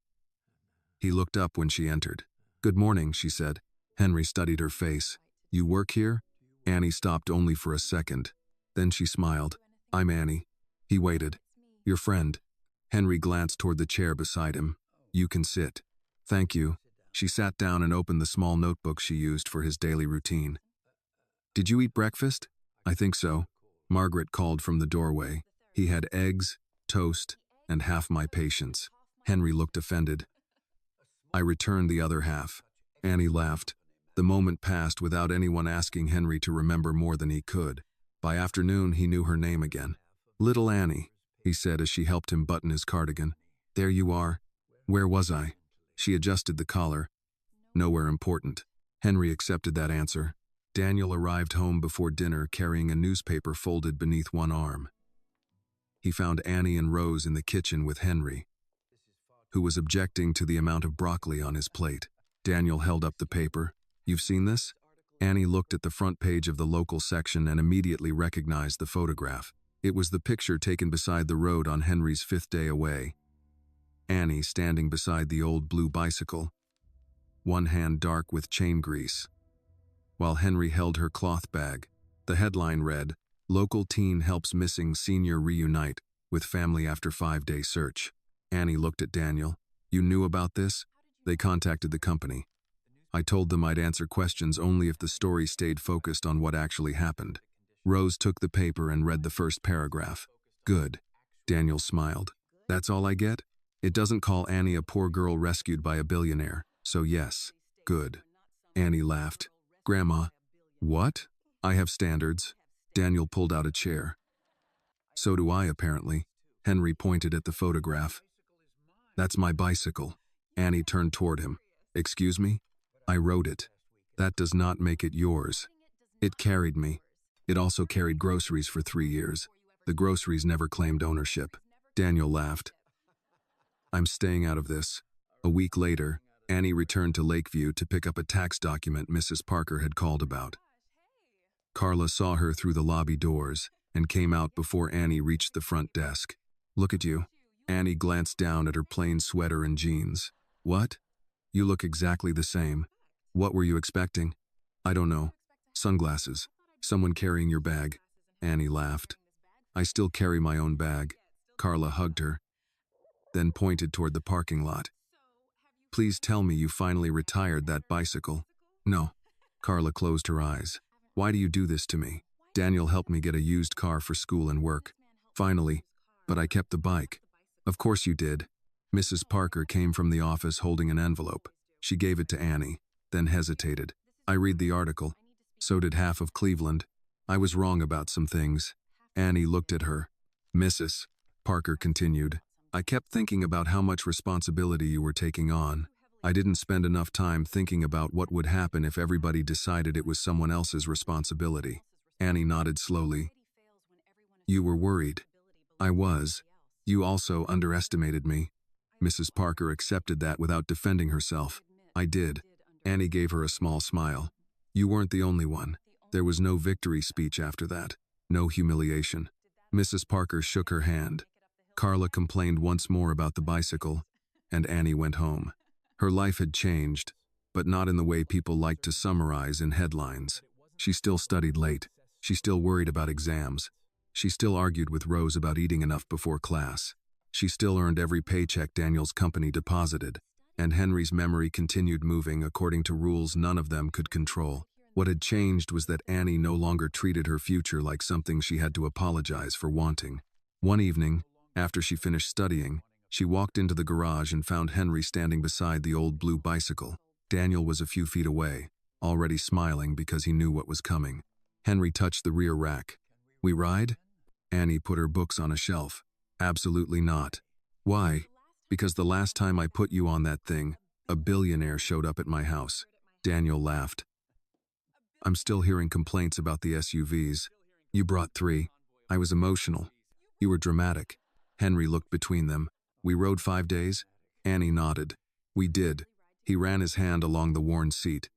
He looked up when she entered. Good morning, she said. Henry studied her face. You work here? Annie stopped only for a second. Then she smiled. I'm Annie. He waited. Your friend. Henry glanced toward the chair beside him. You can sit. Thank you. She sat down and opened the small notebook she used for his daily routine. Did you eat breakfast? I think so. Margaret called from the doorway. He had eggs, toast, and half my patience. Henry looked offended. I returned the other half. Annie laughed. The moment passed without anyone asking Henry to remember more than he could. By afternoon, he knew her name again. Little Annie, he said as she helped him button his cardigan. There you are. Where was I? She adjusted the collar. Nowhere important. Henry accepted that answer. Daniel arrived home before dinner carrying a newspaper folded beneath one arm. He found Annie and Rose in the kitchen with Henry, who was objecting to the amount of broccoli on his plate. Daniel held up the paper. You've seen this? Annie looked at the front page of the local section and immediately recognized the photograph. It was the picture taken beside the road on Henry's 5th day away. Annie standing beside the old blue bicycle, one hand dark with chain grease, while Henry held her cloth bag. The headline read, "Local teen helps missing senior reunite with family after 5-day search." Annie looked at Daniel. You knew about this? They contacted the company. I told them I'd answer questions only if the story stayed focused on what actually happened. Rose took the paper and read the first paragraph. Good. Daniel smiled. That's all I get? It doesn't call Annie a poor girl rescued by a billionaire, so yes. Good. Annie laughed. Grandma. What? I have standards. Daniel pulled out a chair. So do I, apparently. Henry pointed at the photograph. That's my bicycle. Annie turned toward him. Excuse me? I rode it. That does not make it yours. It carried me. It also carried groceries for 3 years. The groceries never claimed ownership. Daniel laughed. I'm staying out of this. A week later, Annie returned to Lakeview to pick up a tax document Mrs. Parker had called about. Carla saw her through the lobby doors and came out before Annie reached the front desk. Look at you. Annie glanced down at her plain sweater and jeans. What? You look exactly the same. What were you expecting? I don't know. Sunglasses. Someone carrying your bag. Annie laughed. I still carry my own bag. Carla hugged her, then pointed toward the parking lot. Please tell me you finally retired that bicycle. No. Carla closed her eyes. Why do you do this to me? Daniel helped me get a used car for school and work. Finally. But I kept the bike. Of course you did. Mrs. Parker came from the office holding an envelope. She gave it to Annie, then hesitated. I read the article. So did half of Cleveland. I was wrong about some things. Annie looked at her. Mrs. Parker continued. I kept thinking about how much responsibility you were taking on. I didn't spend enough time thinking about what would happen if everybody decided it was someone else's responsibility. Annie nodded slowly. You were worried. I was. You also underestimated me. Mrs. Parker accepted that without defending herself. I did. Annie gave her a small smile. You weren't the only one. There was no victory speech after that. No humiliation. Mrs. Parker shook her hand. Carla complained once more about the bicycle, and Annie went home. Her life had changed, but not in the way people like to summarize in headlines. She still studied late. She still worried about exams. She still argued with Rose about eating enough before class. She still earned every paycheck Daniel's company deposited, and Henry's memory continued moving according to rules none of them could control. What had changed was that Annie no longer treated her future like something she had to apologize for wanting. One evening, after she finished studying, she walked into the garage and found Henry standing beside the old blue bicycle. Daniel was a few feet away, already smiling because he knew what was coming. Henry touched the rear rack. We ride? Annie put her books on a shelf. Absolutely not. Why? Because the last time I put you on that thing, a billionaire showed up at my house. Daniel laughed. I'm still hearing complaints about the SUVs. You brought 3. I was emotional. You were dramatic. Henry looked between them. We rode 5 days? Annie nodded. We did. He ran his hand along the worn seat.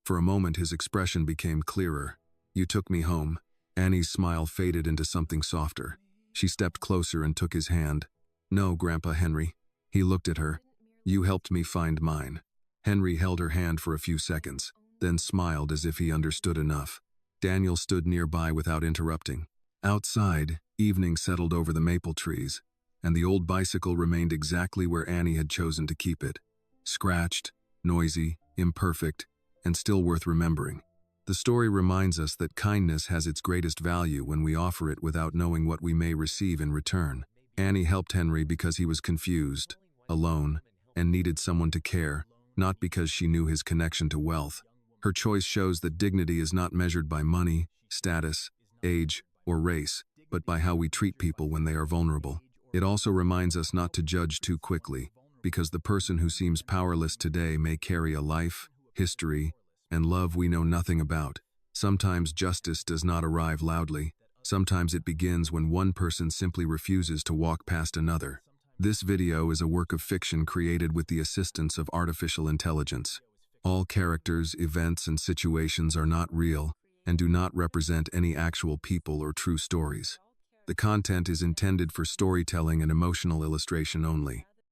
For a moment his expression became clearer. You took me home. Annie's smile faded into something softer. She stepped closer and took his hand. No, Grandpa Henry. He looked at her. You helped me find mine. Henry held her hand for a few seconds, then smiled as if he understood enough. Daniel stood nearby without interrupting. Outside, evening settled over the maple trees, and the old bicycle remained exactly where Annie had chosen to keep it. Scratched, noisy, imperfect, and still worth remembering. The story reminds us that kindness has its greatest value when we offer it without knowing what we may receive in return. Annie helped Henry because he was confused, alone, and needed someone to care, not because she knew his connection to wealth. Her choice shows that dignity is not measured by money, status, age, or race, but by how we treat people when they are vulnerable. It also reminds us not to judge too quickly. because the person who seems powerless today may carry a life, history, and love we know nothing about. Sometimes justice does not arrive loudly. Sometimes it begins when one person simply refuses to walk past another. This video is a work of fiction created with the assistance of artificial intelligence. All characters, events, and situations are not real and do not represent any actual people or true stories. The content is intended for storytelling and emotional illustration only.